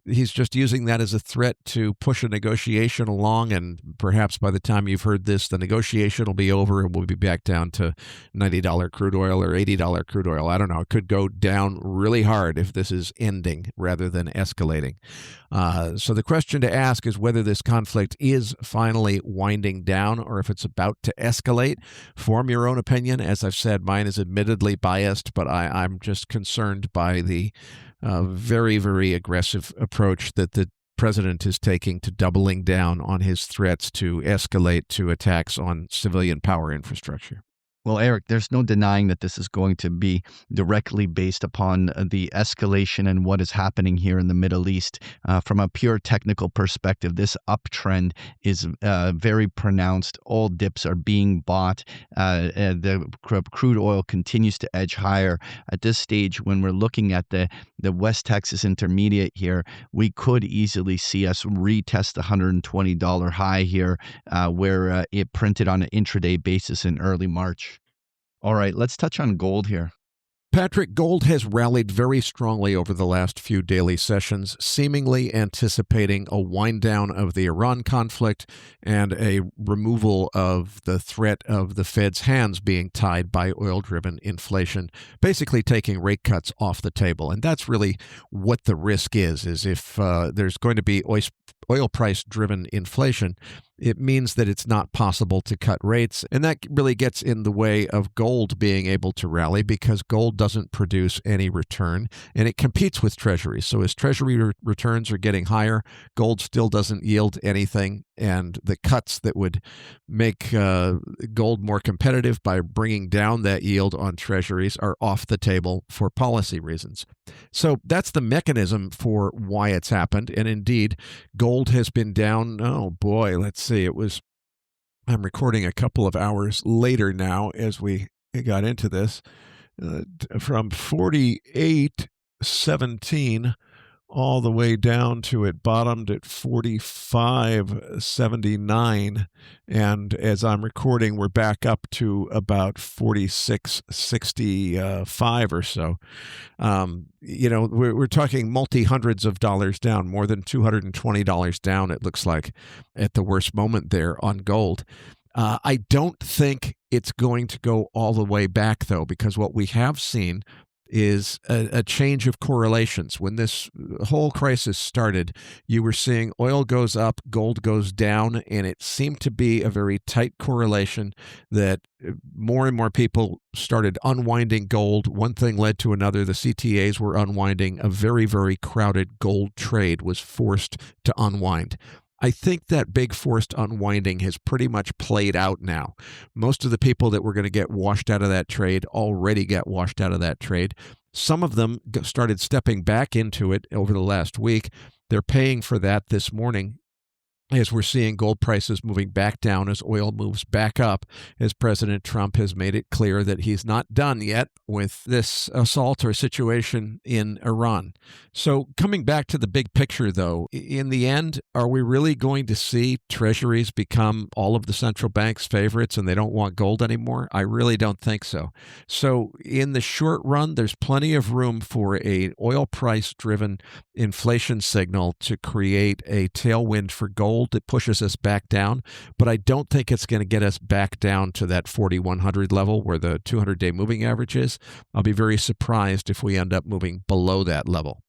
he's just using that as a threat to push a negotiation along, and perhaps by the time you've heard this, the negotiation will be over and we'll be back down to $90 crude oil or $80 crude oil. I don't know. It could go down really hard if this is ending rather than escalating. So the question to ask is whether this conflict is finally winding down or if it's about to escalate. Form your own opinion. As I've said, mine is admittedly biased, but I'm just concerned by the very, very aggressive approach that the president is taking to doubling down on his threats to escalate to attacks on civilian power infrastructure. Well, Eric, there's no denying that this is going to be directly based upon the escalation and what is happening here in the Middle East. From a pure technical perspective, this uptrend is very pronounced. All dips are being bought. The crude oil continues to edge higher. At this stage, when we're looking at the West Texas Intermediate here, we could easily see us retest the $120 high here, where it printed on an intraday basis in early March. All right, let's touch on gold here. Patrick, gold has rallied very strongly over the last few daily sessions, seemingly anticipating a wind down of the Iran conflict and a removal of the threat of the Fed's hands being tied by oil-driven inflation, basically taking rate cuts off the table. And that's really what the risk is if there's going to be oil price-driven inflation, it means that it's not possible to cut rates. And that really gets in the way of gold being able to rally because gold doesn't produce any return and it competes with treasuries. So as treasury returns are getting higher, gold still doesn't yield anything. And the cuts that would make gold more competitive by bringing down that yield on treasuries are off the table for policy reasons. So that's the mechanism for why it's happened. And indeed, gold has been down, oh boy, let's see, I'm recording a couple of hours later now as we got into this, from 48.17 all the way down to it bottomed at 45.79. And as I'm recording, we're back up to about 46.65 or so. We're talking multi-hundreds of dollars down, more than $220 down, it looks like, at the worst moment there on gold. I don't think it's going to go all the way back, though, because what we have seen is a change of correlations. When this whole crisis started, you were seeing oil goes up, gold goes down, and it seemed to be a very tight correlation that more and more people started unwinding gold. One thing led to another. The CTAs were unwinding. A very, very crowded gold trade was forced to unwind. I think that big forced unwinding has pretty much played out now. Most of the people that were going to get washed out of that trade already got washed out of that trade. Some of them started stepping back into it over the last week. They're paying for that this morning as we're seeing gold prices moving back down as oil moves back up, as President Trump has made it clear that he's not done yet with this assault or situation in Iran. So coming back to the big picture, though, in the end, are we really going to see treasuries become all of the central bank's favorites and they don't want gold anymore? I really don't think so. So in the short run, there's plenty of room for a oil price-driven inflation signal to create a tailwind for gold that pushes us back down, but I don't think it's going to get us back down to that 4,100 level where the 200-day moving average is. I'll be very surprised if we end up moving below that level.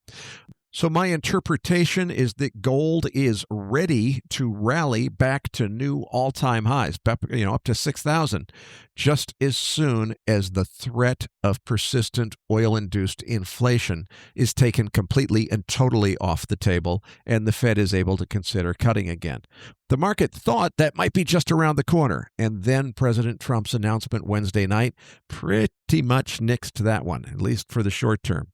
So my interpretation is that gold is ready to rally back to new all-time highs, up to 6,000, just as soon as the threat of persistent oil-induced inflation is taken completely and totally off the table and the Fed is able to consider cutting again. The market thought that might be just around the corner, and then President Trump's announcement Wednesday night pretty much nixed that one, at least for the short term.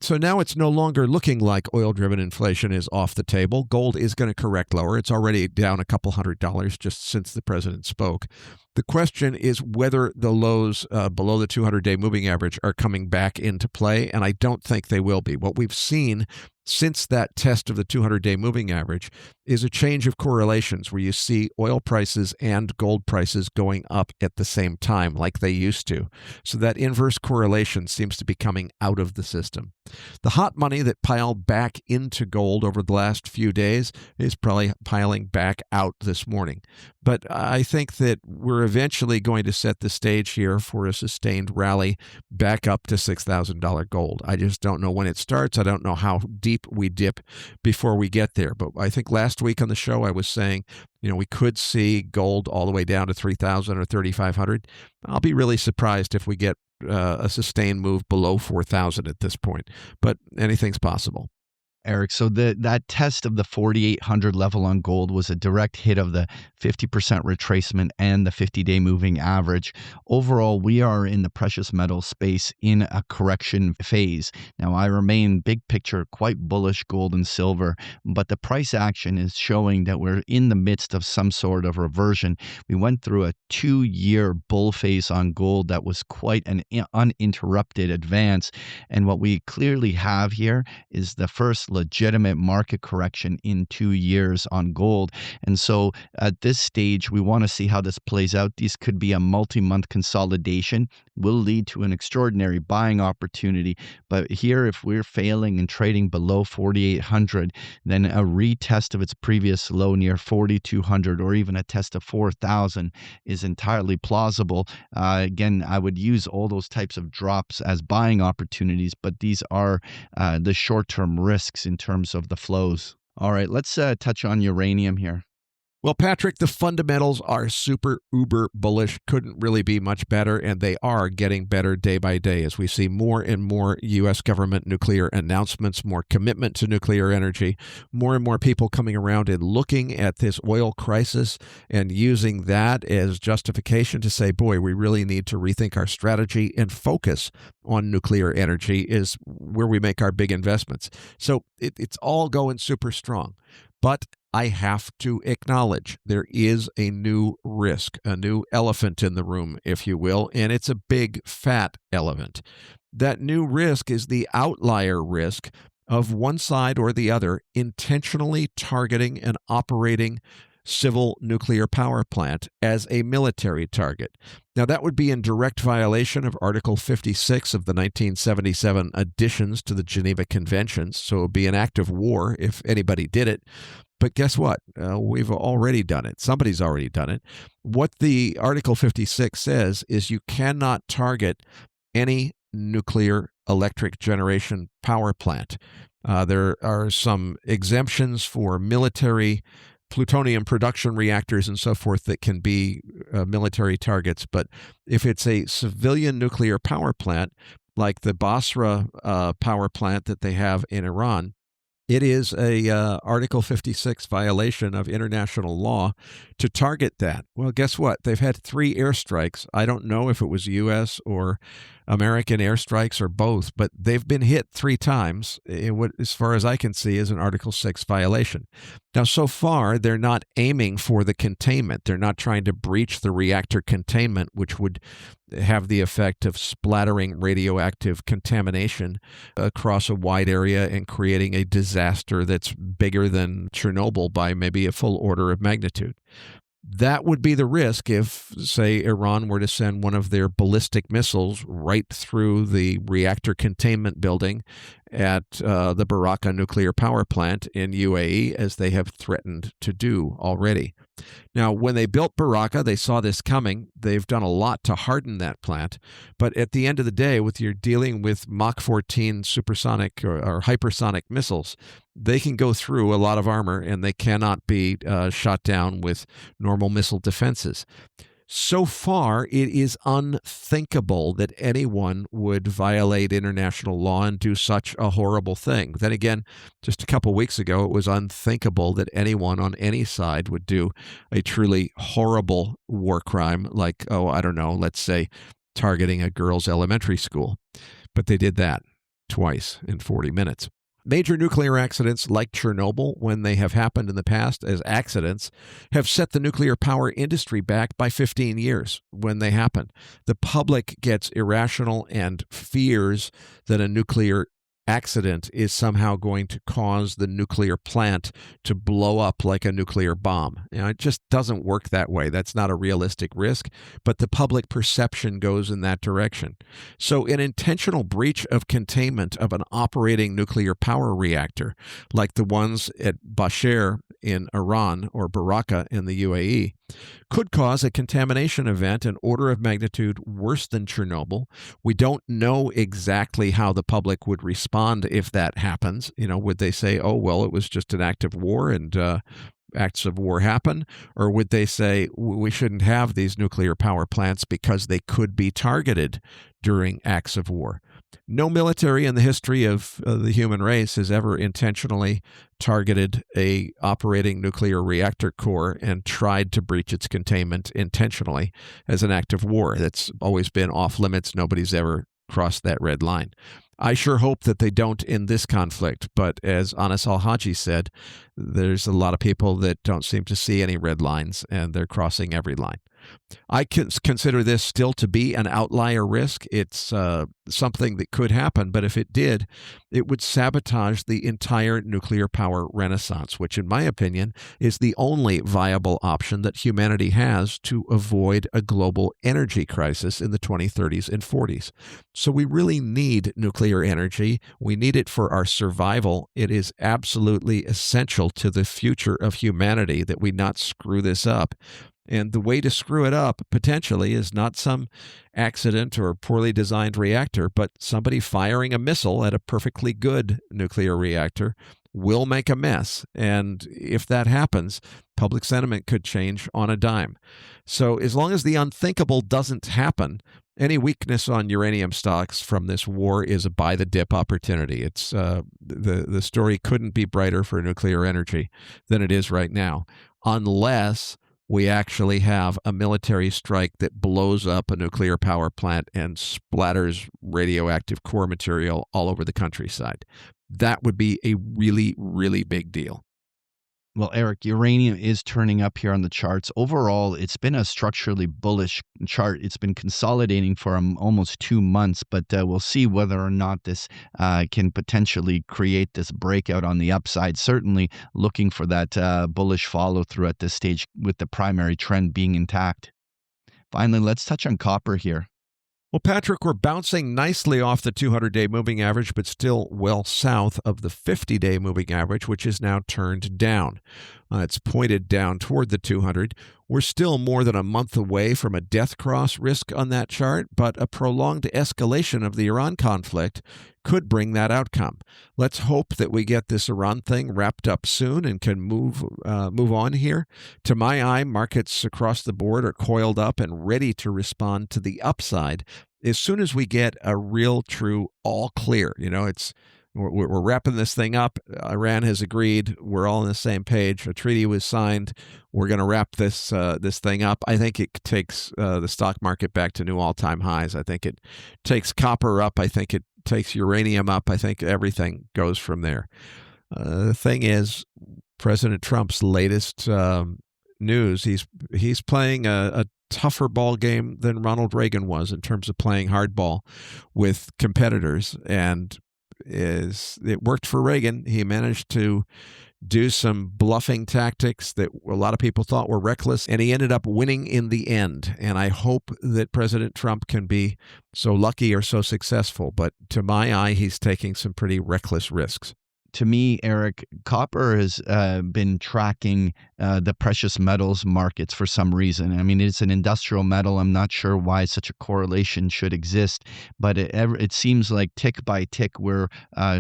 So now it's no longer looking like oil-driven inflation is off the table. Gold is going to correct lower. It's already down a couple $100 just since the president spoke. The question is whether the lows below the 200-day moving average are coming back into play, and I don't think they will be. What we've seen since that test of the 200-day moving average is a change of correlations where you see oil prices and gold prices going up at the same time like they used to. So that inverse correlation seems to be coming out of the system. The hot money that piled back into gold over the last few days is probably piling back out this morning. But I think that we're eventually going to set the stage here for a sustained rally back up to $6,000 gold. I just don't know when it starts. I don't know how deep we dip before we get there. But I think last week on the show I was saying, we could see gold all the way down to 3,000 or 3,500. I'll be really surprised if we get a sustained move below 4,000 at this point. But anything's possible. Eric, so that test of the 4,800 level on gold was a direct hit of the 50% retracement and the 50-day moving average. Overall, we are in the precious metal space in a correction phase. Now, I remain big picture quite bullish gold and silver, but the price action is showing that we're in the midst of some sort of reversion. We went through a 2-year bull phase on gold that was quite an uninterrupted advance. And what we clearly have here is the first legitimate market correction in 2 years on gold. And so at this stage, we want to see how this plays out. These could be a multi-month consolidation, will lead to an extraordinary buying opportunity. But here, if we're failing and trading below 4,800, then a retest of its previous low near 4,200 or even a test of 4,000 is entirely plausible. Again, I would use all those types of drops as buying opportunities, but these are the short-term risks in terms of the flows. All right, let's touch on uranium here. Well, Patrick, the fundamentals are super uber bullish. Couldn't really be much better, and they are getting better day by day as we see more and more U.S. government nuclear announcements, more commitment to nuclear energy, more and more people coming around and looking at this oil crisis and using that as justification to say, boy, we really need to rethink our strategy and focus on nuclear energy is where we make our big investments. So it's all going super strong. But I have to acknowledge there is a new risk, a new elephant in the room, if you will, and it's a big, fat elephant. That new risk is the outlier risk of one side or the other intentionally targeting and operating civil nuclear power plant as a military target. Now, that would be in direct violation of Article 56 of the 1977 additions to the Geneva Conventions, so it would be an act of war if anybody did it. But guess what? We've already done it. Somebody's already done it. What the Article 56 says is you cannot target any nuclear electric generation power plant. There are some exemptions for military plutonium production reactors and so forth that can be military targets. But if it's a civilian nuclear power plant, like the Basra power plant that they have in Iran, it is a Article 56 violation of international law to target that. Well, guess what? They've had 3 airstrikes. I don't know if it was U.S. or American airstrikes or both, but they've been hit 3 times in what, as far as I can see, is an Article 6 violation. Now, so far, they're not aiming for the containment. They're not trying to breach the reactor containment, which would have the effect of splattering radioactive contamination across a wide area and creating a disaster that's bigger than Chernobyl by maybe a full order of magnitude. That would be the risk if, say, Iran were to send one of their ballistic missiles right through the reactor containment building at the Baraka nuclear power plant in UAE, as they have threatened to do already. Now, when they built Baraka, they saw this coming. They've done a lot to harden that plant. But at the end of the day, with you're dealing with Mach 14 supersonic or hypersonic missiles, they can go through a lot of armor and they cannot be shot down with normal missile defenses. So far, it is unthinkable that anyone would violate international law and do such a horrible thing. Then again, just a couple weeks ago, it was unthinkable that anyone on any side would do a truly horrible war crime like, let's say targeting a girls' elementary school. But they did that twice in 40 minutes. Major nuclear accidents like Chernobyl, when they have happened in the past as accidents, have set the nuclear power industry back by 15 years when they happen. The public gets irrational and fears that a nuclear accident is somehow going to cause the nuclear plant to blow up like a nuclear bomb. It just doesn't work that way. That's not a realistic risk, but the public perception goes in that direction. So an intentional breach of containment of an operating nuclear power reactor, like the ones at Basra in Iran or Baraka in the UAE, could cause a contamination event an order of magnitude worse than Chernobyl. We don't know exactly how the public would respond if that happens. Would they say, oh, well, it was just an act of war and acts of war happen? Or would they say, we shouldn't have these nuclear power plants because they could be targeted during acts of war? No military in the history of the human race has ever intentionally targeted a operating nuclear reactor core and tried to breach its containment intentionally as an act of war. That's always been off limits. Nobody's ever crossed that red line. I sure hope that they don't in this conflict, but as Anas Al-Haji said, there's a lot of people that don't seem to see any red lines, and they're crossing every line. I consider this still to be an outlier risk. It's something that could happen, but if it did, it would sabotage the entire nuclear power renaissance, which in my opinion is the only viable option that humanity has to avoid a global energy crisis in the 2030s and 40s. So we really need nuclear energy. We need it for our survival. It is absolutely essential to the future of humanity that we not screw this up. And the way to screw it up, potentially, is not some accident or poorly designed reactor, but somebody firing a missile at a perfectly good nuclear reactor will make a mess. And if that happens, public sentiment could change on a dime. So as long as the unthinkable doesn't happen, any weakness on uranium stocks from this war is a buy-the-dip opportunity. It's the story couldn't be brighter for nuclear energy than it is right now, unless we actually have a military strike that blows up a nuclear power plant and splatters radioactive core material all over the countryside. That would be a really, really big deal. Well, Eric, uranium is turning up here on the charts. Overall, it's been a structurally bullish chart. It's been consolidating for almost 2 months, but we'll see whether or not this can potentially create this breakout on the upside. Certainly looking for that bullish follow through at this stage with the primary trend being intact. Finally, let's touch on copper here. Well, Patrick, we're bouncing nicely off the 200-day moving average, but still well south of the 50-day moving average, which is now turned down. It's pointed down toward the 200. We're still more than a month away from a death cross risk on that chart, but a prolonged escalation of the Iran conflict could bring that outcome. Let's hope that we get this Iran thing wrapped up soon and can move on here. To my eye, markets across the board are coiled up and ready to respond to the upside as soon as we get a real, true all clear. We're wrapping this thing up. Iran has agreed. We're all on the same page. A treaty was signed. We're going to wrap this thing up. I think it takes the stock market back to new all-time highs. I think it takes copper up. I think it takes uranium up. I think everything goes from there. The thing is, President Trump's latest news, he's playing a tougher ball game than Ronald Reagan was in terms of playing hardball with competitors, and it worked for Reagan. He managed to do some bluffing tactics that a lot of people thought were reckless, and he ended up winning in the end. And I hope that President Trump can be so lucky or so successful, but to my eye, he's taking some pretty reckless risks. To me, Eric, copper has been tracking the precious metals markets for some reason. I mean, it's an industrial metal. I'm not sure why such a correlation should exist, but it seems like tick by tick we're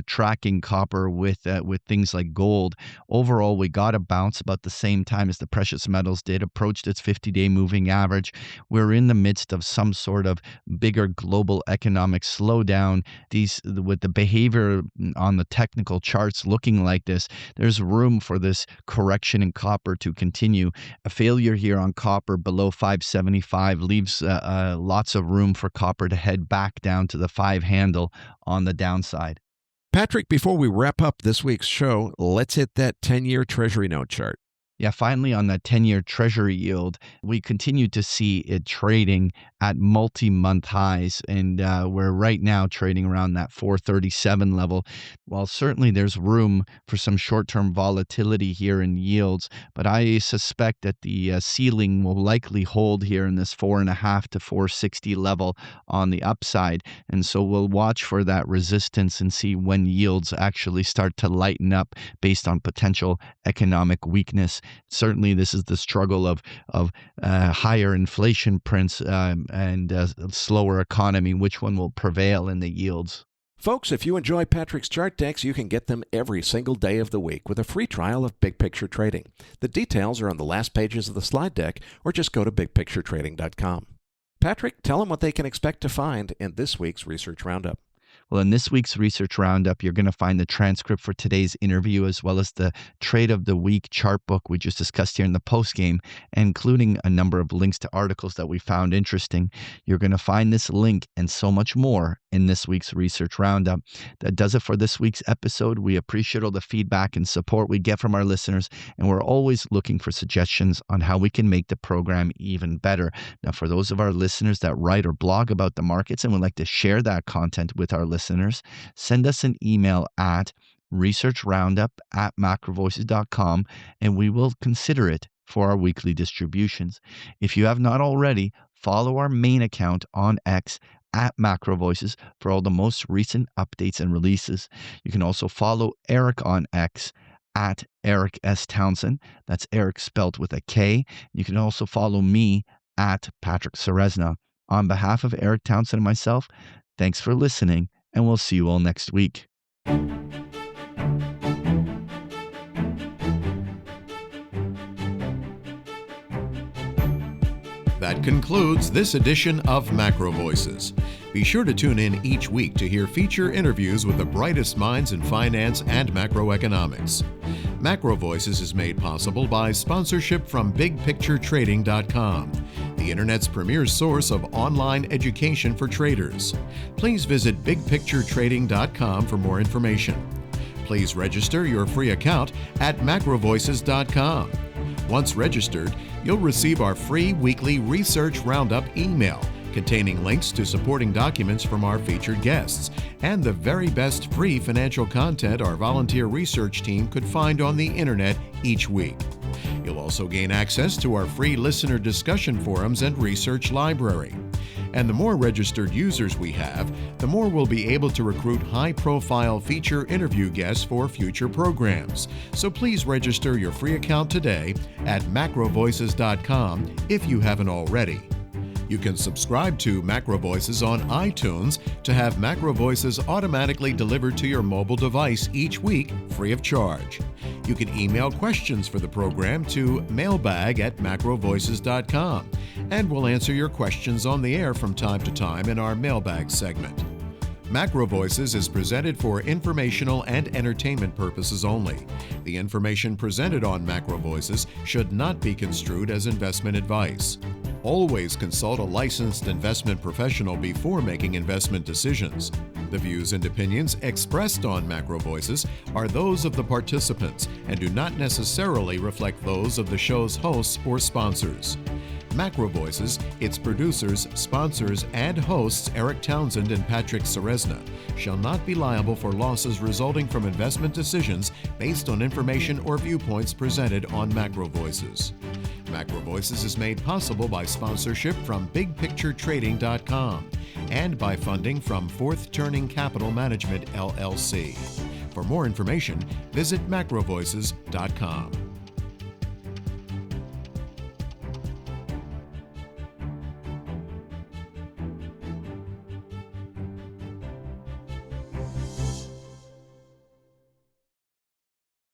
tracking copper with things like gold. Overall, we got a bounce about the same time as the precious metals did, approached its 50-day moving average. We're in the midst of some sort of bigger global economic slowdown. With the behavior on the technical charts looking like this, there's room for this correction in copper to continue. A failure here on copper below 575 leaves lots of room for copper to head back down to the 5 handle on the downside. Patrick, before we wrap up this week's show, let's hit that 10-year Treasury note chart. Yeah, finally on that 10-year Treasury yield, we continue to see it trading at multi-month highs, and we're right now trading around that 437 level. While certainly there's room for some short-term volatility here in yields, but I suspect that the ceiling will likely hold here in this 4.5 to 460 level on the upside, and so we'll watch for that resistance and see when yields actually start to lighten up based on potential economic weakness. Certainly, this is the struggle of higher inflation prints and a slower economy. Which one will prevail in the yields? Folks, if you enjoy Patrick's chart decks, you can get them every single day of the week with a free trial of Big Picture Trading. The details are on the last pages of the slide deck, or just go to bigpicturetrading.com. Patrick, tell them what they can expect to find in this week's Research Roundup. Well, in this week's Research Roundup, you're going to find the transcript for today's interview, as well as the Trade of the Week chart book we just discussed here in the postgame, including a number of links to articles that we found interesting. You're going to find this link and so much more in this week's Research Roundup. That does it for this week's episode. We appreciate all the feedback and support we get from our listeners, and we're always looking for suggestions on how we can make the program even better. Now, for those of our listeners that write or blog about the markets and would like to share that content with our listeners, send us an email at researchroundup@macrovoices.com, and we will consider it for our weekly distributions. If you have not already, follow our main account on X at MacroVoices for all the most recent updates and releases. You can also follow Eric on X at Eric S. Townsend. That's Eric spelt with a K. You can also follow me at Patrick Ceresna. On behalf of Eric Townsend and myself, thanks for listening, and we'll see you all next week. That concludes this edition of Macro Voices. Be sure to tune in each week to hear feature interviews with the brightest minds in finance and macroeconomics. Macro Voices is made possible by sponsorship from BigPictureTrading.com, the Internet's premier source of online education for traders. Please visit BigPictureTrading.com for more information. Please register your free account at MacroVoices.com. Once registered, you'll receive our free weekly Research Roundup email containing links to supporting documents from our featured guests and the very best free financial content our volunteer research team could find on the internet each week. You'll also gain access to our free listener discussion forums and research library. And the more registered users we have, the more we'll be able to recruit high-profile feature interview guests for future programs. So please register your free account today at macrovoices.com if you haven't already. You can subscribe to Macro Voices on iTunes to have Macro Voices automatically delivered to your mobile device each week free of charge. You can email questions for the program to mailbag@macrovoices.com, and we'll answer your questions on the air from time to time in our mailbag segment. Macro Voices is presented for informational and entertainment purposes only. The information presented on Macro Voices should not be construed as investment advice. Always consult a licensed investment professional before making investment decisions. The views and opinions expressed on Macro Voices are those of the participants and do not necessarily reflect those of the show's hosts or sponsors. Macro Voices, its producers, sponsors, and hosts Eric Townsend and Patrick Ceresna shall not be liable for losses resulting from investment decisions based on information or viewpoints presented on Macro Voices. Macro Voices is made possible by sponsorship from BigPictureTrading.com and by funding from Fourth Turning Capital Management, LLC. For more information, visit MacroVoices.com.